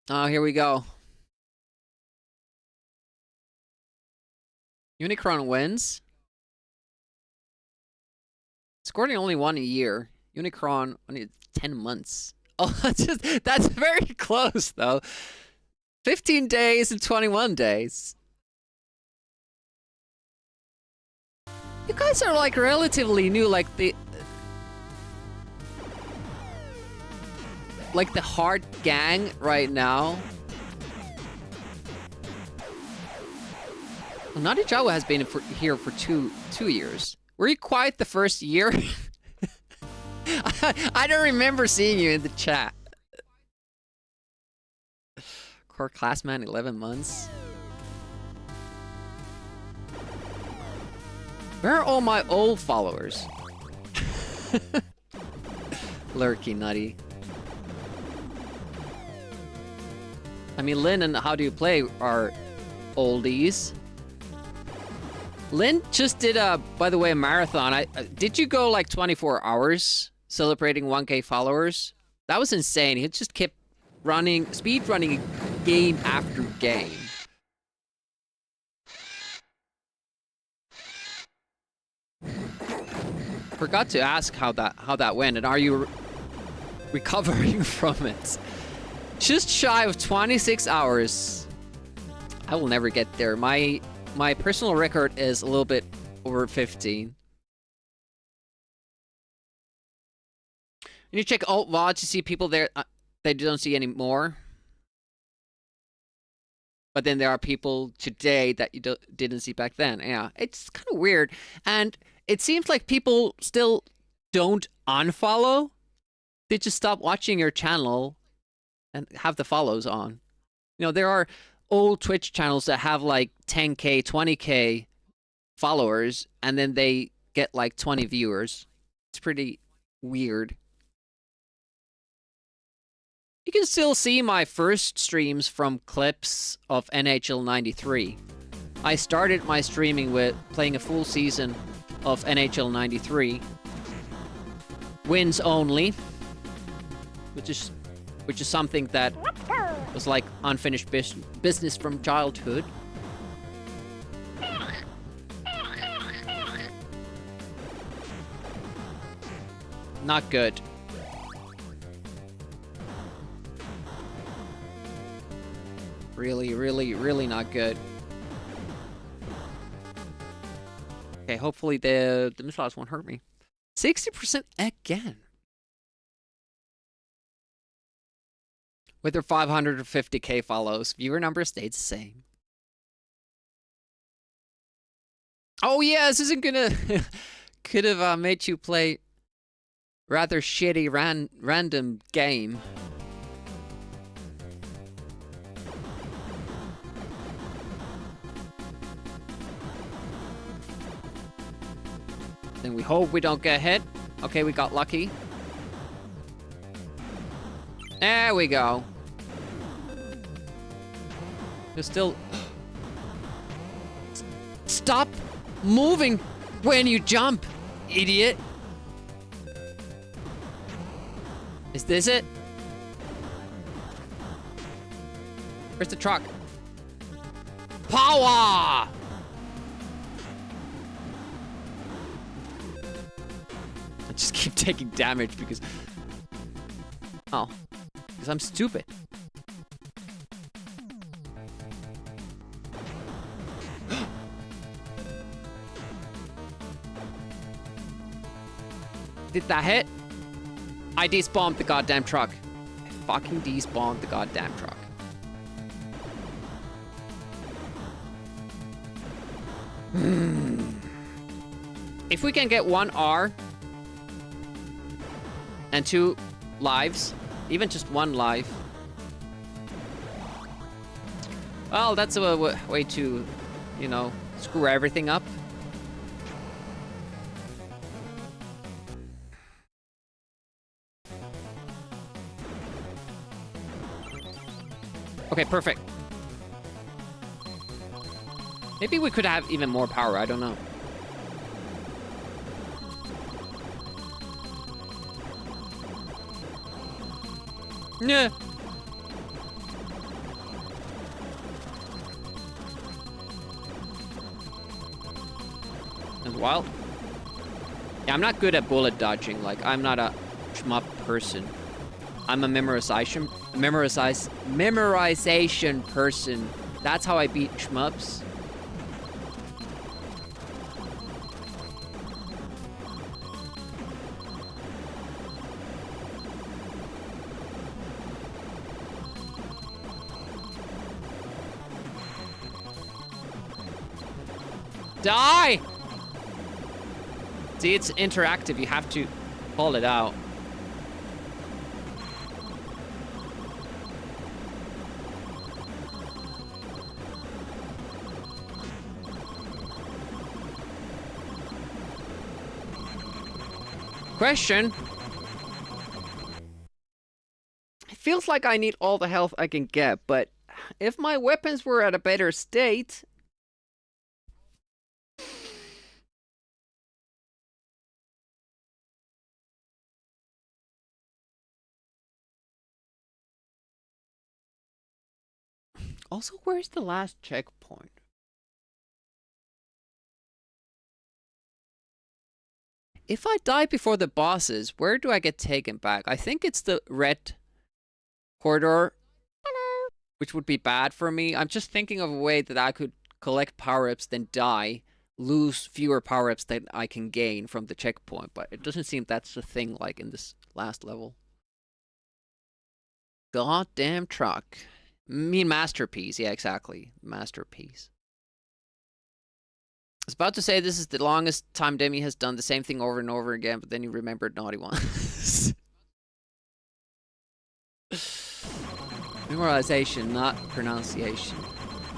Oh, here we go. Unicron wins. Scoring only one a year. Unicron only 10 months. Oh, that's very close though. 15 days and 21 days. You guys are like relatively new, like the hard gang right now. Well, Naughty Jawa has been here for two years. Were you quiet the first year? I don't remember seeing you in the chat. Core Classman, 11 months. Where are all my old followers? Lurky Nutty. I mean, Lynn and How Do You Play are oldies. Lynn just did by the way, a marathon. Did you go like 24 hours celebrating 1K followers? That was insane. He just kept speed running game after game. Forgot to ask how that went, and are you recovering from it? Just shy of 26 hours. I will never get there. My personal record is a little bit over 15. You check alt VOD to see people there that you don't see anymore. But then there are people today that you didn't see back then. Yeah, it's kind of weird. And it seems like people still don't unfollow. They just stop watching your channel and have the follows on. You know, there are old Twitch channels that have like 10K, 20K followers, and then they get like 20 viewers. It's pretty weird. You can still see my first streams from clips of NHL 93. I started my streaming with playing a full season of NHL 93. Wins only, which is something that was like unfinished business from childhood. Not good. Really, really, really not good. Okay, hopefully the missiles won't hurt me. 60% again. With their 550K follows, viewer number stayed the same. Oh yeah, this isn't gonna... Could have made you play rather shitty random game. Then we hope we don't get hit. Okay, we got lucky. There we go. There's still... Stop moving when you jump, idiot. Is this it? Where's the truck? Power! I just keep taking damage because... Oh. Because I'm stupid. Did that hit? I despawned the goddamn truck. I fucking despawned the goddamn truck. If we can get 1 R and 2 lives, even just 1 life. Well, that's a way to, you know, screw everything up. Okay, perfect. Maybe we could have even more power, I don't know. Yeah. That's wild. Yeah, I'm not good at bullet dodging. Like, I'm not a shmup person. I'm a memorization person. That's how I beat shmups. Die! See, it's interactive. You have to pull it out. Question. It feels like I need all the health I can get, but if my weapons were at a better state... Also, where's the last checkpoint? If I die before the bosses, where do I get taken back? I think it's the red corridor. Hello. Which would be bad for me. I'm just thinking of a way that I could collect power-ups, then die, lose fewer power-ups that I can gain from the checkpoint, but it doesn't seem that's the thing like in this last level. Goddamn truck. I mean masterpiece, yeah, exactly. Masterpiece. I was about to say this is the longest time Demi has done the same thing over and over again, but then you remembered Naughty Ones. Memorization, not pronunciation.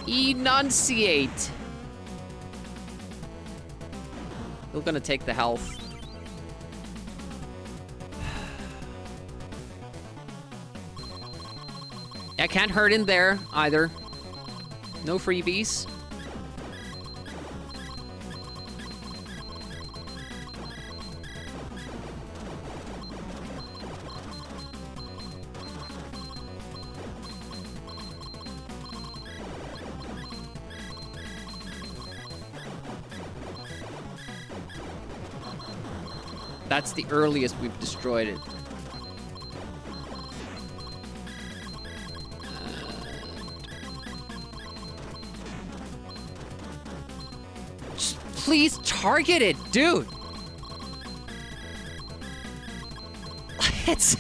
Enunciate! Still gonna take the health. I can't hurt in there either. No freebies. That's the earliest we've destroyed it. Just please target it, dude! It's...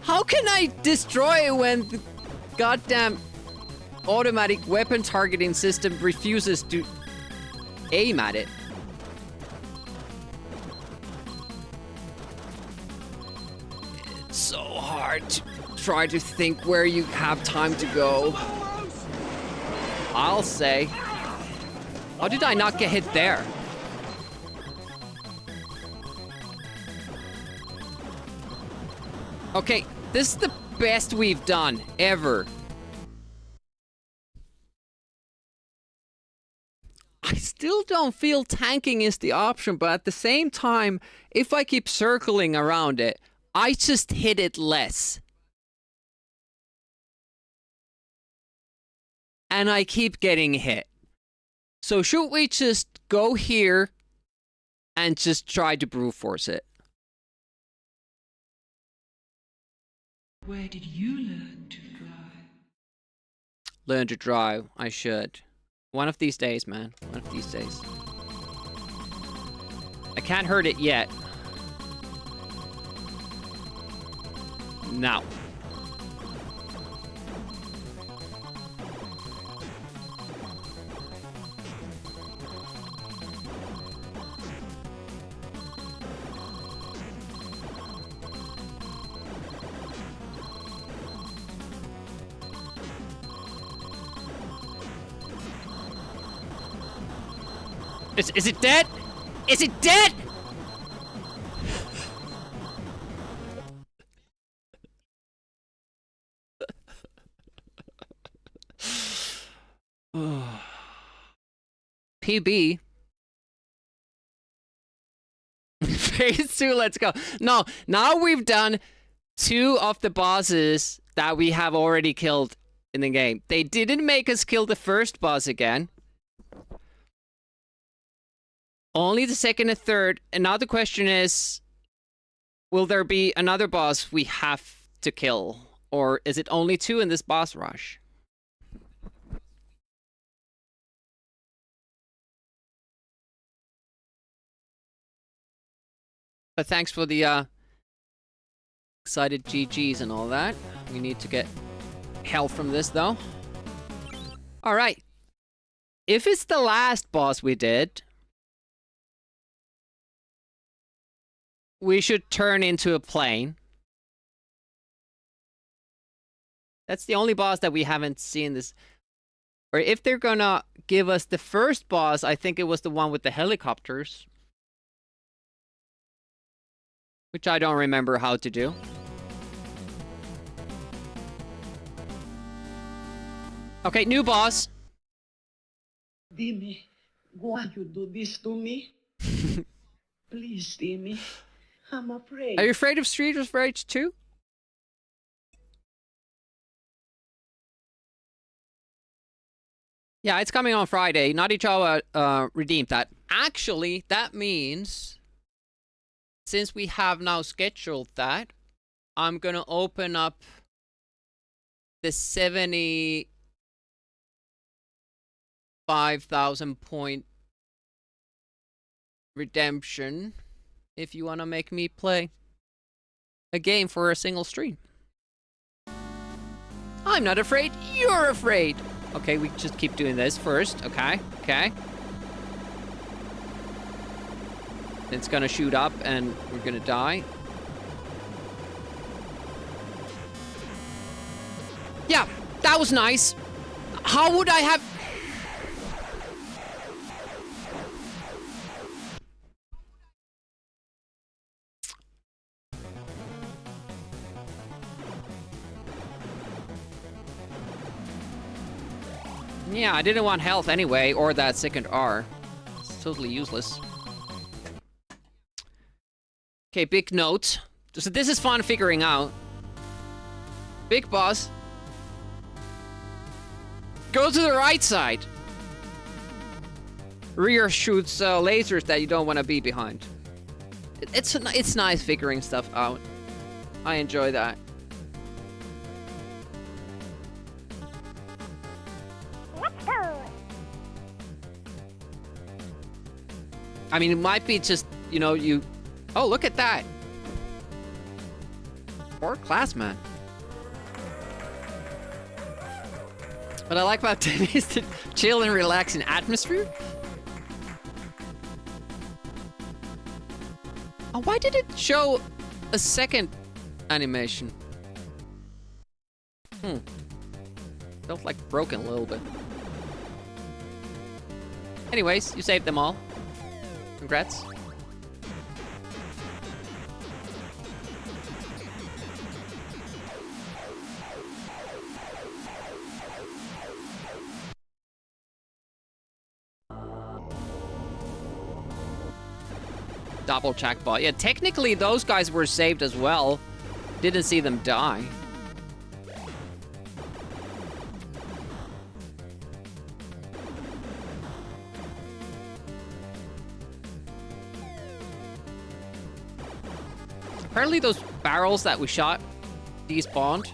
How can I destroy it when the goddamn automatic weapon targeting system refuses to aim at it? So hard to try to think where you have time to go. I'll say. How did I not get hit there? Okay, this is the best we've done ever. I still don't feel tanking is the option, but at the same time, if I keep circling around it, I just hit it less. And I keep getting hit. So should we just go here and just try to brute force it? Where did you learn to fly? Learn to drive. I should. One of these days, man. One of these days. I can't hurt it yet. Now. Is it dead? Is it dead? PB. Phase 2, let's go. No, now we've done 2 of the bosses that we have already killed in the game. They didn't make us kill the first boss again. Only the second and third. And now the question is, will there be another boss we have to kill? Or is it only 2 in this boss rush? But thanks for the excited GGs and all that. We need to get health from this, though. Alright. If it's the last boss we did, we should turn into a plane. That's the only boss that we haven't seen this. Or if they're gonna give us the first boss, I think it was the one with the helicopters. Which I don't remember how to do. Okay, new boss. Dime, why you do this to me? Please, Dime. I'm afraid. Are you afraid of Street of Rage 2? Yeah, it's coming on Friday. Nadijawa redeemed that. Actually, that means, since we have now scheduled that, I'm gonna open up the 75,000 point redemption if you wanna make me play a game for a single stream. I'm not afraid, you're afraid! Okay, we just keep doing this first. Okay, okay. It's gonna shoot up and we're gonna die. Yeah, that was nice. How would I have... Yeah, I didn't want health anyway, or that second R. It's totally useless. Okay, big note. So this is fun figuring out. Big boss. Go to the right side. Rear shoots lasers that you don't want to be behind. It's nice figuring stuff out. I enjoy that. Let's go. I mean, it might be just, you know, you... Oh, look at that. Or class, man. What I like about Tim is the chill and relaxing atmosphere. Oh, why did it show a second animation? Felt like broken a little bit. Anyways, you saved them all. Congrats. Double checkbot. Yeah, technically those guys were saved as well. Didn't see them die. Apparently those barrels that we shot despawned.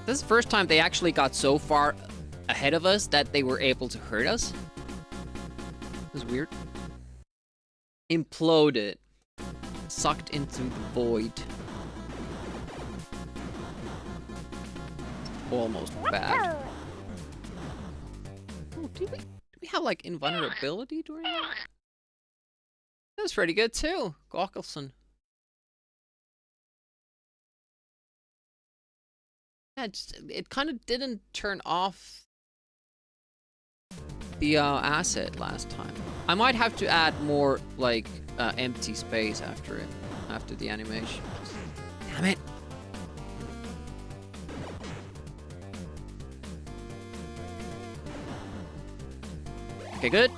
This is the first time they actually got so far ahead of us that they were able to hurt us. It was weird. Imploded. Sucked into the void. Almost bad. Oh, do we have like invulnerability during that? That's pretty good too, Gawkelson. Yeah, it kind of didn't turn off the asset last time. I might have to add more like empty space after it, after the animation. Damn it. Okay, good.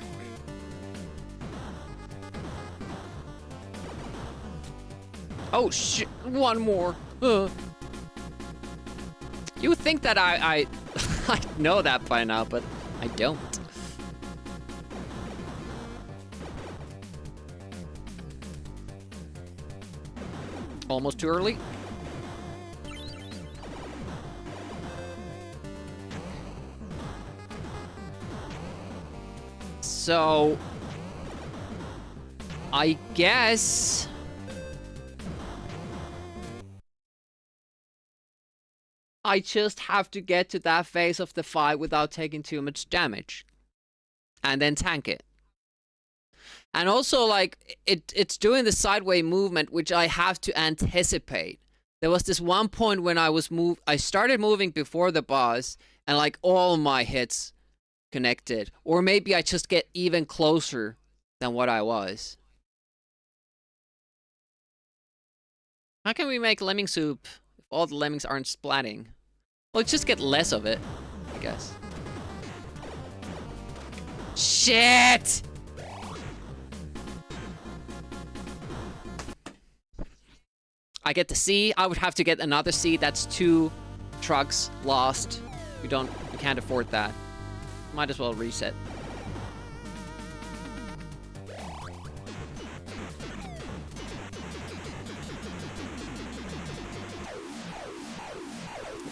Oh shit, one more. You would think that I I know that by now, but I don't. Almost too early. So, I guess I just have to get to that phase of the fight without taking too much damage. And then tank it. And also, like, it's doing the sideway movement, which I have to anticipate. There was this one point when I started moving before the boss, and like all my hits connected. Or maybe I just get even closer than what I was. How can we make lemming soup if all the lemmings aren't splatting? Well, just get less of it, I guess. Shit! I get the C. I would have to get another C. That's 2 trucks lost. We can't afford that. Might as well reset.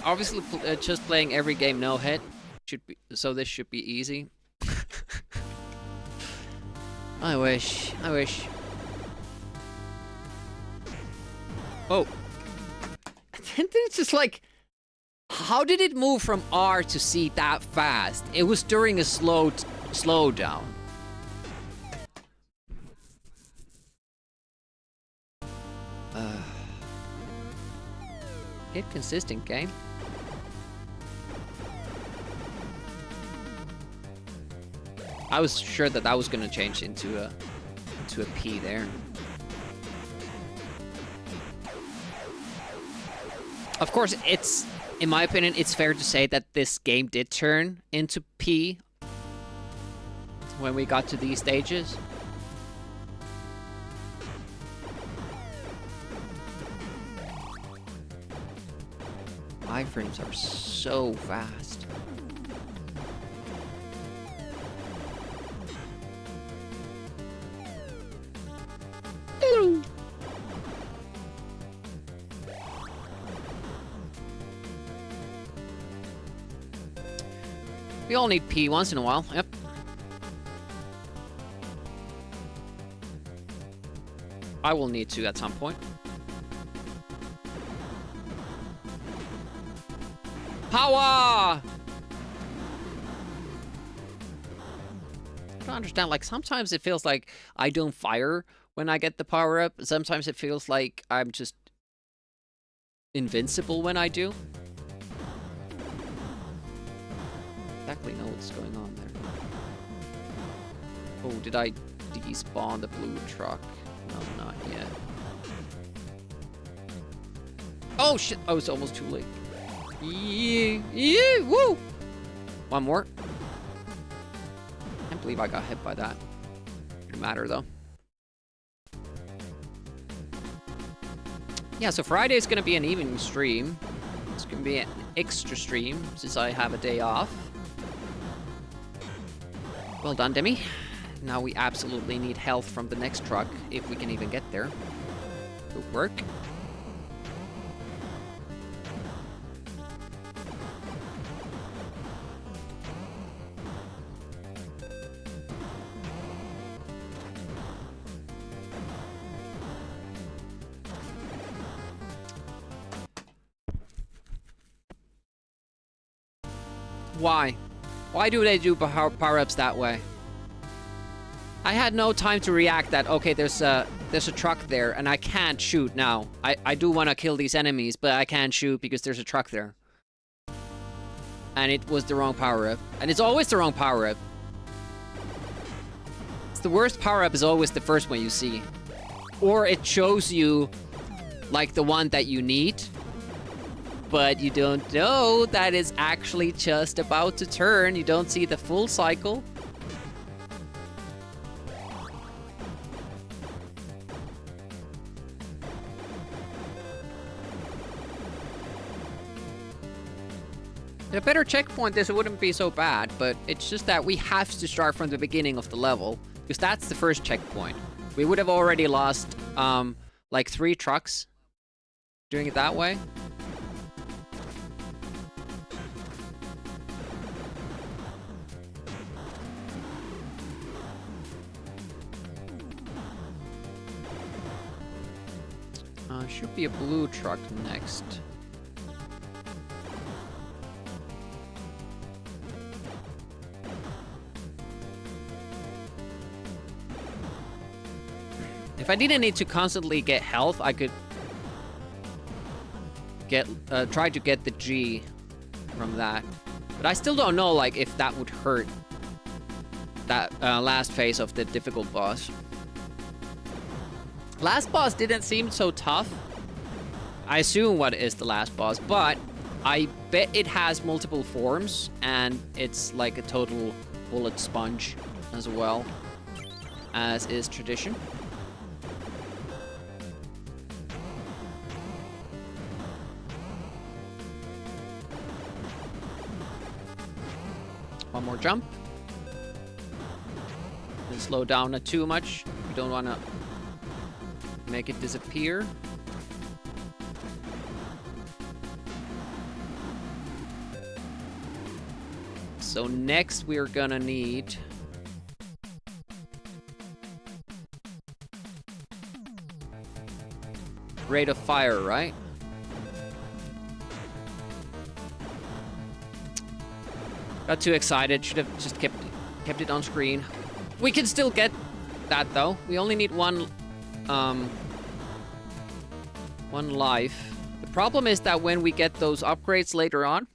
Obviously, just playing every game no hit should be, so this should be easy. I wish. Oh. It's just like, how did it move from R to C that fast? It was during a slowdown. Get consistent, game. I was sure that was gonna change into a P there. Of course, in my opinion, it's fair to say that this game did turn into P when we got to these stages. Iframes are so fast. We all need P once in a while. Yep. I will need to at some point. Power! I don't understand. Like, sometimes it feels like I don't fire when I get the power up. Sometimes it feels like I'm just invincible when I do. Exactly know what's going on there. Oh, did I despawn the blue truck? No, not yet. Oh shit! Oh, it's almost too late. Yeah, woo! One more. Can't believe I got hit by that. Didn't matter though. Yeah, so Friday is gonna be an evening stream. It's gonna be an extra stream since I have a day off. Well done, Demi. Now we absolutely need health from the next truck, if we can even get there. Good work. Why? Why do they do power-ups that way? I had no time to react that, okay, there's a truck there, and I can't shoot now. I do want to kill these enemies, but I can't shoot because there's a truck there. And it was the wrong power-up. And it's always the wrong power-up. It's the worst power-up is always the first one you see. Or it shows you, like, the one that you need, but you don't know that is actually just about to turn. You don't see the full cycle. a better checkpoint, this wouldn't be so bad, but it's just that we have to start from the beginning of the level, because that's the first checkpoint. We would have already lost, like 3 trucks doing it that way. Should be a blue truck next. If I didn't need to constantly get health, I could get try to get the G from that. But I still don't know, like, if that would hurt that last phase of the difficult boss. Last boss didn't seem so tough. I assume what is the last boss, but I bet it has multiple forms, and it's like a total bullet sponge as well, as is tradition. One more jump. Didn't slow down it too much. We don't want to make it disappear. So next we're gonna need rate of fire, right? Got too excited. Should have just kept it on screen. We can still get that though. We only need one life. The problem is that when we get those upgrades later on,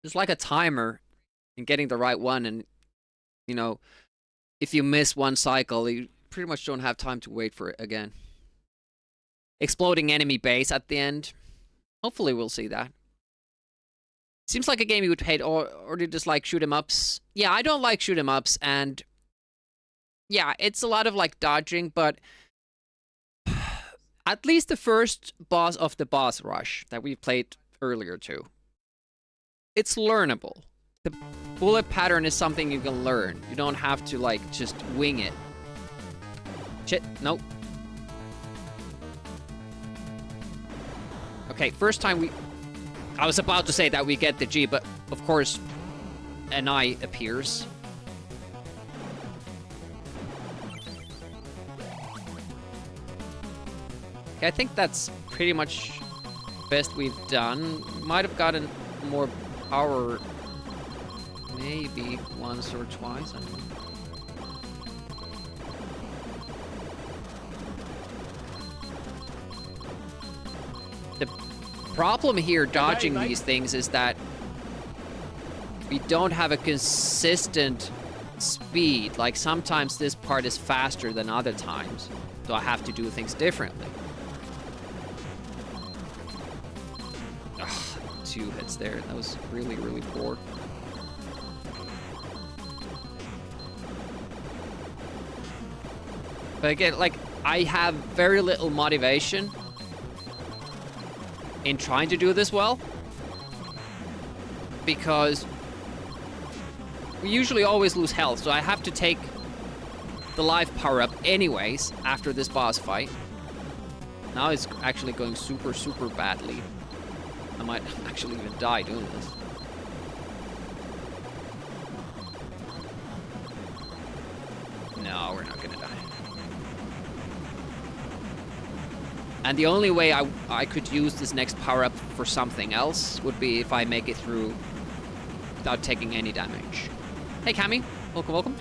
there's like a timer in getting the right one, and you know, if you miss one cycle, you pretty much don't have time to wait for it again. Exploding enemy base at the end. Hopefully we'll see that. Seems like a game you would hate, or do you just like shoot 'em ups? Yeah, I don't like shoot 'em ups, and yeah, it's a lot of like dodging, but at least the first boss of the boss rush that we played earlier too, it's learnable. The bullet pattern is something you can learn. You don't have to like just wing it. Shit, nope. Okay, first time I was about to say that we get the G, but of course an I appears. Okay, I think that's pretty much best we've done. Might have gotten more power maybe once or twice, I don't know. The problem here dodging these things is that we don't have a consistent speed. Like sometimes this part is faster than other times, so I have to do things differently. Ugh, 2 hits there. That was really, really poor. But again, like, I have very little motivation in trying to do this well, because we usually always lose health, so I have to take the life power-up anyways after this boss fight. Now it's actually going super, super badly. I might actually even die doing this. No, we're not gonna die. And the only way I could use this next power-up for something else would be if I make it through without taking any damage. Hey, Cammy. Welcome, welcome.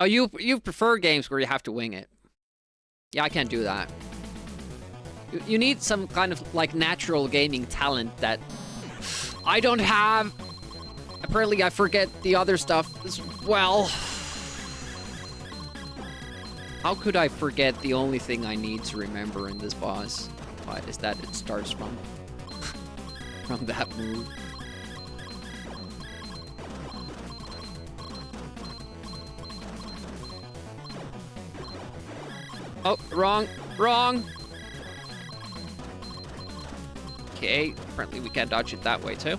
Oh, you prefer games where you have to wing it. Yeah, I can't do that. You need some kind of, like, natural gaming talent that I don't have. Apparently, I forget the other stuff as well. How could I forget the only thing I need to remember in this boss? What is that? It starts from that move. Oh, wrong. Wrong. Okay, apparently we can dodge it that way too.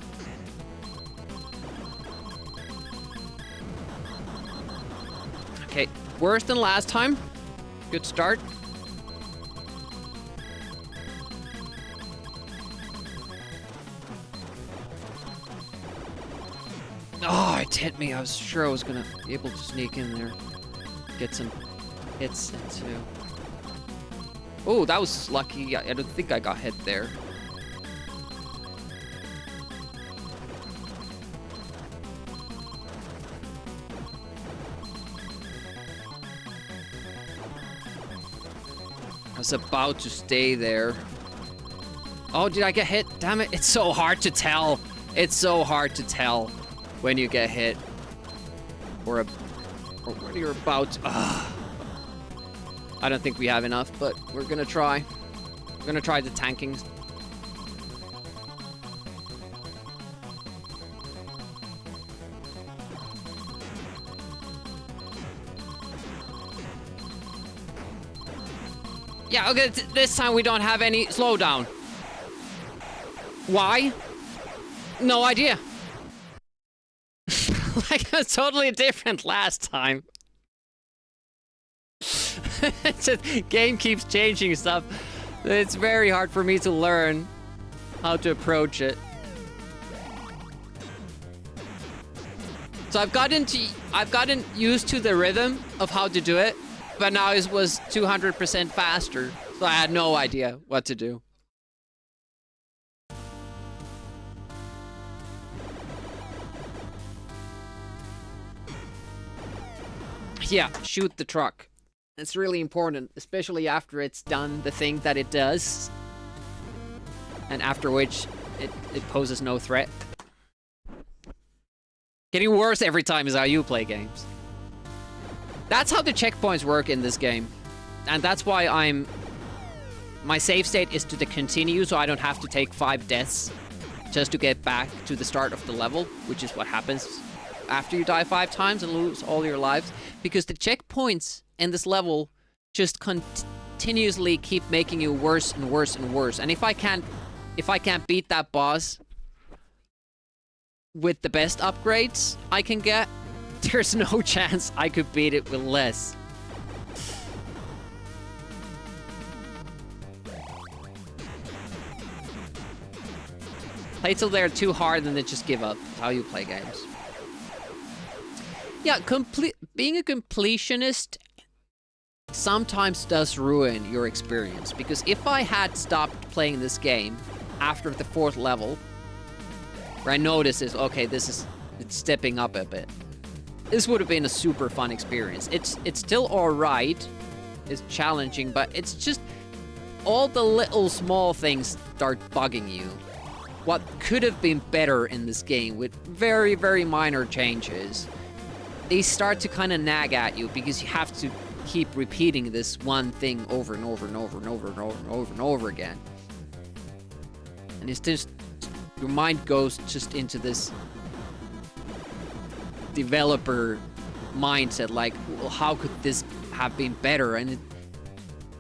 Okay, worse than last time. Good start. Oh, it hit me. I was sure I was gonna be able to sneak in there. Get some hits into... Oh, that was lucky. I don't think I got hit there. I was about to stay there. Oh, did I get hit? Damn it. It's so hard to tell. It's so hard to tell when you get hit. Or when you're about... I don't think we have enough, but we're gonna try. We're gonna try the tanking. Yeah, okay, this time we don't have any slowdown. Why? No idea. Like, it was totally different last time. It's just, game keeps changing stuff. It's very hard for me to learn how to approach it. So I've gotten used to the rhythm of how to do it, but now it was 200% faster, so I had no idea what to do. Yeah, shoot the truck. It's really important, especially after it's done the thing that it does. And after which, it poses no threat. Getting worse every time is how you play games. That's how the checkpoints work in this game. And that's why my save state is to the continue, so I don't have to take 5 deaths just to get back to the start of the level, which is what happens after you die 5 times and lose all your lives. Because the checkpoints in this level just continuously keep making you worse and worse and worse. And if I can't beat that boss with the best upgrades I can get, there's no chance I could beat it with less. Play till they're too hard and then just give up. That's how you play games. Yeah, being a completionist sometimes does ruin your experience. Because if I had stopped playing this game after the 4th level, where I noticed is, okay, it's stepping up a bit, this would have been a super fun experience. It's still alright, it's challenging, but it's just all the little small things start bugging you. What could have been better in this game with very, very minor changes, they start to kind of nag at you because you have to keep repeating this one thing over and over and over and over and over and over and over again. And it's just, your mind goes just into this developer mindset, like, well, how could this have been better? And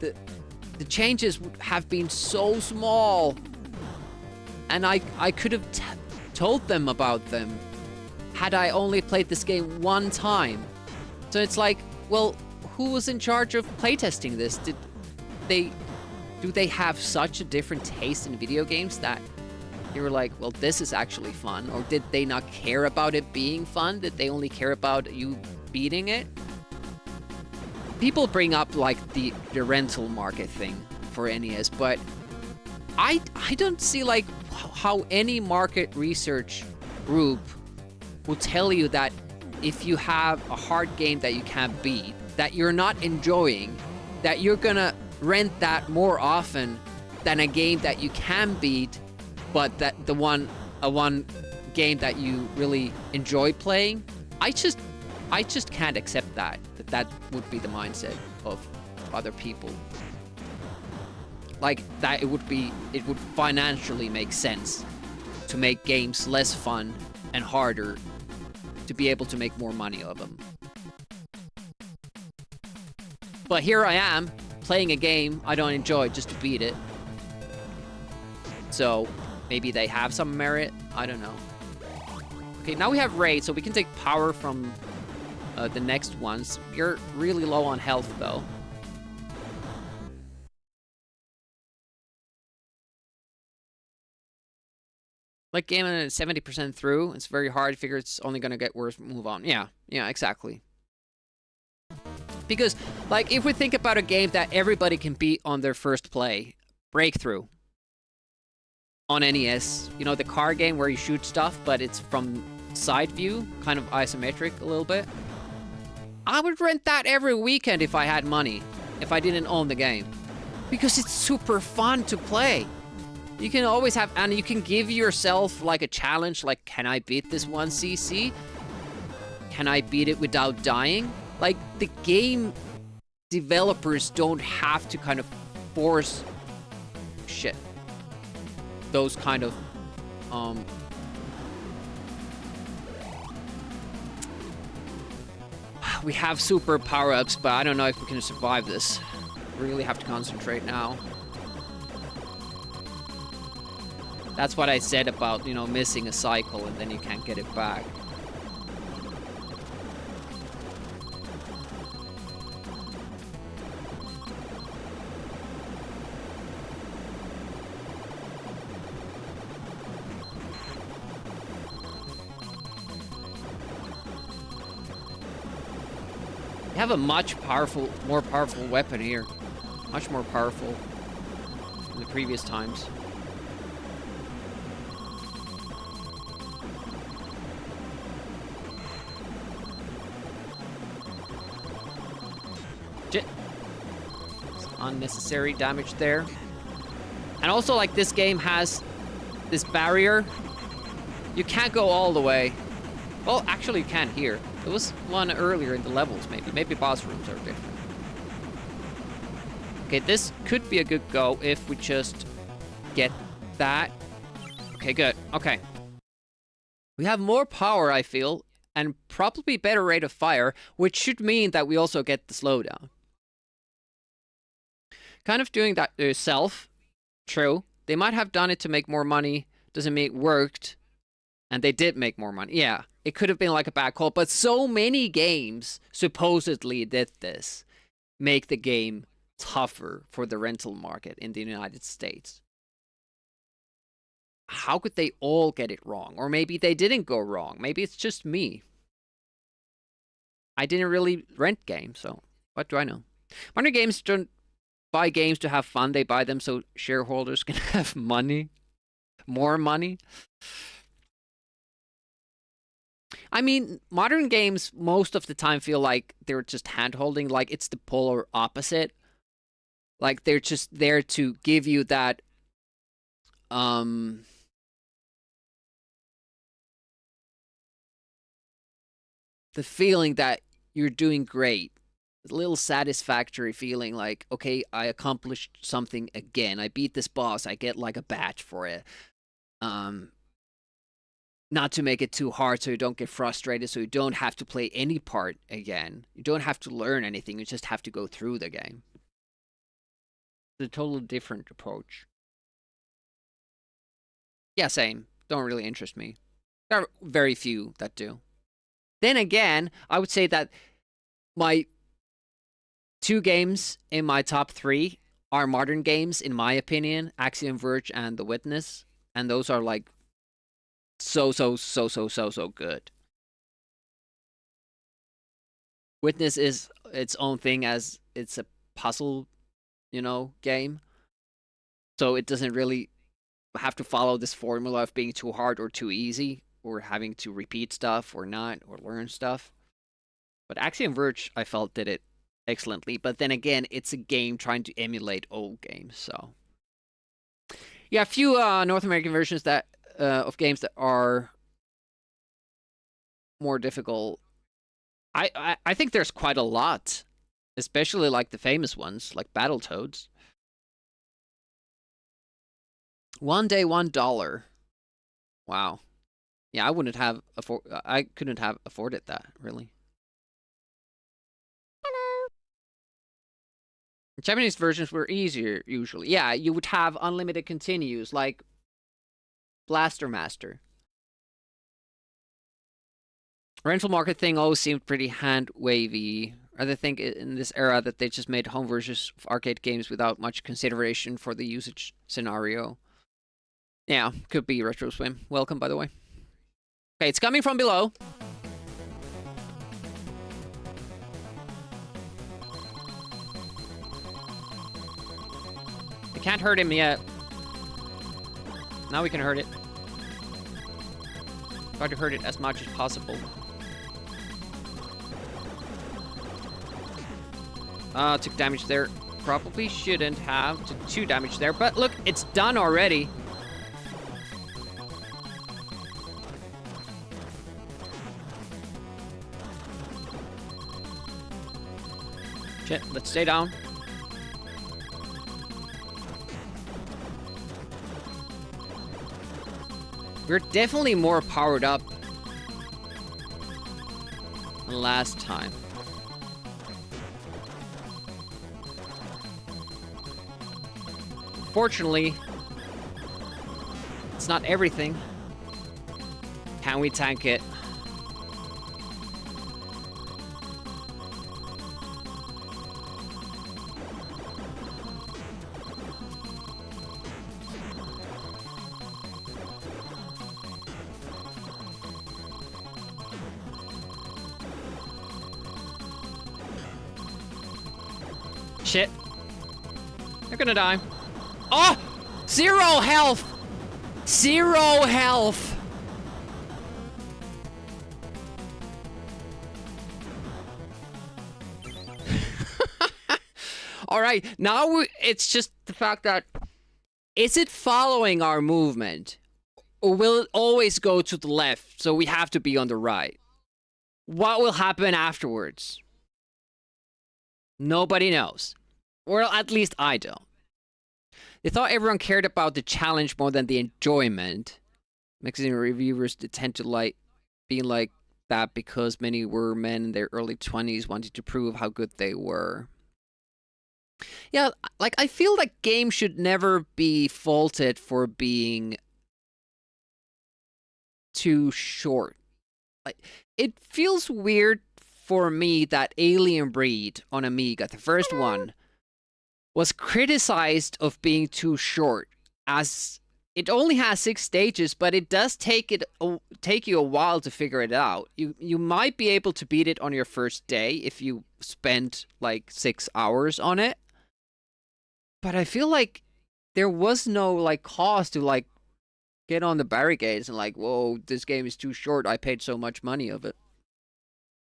the changes have been so small, and I could have told them about them had I only played this game one time. So it's like, well, who was in charge of playtesting this? Do they have such a different taste in video games that you were like, well, this is actually fun? Or did they not care about it being fun? Did they only care about you beating it? People bring up like the rental market thing for NES, but I don't see like how any market research group will tell you that if you have a hard game that you can't beat, that you're not enjoying, that you're gonna rent that more often than a game that you can beat, but that a one game that you really enjoy playing. I just can't accept that would be the mindset of other people. Like that it would financially make sense to make games less fun and harder to be able to make more money of them. But here I am playing a game I don't enjoy just to beat it. So maybe they have some merit. I don't know. Okay, now we have raid, so we can take power from the next ones. You're really low on health, though. Like game 70% through, it's very hard. Figure it's only gonna get worse. Move on. Yeah, exactly. Because, like, if we think about a game that everybody can beat on their first play, Breakthrough on NES, you know, the car game where you shoot stuff, but it's from side view, kind of isometric a little bit. I would rent that every weekend if I had money, if I didn't own the game. Because it's super fun to play. You can always have, and you can give yourself like a challenge, like, can I beat this 1cc? Can I beat it without dying? Like, the game developers don't have to kind of force shit. Those kind of, we have super power-ups, but I don't know if we can survive this. Really have to concentrate now. That's what I said about, you know, missing a cycle and then you can't get it back. You have a much more powerful weapon here. Much more powerful than the previous times. Shit. Some unnecessary damage there. And also, like, this game has this barrier. You can't go all the way. Well, actually you can here. There was one earlier in the levels, maybe. Maybe boss rooms are different. Okay, this could be a good go if we just get that. Okay, good. Okay. We have more power, I feel, and probably better rate of fire, which should mean that we also get the slowdown. Kind of doing that yourself. True. They might have done it to make more money. Doesn't mean it worked. And they did make more money. Yeah, it could have been like a bad call, but so many games supposedly did this. Make the game tougher for the rental market in the United States. How could they all get it wrong? Or maybe they didn't go wrong. Maybe it's just me. I didn't really rent games, so what do I know? Modern games don't buy games to have fun. They buy them so shareholders can have money. More money. I mean, modern games most of the time feel like they're just hand-holding, like it's the polar opposite. Like they're just there to give you that the feeling that you're doing great. A little satisfactory feeling like, okay, I accomplished something again. I beat this boss. I get like a badge for it. Not to make it too hard so you don't get frustrated, so you don't have to play any part again. You don't have to learn anything, you just have to go through the game. It's a totally different approach. Yeah, same. Don't really interest me. There are very few that do. Then again, I would say that my 2 games in my top 3 are modern games, in my opinion. Axiom Verge and The Witness. And those are like so good. Witness is its own thing as it's a puzzle, you know, game. So it doesn't really have to follow this formula of being too hard or too easy, or having to repeat stuff or not, or learn stuff. But Axiom Verge, I felt, did it excellently. But then again, it's a game trying to emulate old games, so. Yeah, a few North American versions that of games that are more difficult. I think there's quite a lot, especially like the famous ones, like Battletoads. One day, $1. Wow. Yeah, I couldn't have afforded that, really. Japanese versions were easier, usually. Yeah, you would have unlimited continues, like Blaster Master. Rental market thing always seemed pretty hand-wavy. I think in this era that they just made home versions of arcade games without much consideration for the usage scenario. Yeah, could be Retro Swim. Welcome, by the way. Okay, it's coming from below. I can't hurt him yet. Now we can hurt it. Try to hurt it as much as possible. Took damage there. Probably shouldn't have. Took 2 damage there, but look, it's done already. Shit, let's stay down. We're definitely more powered up than last time. Fortunately, it's not everything. Can we tank it? Shit. They're gonna die. Oh! 0 health! 0 health! Alright, now it's just the fact that... Is it following our movement? Or will it always go to the left, so we have to be on the right? What will happen afterwards? Nobody knows. Well, at least I don't. They thought everyone cared about the challenge more than the enjoyment. Magazine reviewers tend to like being like that because many were men in their early 20s wanting to prove how good they were. Yeah, like I feel like games should never be faulted for being too short. Like it feels weird for me that Alien Breed on Amiga, the first one, was criticized of being too short, as it only has 6 stages, but it does take you a while to figure it out. You might be able to beat it on your first day if you spend like 6 hours on it, but I feel like there was no like cause to like get on the barricades and like, whoa, this game is too short. I paid so much money of it.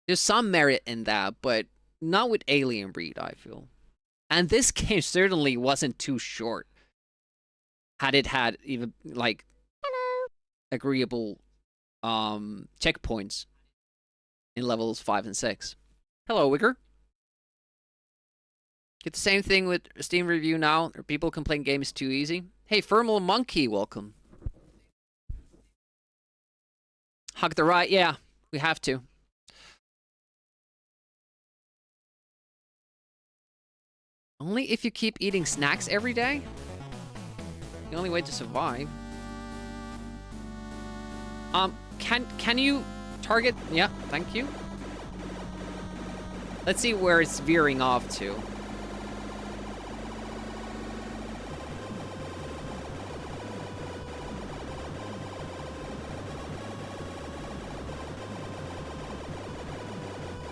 There's some merit in that, but not with Alien Breed, I feel. And this game certainly wasn't too short. Had it had even, like, agreeable checkpoints in levels 5 and 6. Hello, Wicker. Get the same thing with Steam review now. People complain game is too easy. Hey, Thermal Monkey, welcome. Hug the right, yeah, we have to. Only if you keep eating snacks every day? The only way to survive. Can you target? Yeah, thank you. Let's see where it's veering off to.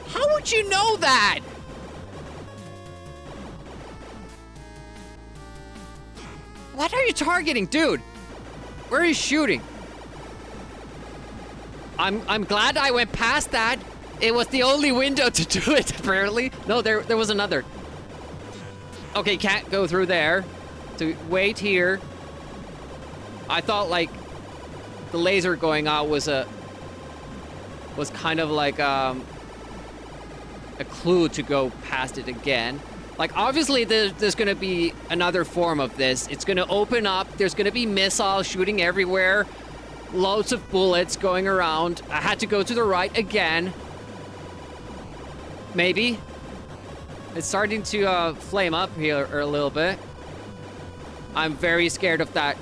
How would you know that? What are you targeting, dude? Where are you shooting? I'm glad I went past that. It was the only window to do it, apparently. No, there was another. Okay, can't go through there. So wait here. I thought like the laser going out was kind of like a clue to go past it again. Like, obviously, there's going to be another form of this. It's going to open up. There's going to be missiles shooting everywhere. Loads of bullets going around. I had to go to the right again. Maybe. It's starting to flame up here a little bit. I'm very scared of that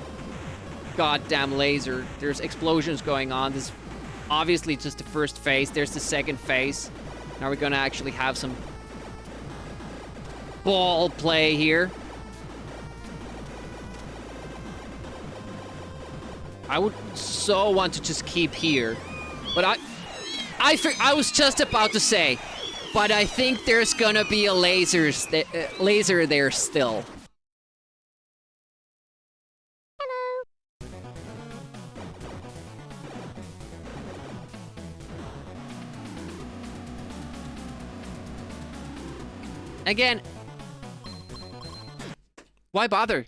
goddamn laser. There's explosions going on. This is obviously just the first phase. There's the second phase. Now we're gonna actually have some ball play here. I would so want to just keep here, but I was just about to say, but I think there's gonna be a laser there still. Again, why bother?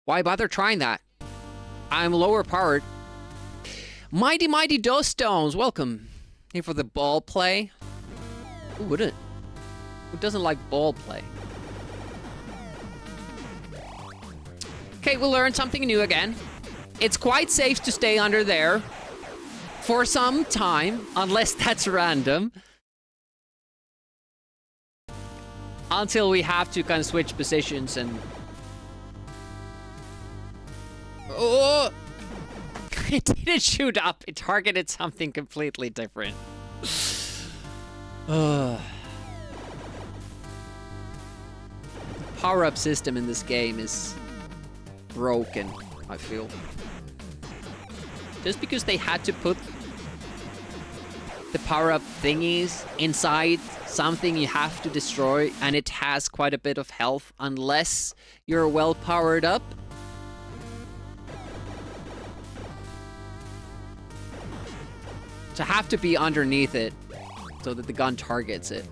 Why bother trying that? I'm lower powered. Mighty Mighty Dose Stones, welcome. Here for the ball play. Who wouldn't? Who doesn't like ball play? Okay, we'll learn something new again. It's quite safe to stay under there for some time, unless that's random. Until we have to kind of switch positions and... Oh! It didn't shoot up. It targeted something completely different. The power-up system in this game is broken, I feel. Just because they had to put the power-up thingies inside something you have to destroy, and it has quite a bit of health unless you're well powered up. To have to be underneath it so that the gun targets it.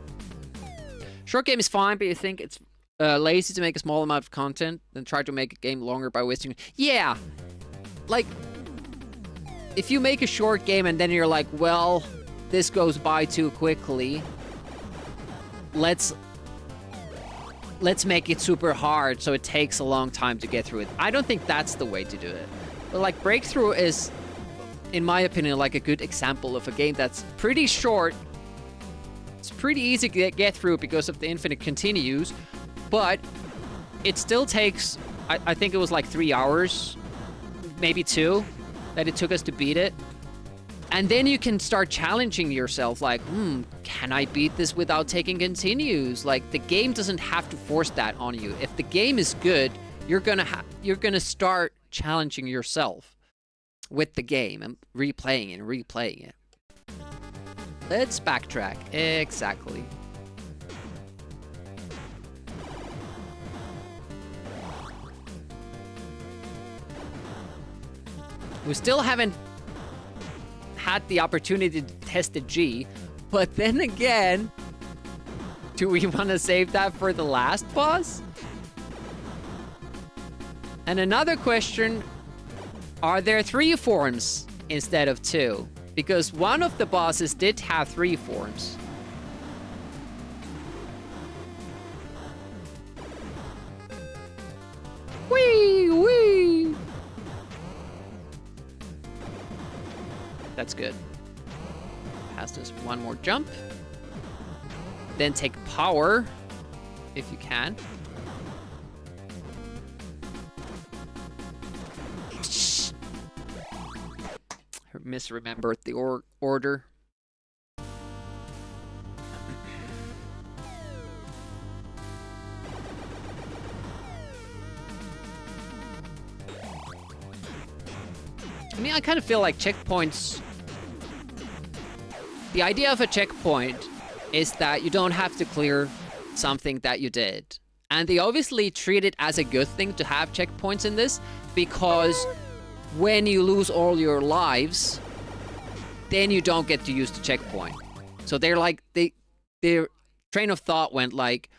Short game is fine, but you think it's lazy to make a small amount of content, then try to make a game longer by wasting... Yeah! Like, if you make a short game and then you're like, well, this goes by too quickly, let's make it super hard so it takes a long time to get through it. I don't think that's the way to do it. But like, Breakthrough is, in my opinion, like a good example of a game that's pretty short. It's pretty easy to get through because of the infinite continues, but it still takes, I think it was like 3 hours, maybe 2, that it took us to beat it. And then you can start challenging yourself, like, can I beat this without taking continues? Like, the game doesn't have to force that on you. If the game is good, you're gonna start challenging yourself with the game and replaying and replaying it. Let's backtrack. Exactly. We still haven't had the opportunity to test the G, but then again, do we want to save that for the last boss? And another question, are there 3 forms instead of 2? Because one of the bosses did have 3 forms. Wee wee. That's good. Has this one more jump. Then take power, if you can. Misremembered the order. I mean, I kind of feel like checkpoints... The idea of a checkpoint is that you don't have to clear something that you did. And they obviously treat it as a good thing to have checkpoints in this, because when you lose all your lives, then you don't get to use the checkpoint. So they're like, their train of thought went like,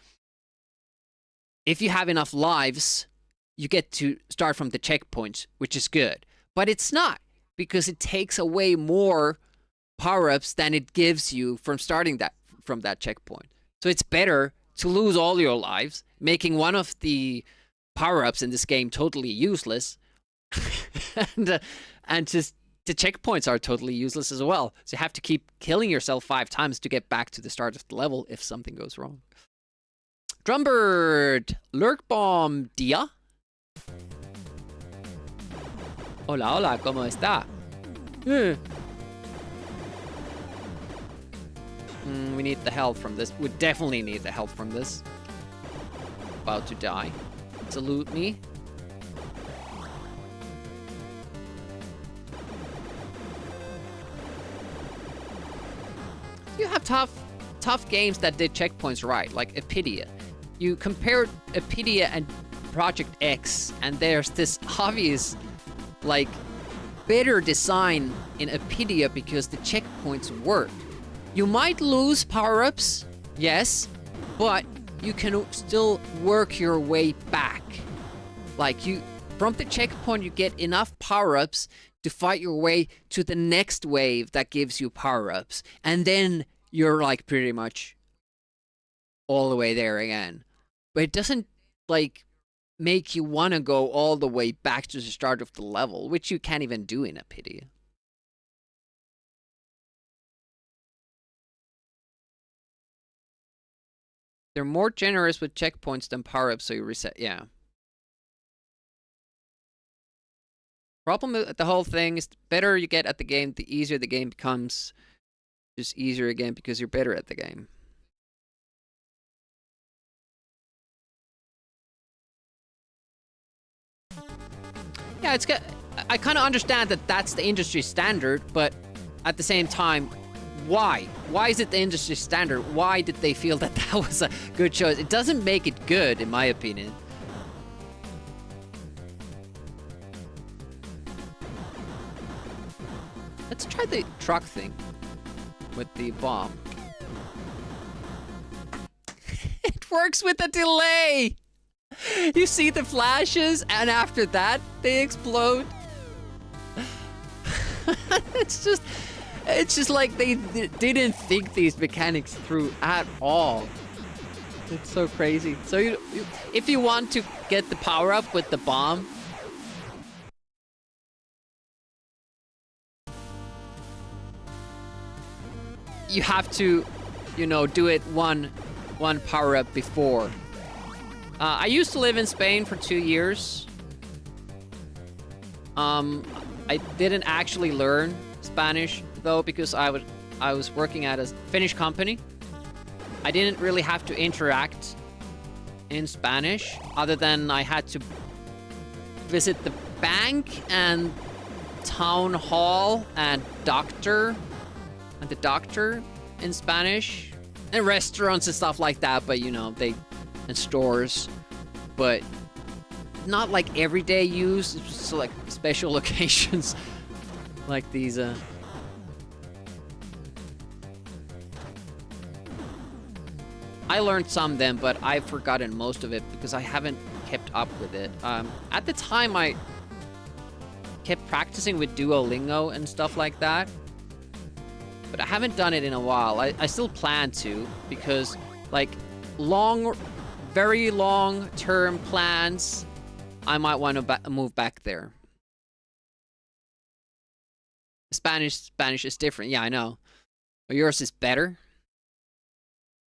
if you have enough lives, you get to start from the checkpoint, which is good. But it's not, because it takes away more power-ups than it gives you from starting from that checkpoint. So it's better to lose all your lives, making one of the power-ups in this game totally useless, and just the checkpoints are totally useless as well. So you have to keep killing yourself 5 times to get back to the start of the level if something goes wrong. Drumbird! Lurk Bomb, dia? Hola, hola, ¿cómo está? We need the health from this. We definitely need the health from this. About to die. Salute me. You have tough games that did checkpoints right, like Epidia. You compare Epidia and Project X, and there's this obvious, like, better design in Epidia because the checkpoints work. You might lose power-ups, yes, but you can still work your way back. Like, from the checkpoint, you get enough power-ups to fight your way to the next wave that gives you power-ups. And then you're, like, pretty much all the way there again. But it doesn't, like, make you want to go all the way back to the start of the level, which you can't even do in Epidia. They're more generous with checkpoints than power-ups, so you reset. Yeah. Problem with the whole thing is the better you get at the game, the easier the game becomes. Just easier again because you're better at the game. Yeah, it's good. I kind of understand that that's the industry standard, but at the same time, why? Why is it the industry standard? Why did they feel that that was a good choice? It doesn't make it good, in my opinion. Let's try the truck thing with the bomb. It works with a delay! You see the flashes, and after that, they explode. It's just like they didn't think these mechanics through at all. It's so crazy. So if you want to get the power up with the bomb, you have to, you know, do it one power up before. I used to live in Spain for 2 years. I didn't actually learn Spanish though because I was working at a Finnish company. I didn't really have to interact in Spanish other than I had to visit the bank and town hall and the doctor in Spanish and restaurants and stuff like that, but you know, and stores, but not like everyday use. It's just like special occasions like these. I learned some then, but I've forgotten most of it because I haven't kept up with it. At the time, I kept practicing with Duolingo and stuff like that, but I haven't done it in a while. I still plan to because, like, very long-term plans, I might want to move back there. Spanish is different. Yeah, I know. But yours is better.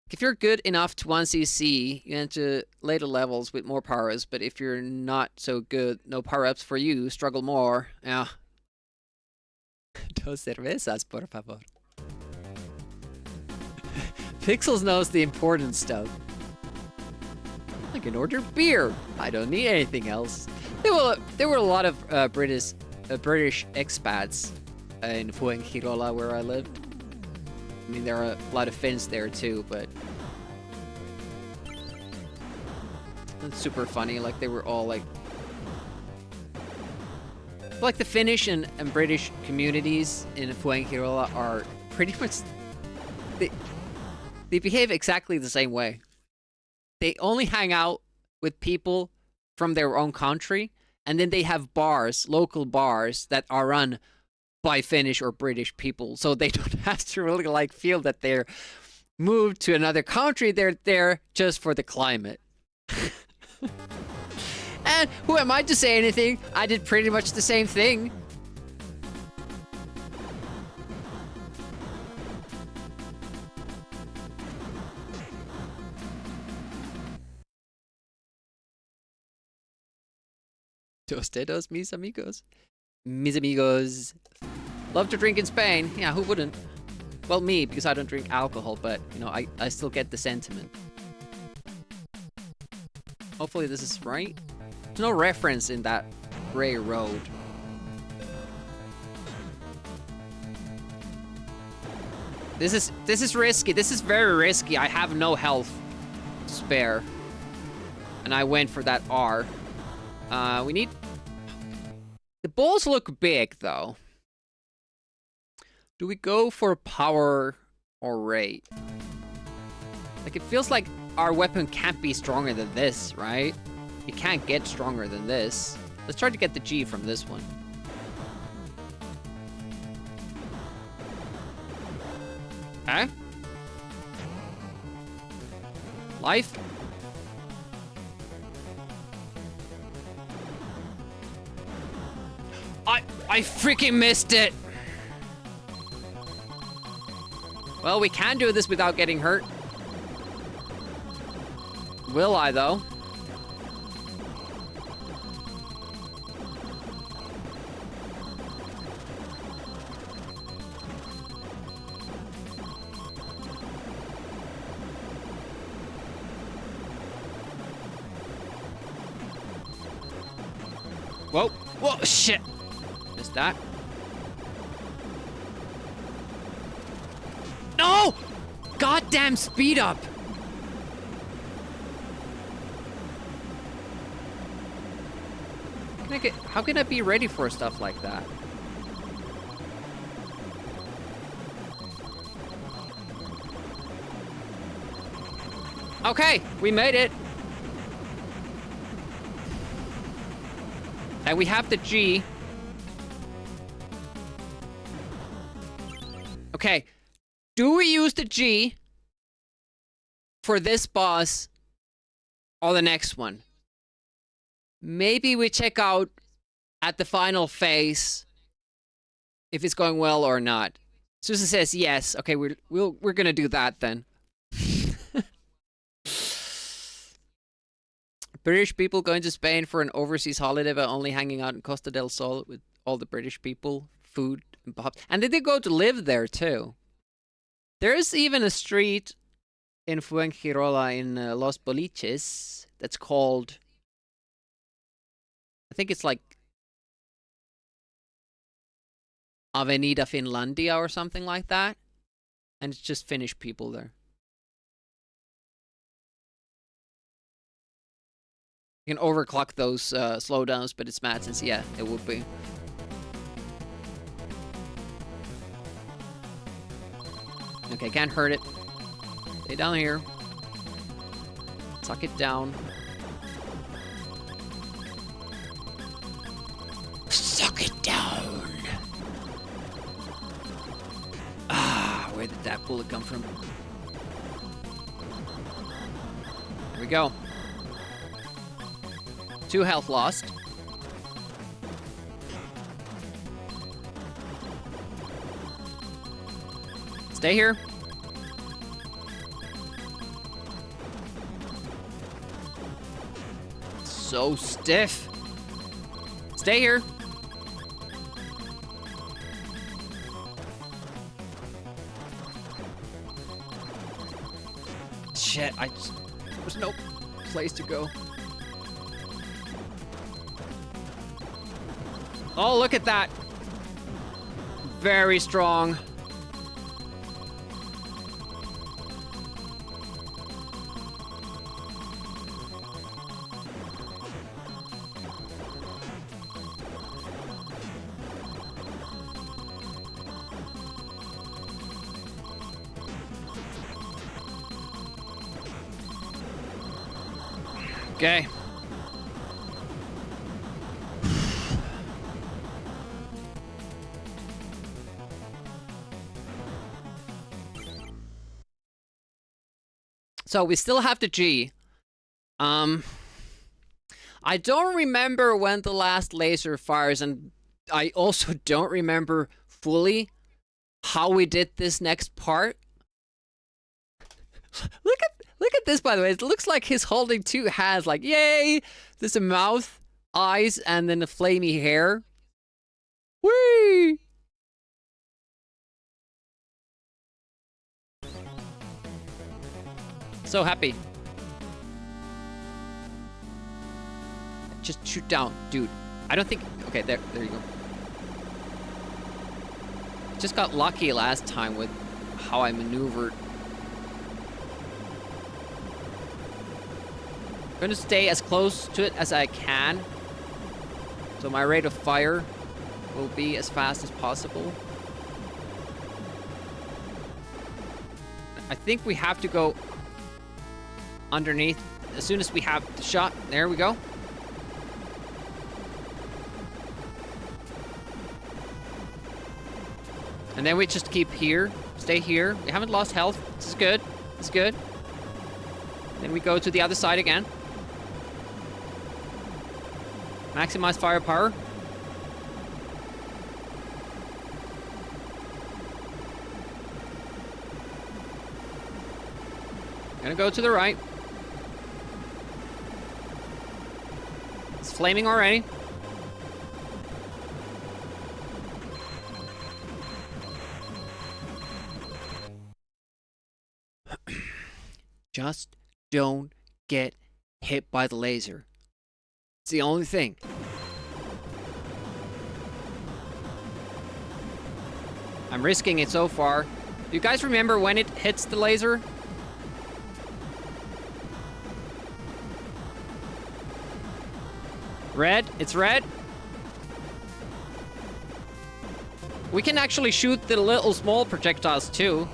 If you're good enough to 1cc, you enter later levels with more power-ups, but if you're not so good, no power-ups for you, struggle more. Yeah. Dos cervezas, por favor. Pixels knows the important stuff. I can order beer. I don't need anything else. There were a lot of British expats in Fuengirola where I lived. I mean, there are a lot of Finns there too, but it's super funny. Like, they were all like the Finnish and British communities in Fuengirola are pretty much they behave exactly the same way. They only hang out with people from their own country, and then they have bars, local bars that are run by Finnish or British people, so they don't have to really like feel that they're moved to another country. They're there just for the climate. And who am I to say anything? I did pretty much the same thing. Dos dedos, mis amigos. Mis amigos. Love to drink in Spain. Yeah, who wouldn't? Well, me, because I don't drink alcohol, but, you know, I still get the sentiment. Hopefully this is right. There's no reference in that gray road. This is risky. This is very risky. I have no health to spare. And I went for that R. We need... The balls look big, though. Do we go for power or rate? Like, it feels like our weapon can't be stronger than this, right? It can't get stronger than this. Let's try to get the G from this one. Okay. Life. I freaking missed it. Well, we can do this without getting hurt. Will I, though? Whoa. Whoa, shit. Missed that. No! Goddamn speed up! How can I be ready for stuff like that? Okay, we made it. And we have the G. Okay. Do we use the G for this boss or the next one? Maybe we check out at the final phase if it's going well or not. Susan says yes. Okay, we're gonna do that then. British people going to Spain for an overseas holiday but only hanging out in Costa del Sol with all the British people, food and pubs. And did they go to live there too? There's even a street in Fuengirola in Los Boliches that's called, I think it's like Avenida Finlandia or something like that. And it's just Finnish people there. You can overclock those slowdowns, but it's mad since, yeah, it would be. Okay, can't hurt it. Stay down here. Suck it down. Suck it down! Ah, where did that bullet come from? There we go. 2 health lost. Stay here. So stiff. Stay here. Shit, there's no place to go. Oh, look at that. Very strong. Okay. So we still have the G. I don't remember when the last laser fires, and I also don't remember fully how we did this next part. Look at this, by the way. It looks like he's holding 2 hands, like, yay! There's a mouth eyes and then the flamey hair. Whee! So happy. Just shoot down, dude. I don't think... Okay, there you go. Just got lucky last time with how I maneuvered. I'm gonna stay as close to it as I can, so my rate of fire will be as fast as possible. I think we have to go underneath as soon as we have the shot. There we go. And then we just keep here, stay here. We haven't lost health. This is good. This is good. Then we go to the other side again. Maximize firepower. Gonna go to the right. It's flaming already. Just don't get hit by the laser. It's the only thing. I'm risking it so far. Do you guys remember when it hits the laser? Red? It's red? We can actually shoot the little small projectiles too.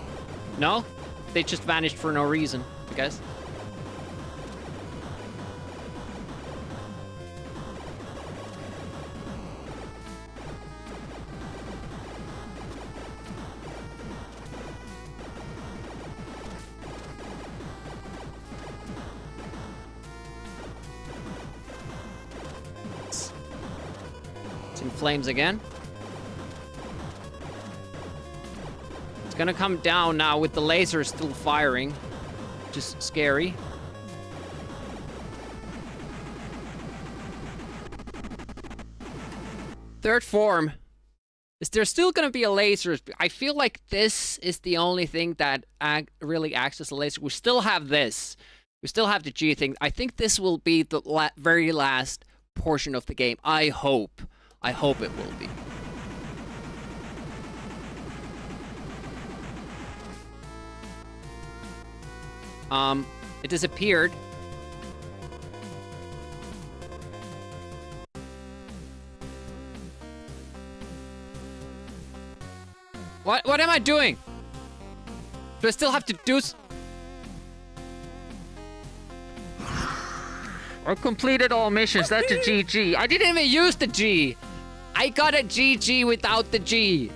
No? They just vanished for no reason, I guess. It's in flames again. It's gonna come down now with the laser still firing, which is scary. Third form. Is there still gonna be a laser? I feel like this is the only thing that really acts as a laser. We still have this. We still have the G thing. I think this will be the very last portion of the game. I hope. I hope it will be. It disappeared. What am I doing? Do I still have to do I completed all missions. That's a GG. I didn't even use the G. I got a GG without the G.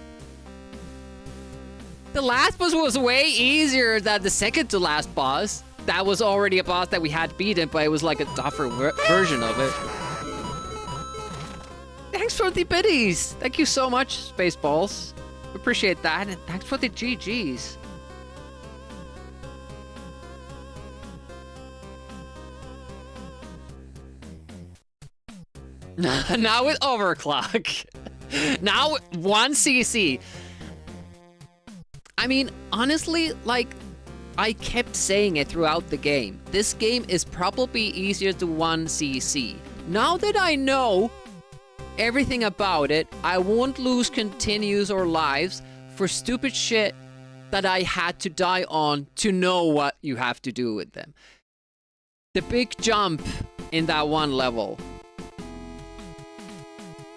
The last boss was way easier than the second to last boss. That was already a boss that we had beaten, but it was like a tougher version of it. Thanks for the biddies. Thank you so much, Spaceballs. Appreciate that, and thanks for the GGs. Now with overclock. Now 1 CC. I mean, honestly, like, I kept saying it throughout the game. This game is probably easier to 1 CC. Now that I know everything about it, I won't lose continues or lives for stupid shit that I had to die on to know what you have to do with them. The big jump in that one level.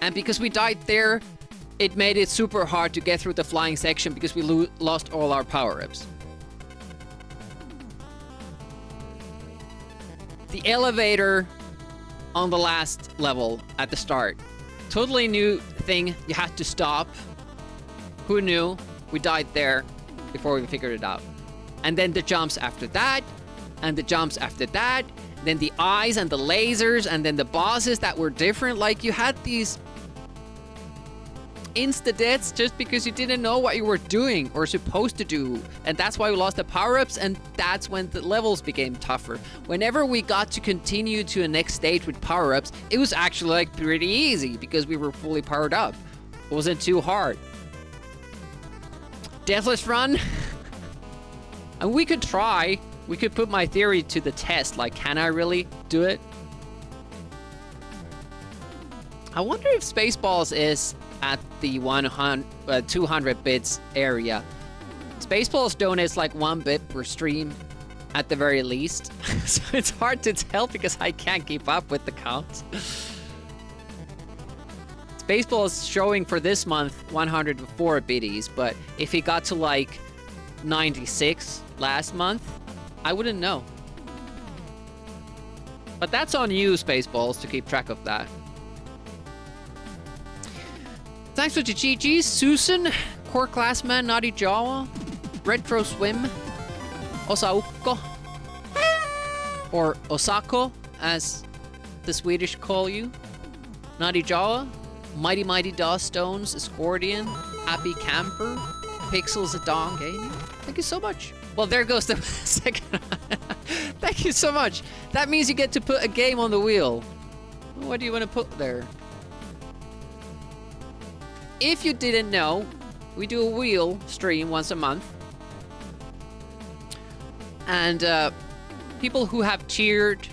And because we died there, it made it super hard to get through the flying section because we lost all our power-ups. The elevator on the last level at the start. Totally new thing. You had to stop. Who knew? We died there before we figured it out. And then the jumps after that, and the jumps after that, then the eyes and the lasers, and then the bosses that were different. Like, you had these insta-deaths just because you didn't know what you were doing or supposed to do. And that's why we lost the power-ups, and that's when the levels became tougher. Whenever we got to continue to a next stage with power-ups, it was actually like pretty easy because we were fully powered up. It wasn't too hard. Deathless run? And we could try. We could put my theory to the test. Like, can I really do it? I wonder if Spaceballs is at the 200 bits area. Spaceballs donates like 1 bit per stream at the very least. So it's hard to tell because I can't keep up with the count. Spaceballs is showing for this month 104 biddies, but if he got to like 96 last month, I wouldn't know. But that's on you, Spaceballs, to keep track of that. Thanks for the GGs, Susan, Core Classman, Naughty Jawa, Retro Swim, Osaukko, or Osako, as the Swedish call you, Naughty Jawa, Mighty Mighty Daw Stones, Escordian, Happy Camper, Pixels Adon Gaming. Thank you so much. Well, there goes the second. Thank you so much. That means you get to put a game on the wheel. What do you want to put there? If you didn't know, we do a wheel stream once a month. And people who have cheered,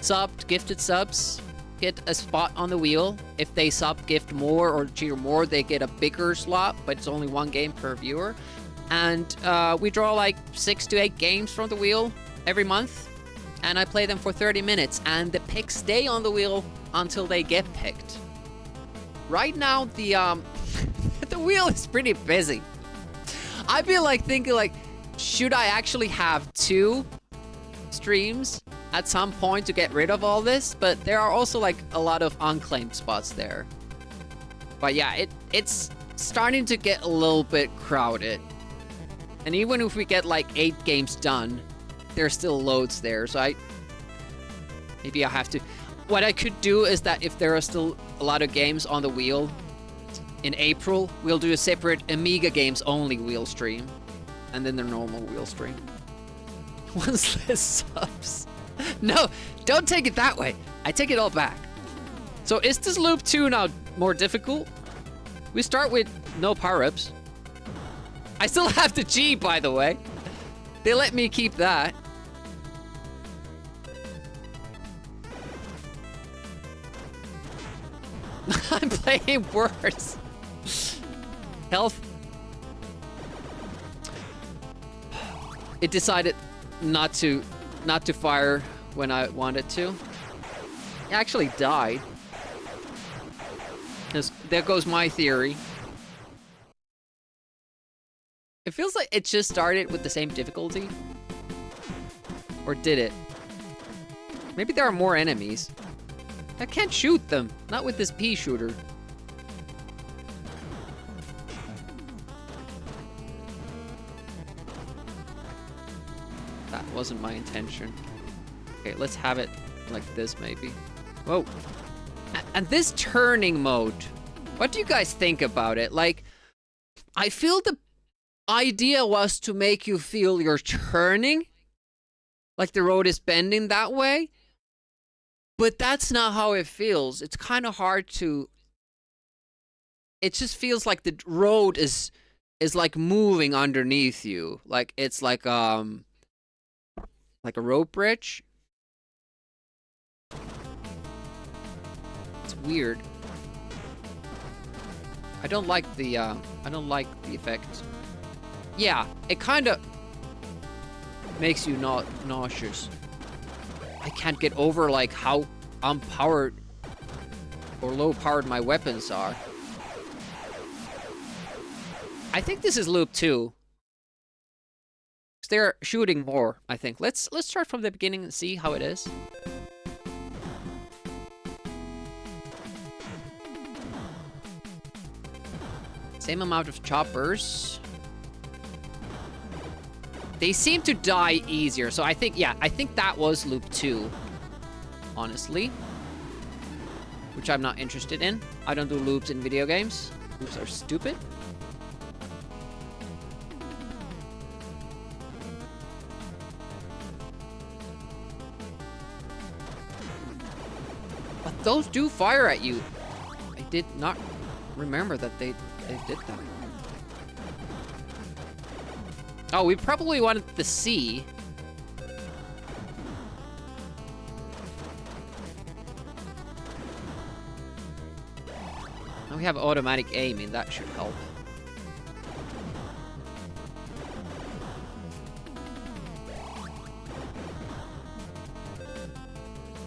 subbed, gifted subs get a spot on the wheel. If they sub, gift more, or cheer more, they get a bigger slot, but it's only 1 game per viewer. And we draw like 6 to 8 games from the wheel every month. And I play them for 30 minutes. And the picks stay on the wheel until they get picked. Right now, the the wheel is pretty busy. I've been like thinking like, should I actually have 2 streams at some point to get rid of all this? But there are also like a lot of unclaimed spots there. But yeah, it's starting to get a little bit crowded. And even if we get like 8 games done, there's still loads there. So maybe I have to. What I could do is that if there are still a lot of games on the wheel, in April, we'll do a separate Amiga games only wheel stream. And then the normal wheel stream. Once less subs. No, don't take it that way. I take it all back. So is this loop 2 now more difficult? We start with no power-ups. I still have the G, by the way. They let me keep that. I'm playing worse. Health. It decided not to fire when I wanted to. It actually died. There goes my theory. It feels like it just started with the same difficulty. Or did it? Maybe there are more enemies. I can't shoot them. Not with this pea shooter. That wasn't my intention. Okay, let's have it like this maybe. Whoa. And this turning mode. What do you guys think about it? Like, I feel the idea was to make you feel you're turning. Like the road is bending that way. But that's not how it feels. It's kind of hard to... It just feels like the road is like moving underneath you. Like it's like a rope bridge. It's weird. I don't like the effect. Yeah, it kind of makes you not nauseous. I can't get over like how unpowered or low powered my weapons are. I think this is loop 2. They're shooting more, I think. Let's start from the beginning and see how it is. Same amount of choppers. They seem to die easier, so I think, yeah, I think that was loop 2. Honestly. Which I'm not interested in. I don't do loops in video games. Oops, are stupid. But those do fire at you. I did not remember that they did that. Oh, we probably wanted the C. Now we have automatic aiming, that should help.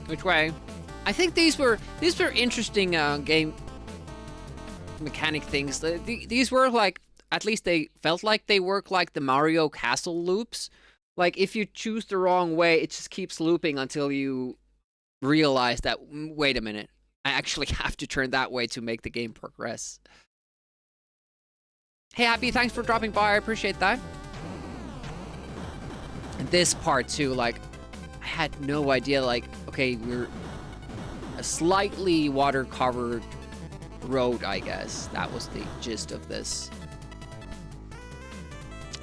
Which way? I think these were interesting game mechanic things. These were like, at least they felt like they work like the Mario Castle loops. Like if you choose the wrong way, it just keeps looping until you realize that, wait a minute, I actually have to turn that way to make the game progress. Hey Happy, thanks for dropping by, I appreciate that. And this part too, like, I had no idea, like, okay, we're a slightly water-covered road, I guess. That was the gist of this.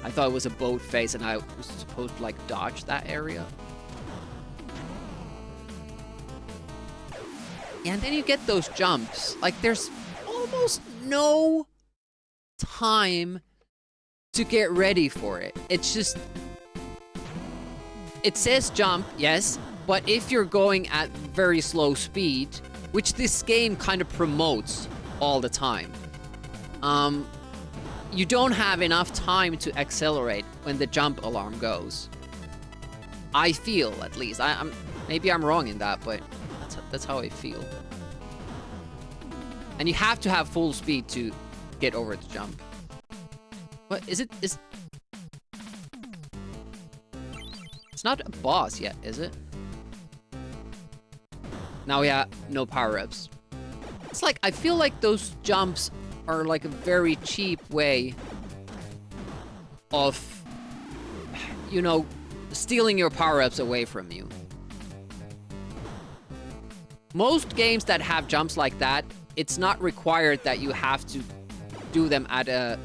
I thought it was a boat face and I was supposed to, like, dodge that area. And then you get those jumps. Like, there's almost no time to get ready for it. It's just... It says jump, yes, but if you're going at very slow speed, which this game kind of promotes all the time, you don't have enough time to accelerate when the jump alarm goes. I feel, at least. Maybe I'm wrong in that, but that's how I feel. And you have to have full speed to get over the jump. What is it? It's not a boss yet, is it? Now we have no power-ups. It's like, I feel like those jumps are like a very cheap way of, you know, stealing your power-ups away from you. Most games that have jumps like that, it's not required that you have to do them at a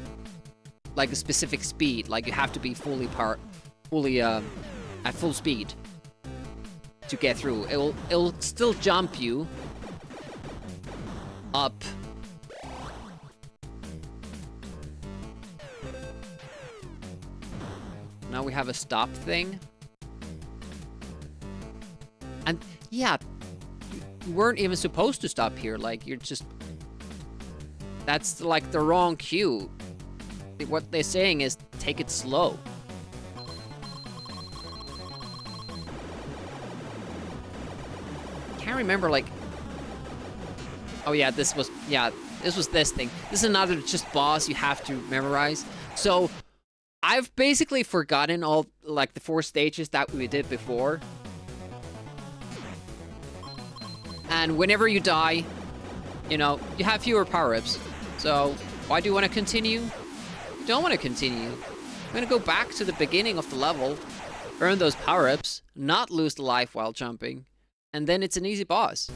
specific speed. Like you have to be at full speed to get through. It'll still jump you up. Now we have a stop thing. And yeah, you weren't even supposed to stop here. Like, you're just... That's like the wrong cue. What they're saying is take it slow. Can't remember, like... Oh yeah, this was this thing. This is another just boss you have to memorize. So, I've basically forgotten all, like, the 4 stages that we did before. And whenever you die, you know, you have fewer power-ups. So, why do you want to continue? You don't want to continue. I'm gonna go back to the beginning of the level, earn those power-ups, not lose the life while jumping, and then it's an easy boss.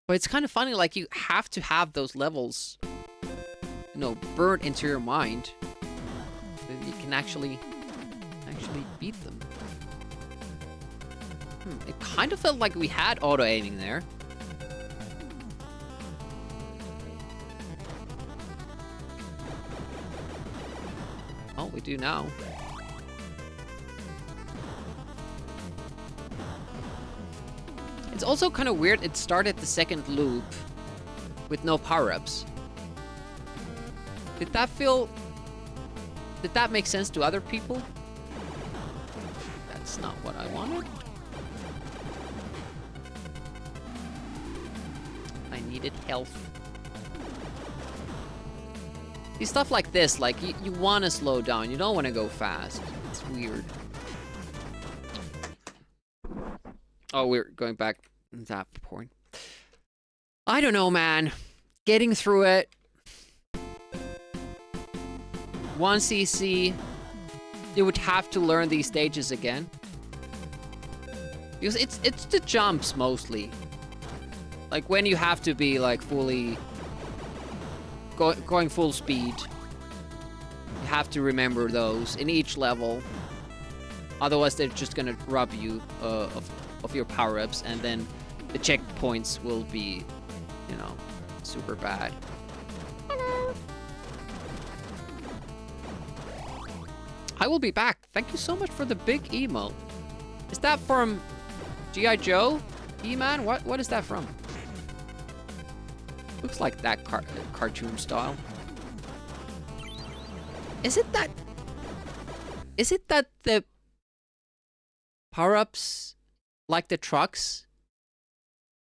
But it's kind of funny, like, you have to have those levels, you know, burnt into your mind, so that you can actually beat them. It kind of felt like we had auto-aiming there. Oh, we do now. It's also kind of weird it started the second loop with no power-ups. Did that make sense to other people? That's not what I wanted. I needed health. See, stuff like this, like, you want to slow down. You don't want to go fast. It's weird. Oh, we're going back to that point. I don't know, man. Getting through it. 1cc. You would have to learn these stages again. Because it's the jumps, mostly. Like when you have to be like fully going full speed. You have to remember those in each level. Otherwise, they're just gonna rob you of your power-ups, and then the checkpoints will be, you know, super bad. Hello. I will be back. Thank you so much for the big emote. Is that from G.I. Joe? E-Man? What is that from? Looks like that cartoon style. Is it that the power-ups, like the trucks,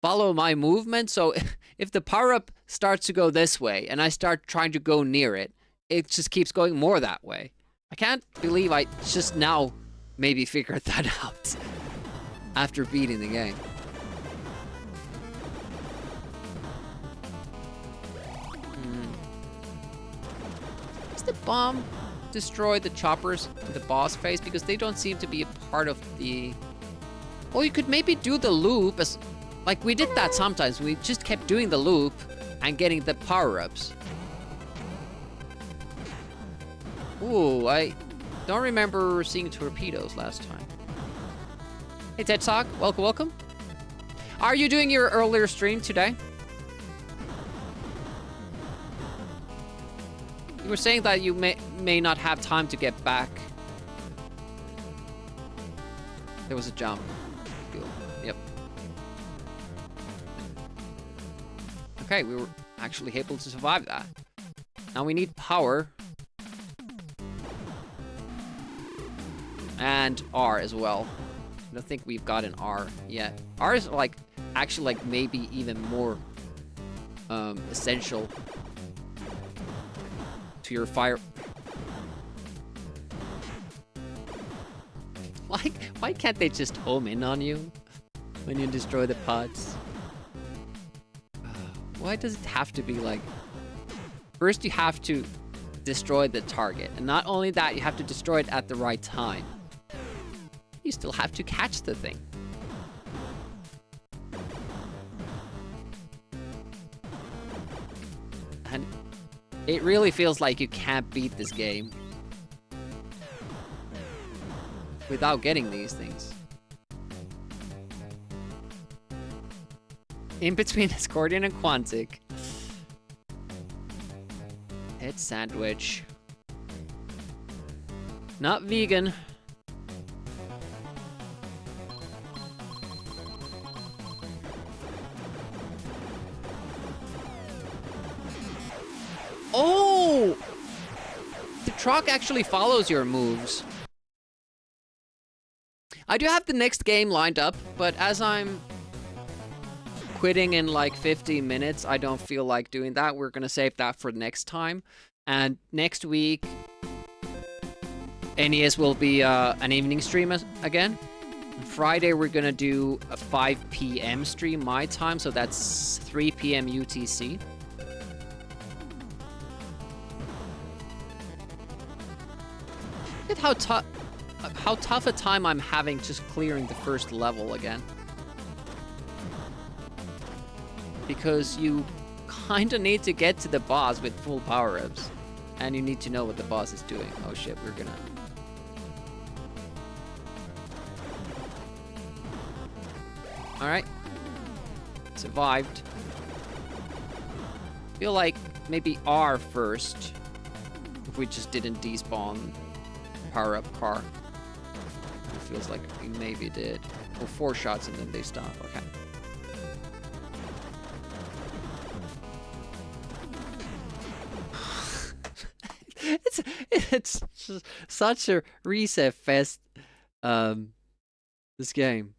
follow my movement? So if the power-up starts to go this way and I start trying to go near it, it just keeps going more that way. I can't believe I just now maybe figured that out after beating the game. Does the bomb destroy the choppers in the boss phase? Because they don't seem to be a part of the... Well, you could maybe do the loop as... Like, we did that sometimes. We just kept doing the loop and getting the power-ups. Ooh, I don't remember seeing torpedoes last time. Hey, Ted Sock, welcome. Are you doing your earlier stream today? You were saying that you may not have time to get back. There was a jump. Cool. Yep. Okay, we were actually able to survive that. Now we need power. And R as well. I don't think we've got an R yet. R is like, actually like maybe even more essential to your fire. Why can't they just home in on you when you destroy the pods? Why does it have to be like... First you have to destroy the target, and not only that, you have to destroy it at the right time. You still have to catch the thing. And it really feels like you can't beat this game without getting these things. In between Discordian and Quantic. It's sandwich. Not vegan. Oh! The truck actually follows your moves. I do have the next game lined up, but as I'm quitting in like 50 minutes, I don't feel like doing that. We're gonna save that for next time. And next week, NES will be an evening stream again. Friday, we're gonna do a 5 p.m. stream my time, so that's 3 p.m. UTC. Look at how tough a time I'm having just clearing the first level again. Because you kinda need to get to the boss with full power-ups. And you need to know what the boss is doing. Oh shit, we're gonna... Alright. Survived. Feel like maybe R first. If we just didn't despawn power-up car. It feels like we maybe did. Or 4 shots and then they stop. Okay. It's just such a reset fest, this game.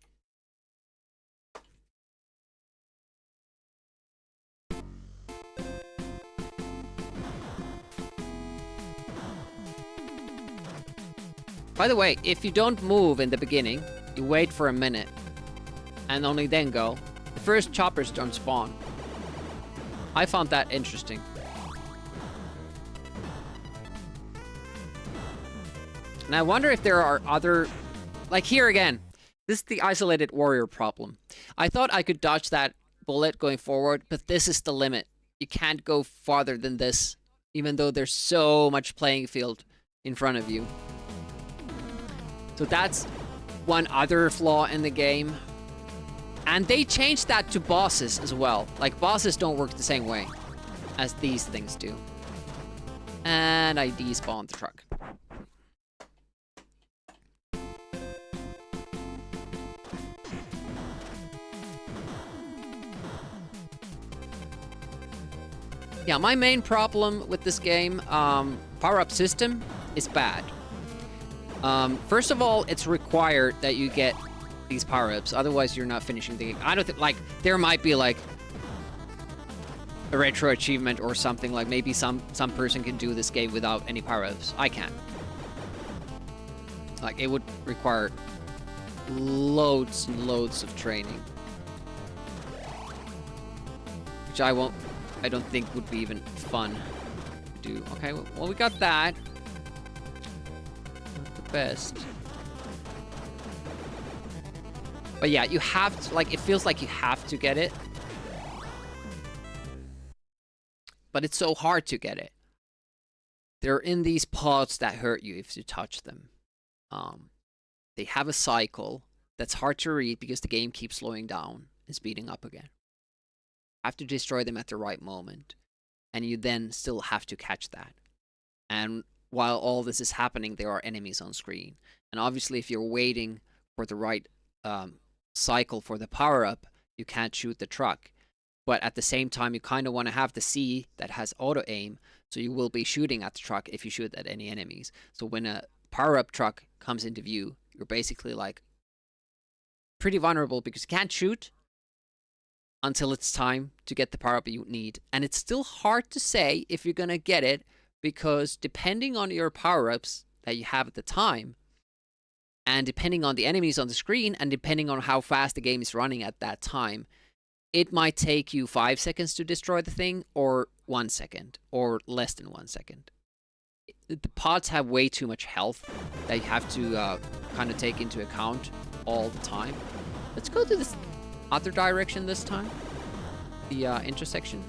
By the way, if you don't move in the beginning, you wait for a minute, and only then go, the first choppers don't spawn. I found that interesting. And I wonder if there are other... Like here again, this is the isolated warrior problem. I thought I could dodge that bullet going forward, but this is the limit. You can't go farther than this, even though there's so much playing field in front of you. So that's one other flaw in the game. And they changed that to bosses as well. Like, bosses don't work the same way as these things do. And I despawned the truck. Yeah, my main problem with this game, power-up system, is bad. First of all, it's required that you get these power-ups, otherwise you're not finishing the game. I don't think, like, there might be, like, a retro achievement or something, like maybe some person can do this game without any power-ups. I can't. Like, it would require loads and loads of training. Which I don't think would be even fun to do. Okay, well, we got that. Not the best. But yeah, you have to, like, it feels like you have to get it. But it's so hard to get it. They're in these pods that hurt you if you touch them. They have a cycle that's hard to read because the game keeps slowing down and speeding up again. You have to destroy them at the right moment. And you then still have to catch that. And while all this is happening, there are enemies on screen. And obviously, if you're waiting for the right cycle for the power-up, you can't shoot the truck. But at the same time, you kind of want to have the C that has auto-aim, so you will be shooting at the truck if you shoot at any enemies. So when a power-up truck comes into view, you're basically, like, pretty vulnerable because you can't shoot until it's time to get the power-up you need. And it's still hard to say if you're going to get it, because depending on your power-ups that you have at the time, and depending on the enemies on the screen, and depending on how fast the game is running at that time, it might take you 5 seconds to destroy the thing, or 1 second, or less than 1 second. The pods have way too much health that you have to kind of take into account all the time. Let's go to this other direction this time. The intersection.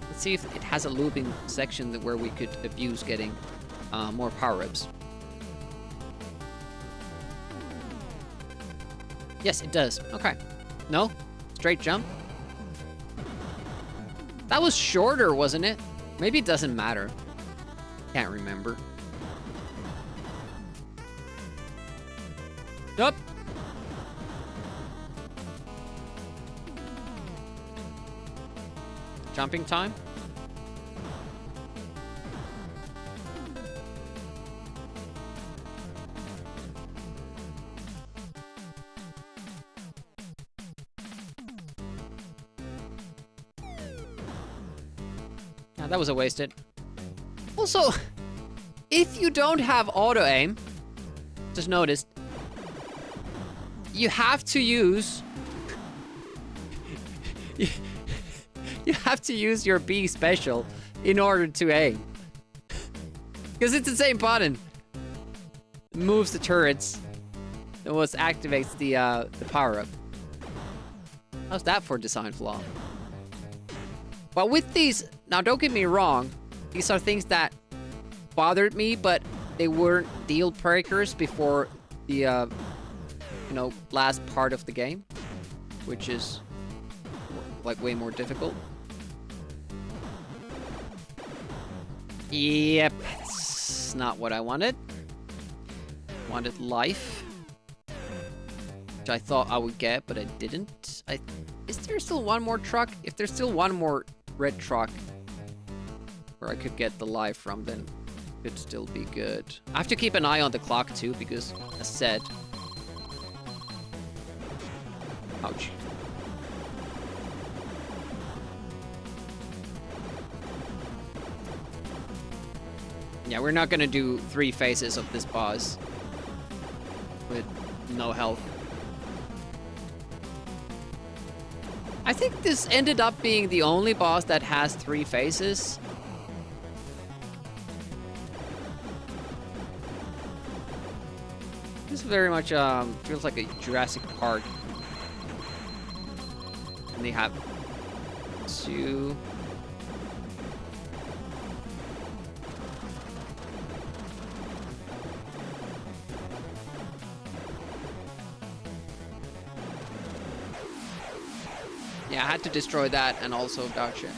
Let's see if it has a looping section where we could abuse getting more power-ups. Yes, it does. Okay. No? Straight jump? That was shorter, wasn't it? Maybe it doesn't matter. Can't remember. Yup. Jumping time? That was a wasted. Also, if you don't have auto-aim, just noticed, you have to use... you have to use your B special in order to aim. Because it's the same button. It moves the turrets. It was activates the power-up. How's that for design flaw? But with these, now don't get me wrong, these are things that bothered me, but they weren't deal breakers before the, last part of the game, which is, like, way more difficult. Yep, that's not what I wanted. Wanted life, which I thought I would get, but I didn't. Is there still one more truck? If there's still one more red truck where I could get the life from, then it could still be good. I have to keep an eye on the clock too, because as said... Ouch. Yeah, we're not gonna do 3 phases of this boss with no health. I think this ended up being the only boss that has 3 phases. This very much feels like a Jurassic Park And they have 2. Yeah, I had to destroy that and also dodge it.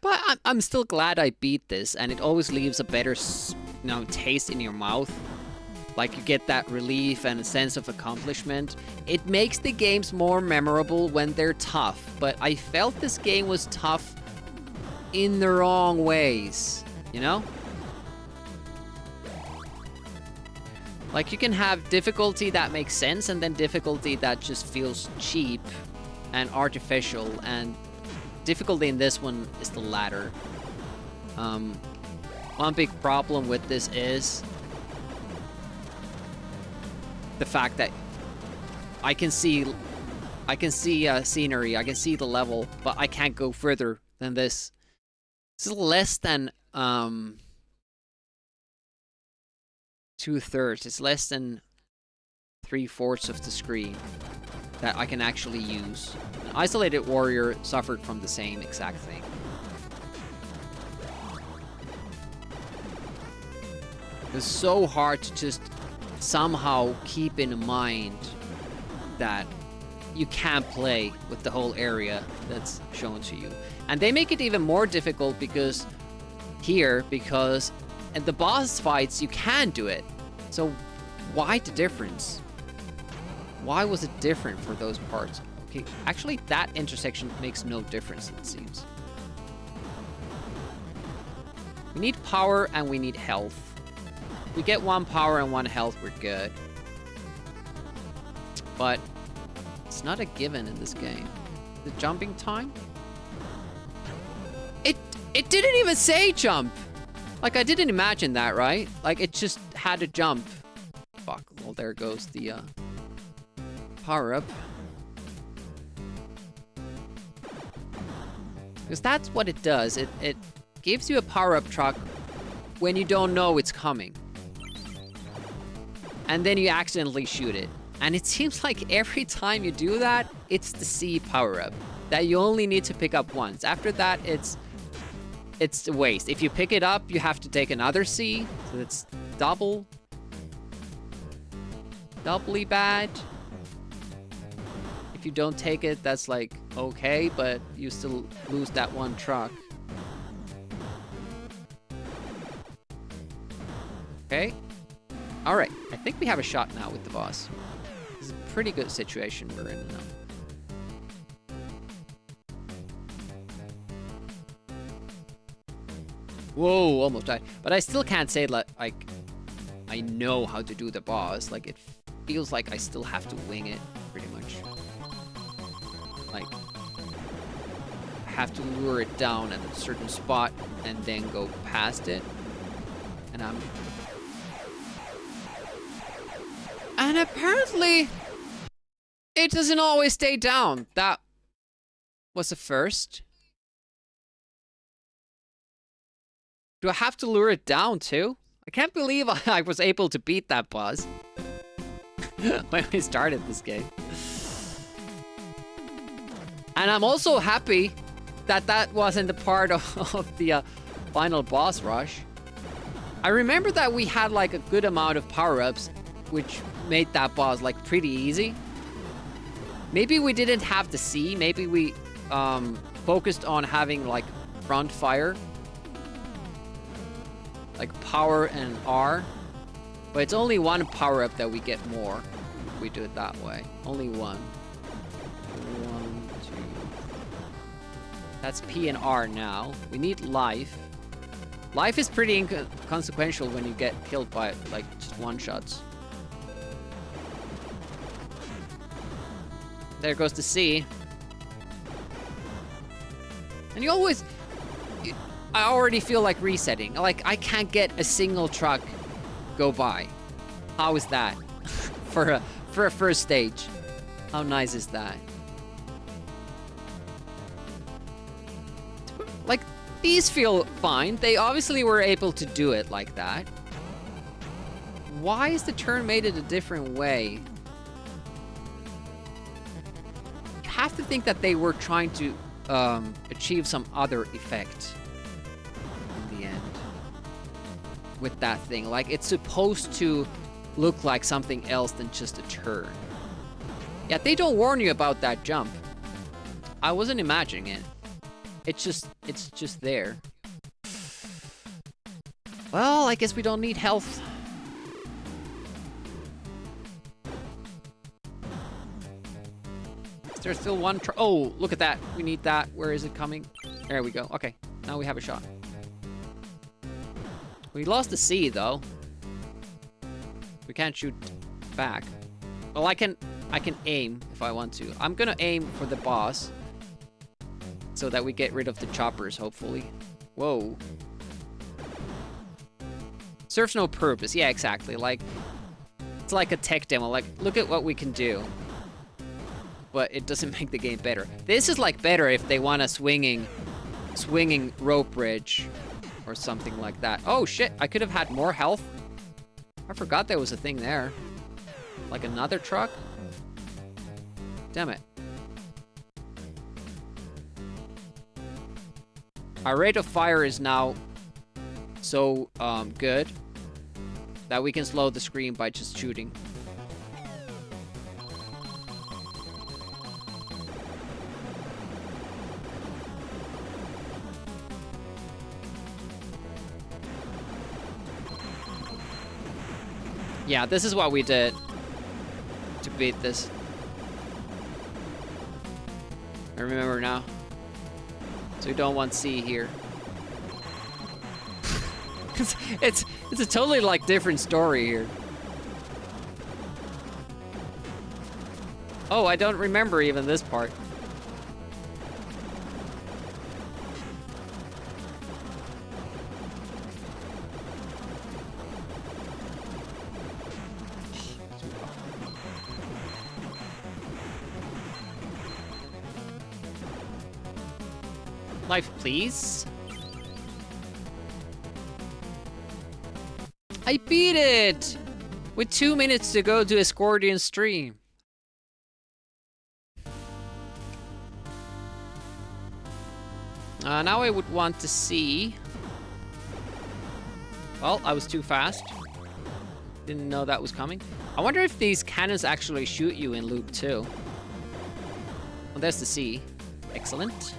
But I'm still glad I beat this, and it always leaves a better, taste in your mouth. Like, you get that relief and a sense of accomplishment. It makes the games more memorable when they're tough, but I felt this game was tough in the wrong ways, you know? Like, you can have difficulty that makes sense, and then difficulty that just feels cheap and artificial, and difficulty in this one is the latter. One big problem with this is the fact that I can see scenery, I can see the level, but I can't go further than this. This is less than 2/3. It's less than 3/4 of the screen that I can actually use. An Isolated Warrior suffered from the same exact thing. It's so hard to just somehow keep in mind that you can't play with the whole area that's shown to you. And they make it even more difficult because at the boss fights you can do it. So why the difference? Why was it different for those parts? Okay, actually that intersection makes no difference, it seems. We need power and we need health. If we get 1 power and 1 health, we're good. But it's not a given in this game. The jumping time? It didn't even say jump! Like, I didn't imagine that, right? Like, it just had to jump. Fuck, well, there goes the power-up. Because that's what it does. It gives you a power-up truck when you don't know it's coming. And then you accidentally shoot it. And it seems like every time you do that, it's the C power-up that you only need to pick up once. After that, it's a waste. If you pick it up, you have to take another C, so it's doubly bad. If you don't take it, that's like okay, but you still lose that 1 truck. Okay. All right, I think we have a shot now with the boss. This is a pretty good situation we're in now. Whoa, almost died. But I still can't say, like, I know how to do the boss. Like, it feels like I still have to wing it, pretty much. Like, I have to lure it down at a certain spot and then go past it. And apparently, it doesn't always stay down. That was a first. Do I have to lure it down too? I can't believe I was able to beat that boss when we started this game. And I'm also happy that that wasn't the part of the final boss rush. I remember that we had like a good amount of power-ups, which made that boss like pretty easy. Maybe we didn't have the C. Maybe we focused on having like front fire. Like power and R. But it's only 1 power-up that we get more if we do it that way. Only 1. 1, 2. That's P and R now. We need life. Life is pretty inconsequential when you get killed by like just 1-shots. There goes the C. And you always... I already feel like resetting. Like, I can't get a single truck go by. How is that? for a first stage. How nice is that? Like, these feel fine. They obviously were able to do it like that. Why is the turn made it a different way? You have to think that they were trying to achieve some other effect in the end with that thing. Like, it's supposed to look like something else than just a turn. Yeah, they don't warn you about that jump. I wasn't imagining it. It's just there. Well, I guess we don't need health. Is there still one oh, look at that. We need that. Where is it coming? There we go. Okay, now we have a shot. We lost the C, though. We can't shoot back. Well, I can aim if I want to. I'm gonna aim for the boss so that we get rid of the choppers, hopefully. Whoa. Serves no purpose. Yeah, exactly. Like, it's like a tech demo. Like, look at what we can do. But it doesn't make the game better. This is like better if they want a swinging rope bridge or something like that. Oh shit, I could have had more health. I forgot there was a thing there. Like another truck? Damn it. Our rate of fire is now so good that we can slow the screen by just shooting. Yeah, this is what we did to beat this. I remember now. So we don't want C here. it's a totally like different story here. Oh, I don't remember even this part. Life, please. I beat it! With 2 minutes to go to Escordian stream. Now I would want to see... Well, I was too fast. Didn't know that was coming. I wonder if these cannons actually shoot you in loop 2. Well, there's the C. Excellent.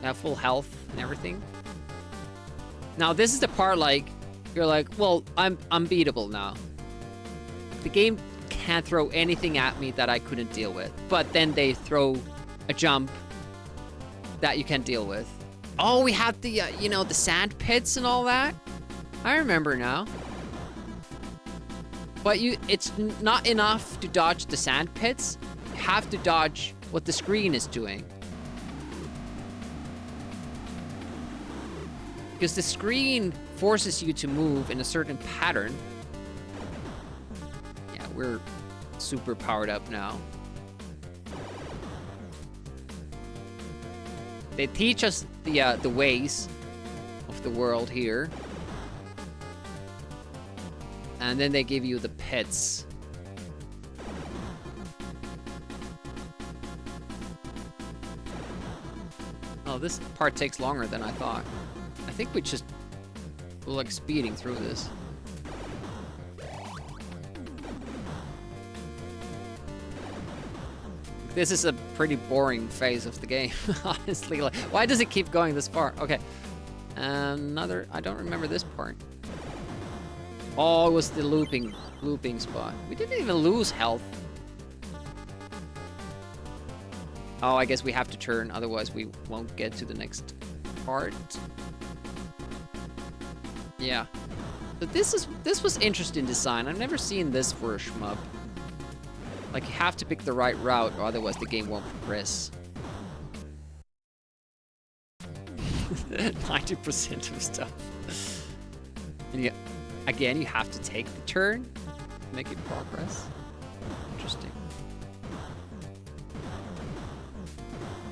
Have full health and everything. Now this is the part like you're like, well, I'm unbeatable now. The game can't throw anything at me that I couldn't deal with. But then they throw a jump that you can deal with. Oh, we have the you know, the sand pits and all that. I remember now. But it's not enough to dodge the sand pits. You have to dodge what the screen is doing. Because the screen forces you to move in a certain pattern. Yeah, we're super powered up now. They teach us the ways of the world here. And then they give you the pets. Oh, this part takes longer than I thought. I think we're like speeding through this. This is a pretty boring phase of the game, honestly. Like, why does it keep going this far? Okay. I don't remember this part. Oh, it was the looping spot. We didn't even lose health. Oh, I guess we have to turn, otherwise we won't get to the next part. Yeah. But this was interesting design. I've never seen this for a shmup. Like, you have to pick the right route, or otherwise the game won't progress. 90% of stuff. And again, you have to take the turn to make it progress. Interesting.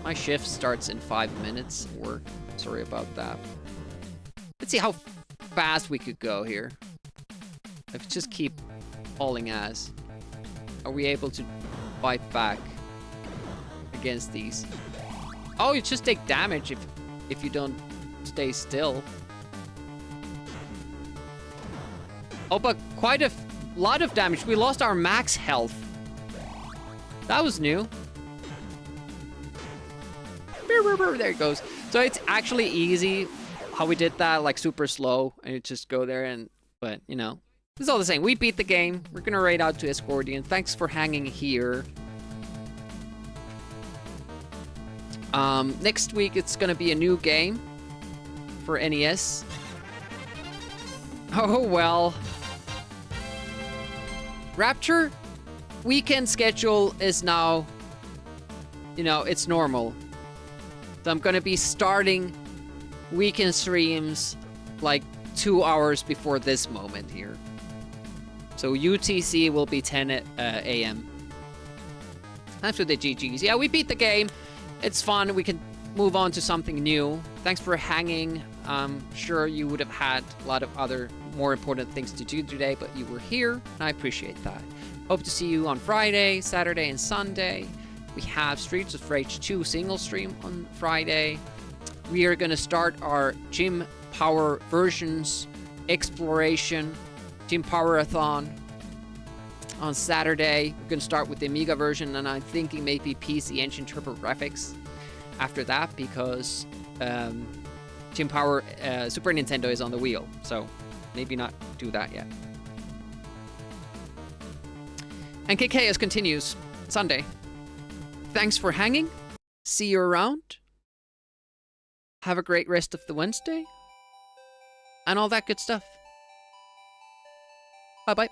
My shift starts in 5 minutes. Work. Sorry about that. Let's see how fast we could go here. If we just keep hauling ass, are we able to fight back against these? Oh, you just take damage if you don't stay still. Oh, but quite a lot of damage. We lost our max health. That was new. There it goes. So it's actually easy how we did that, like super slow, and you just go there and, but you know, it's all the same. We beat the game. We're gonna raid out to Escordian. Thanks for hanging here. Next week it's gonna be a new game for NES. Oh well. Rapture weekend schedule is now, you know, it's normal. So I'm gonna be starting weekend streams like 2 hours before this moment here. So UTC will be 10 a.m. After the GGs. Yeah, we beat the game. It's fun. We can move on to something new. Thanks for hanging. I'm sure you would have had a lot of other more important things to do today, but you were here, and I appreciate that. Hope to see you on Friday, Saturday, and Sunday. We have Streets of Rage 2 single stream on Friday. We are going to start our Gym Power versions exploration, Gym Power-a-thon on Saturday. We're going to start with the Amiga version, and I'm thinking maybe PC Engine TurboGrafx after that, because Gym Power Super Nintendo is on the wheel, so maybe not do that yet. And KKS continues Sunday. Thanks for hanging. See you around. Have a great rest of the Wednesday. And all that good stuff. Bye-bye.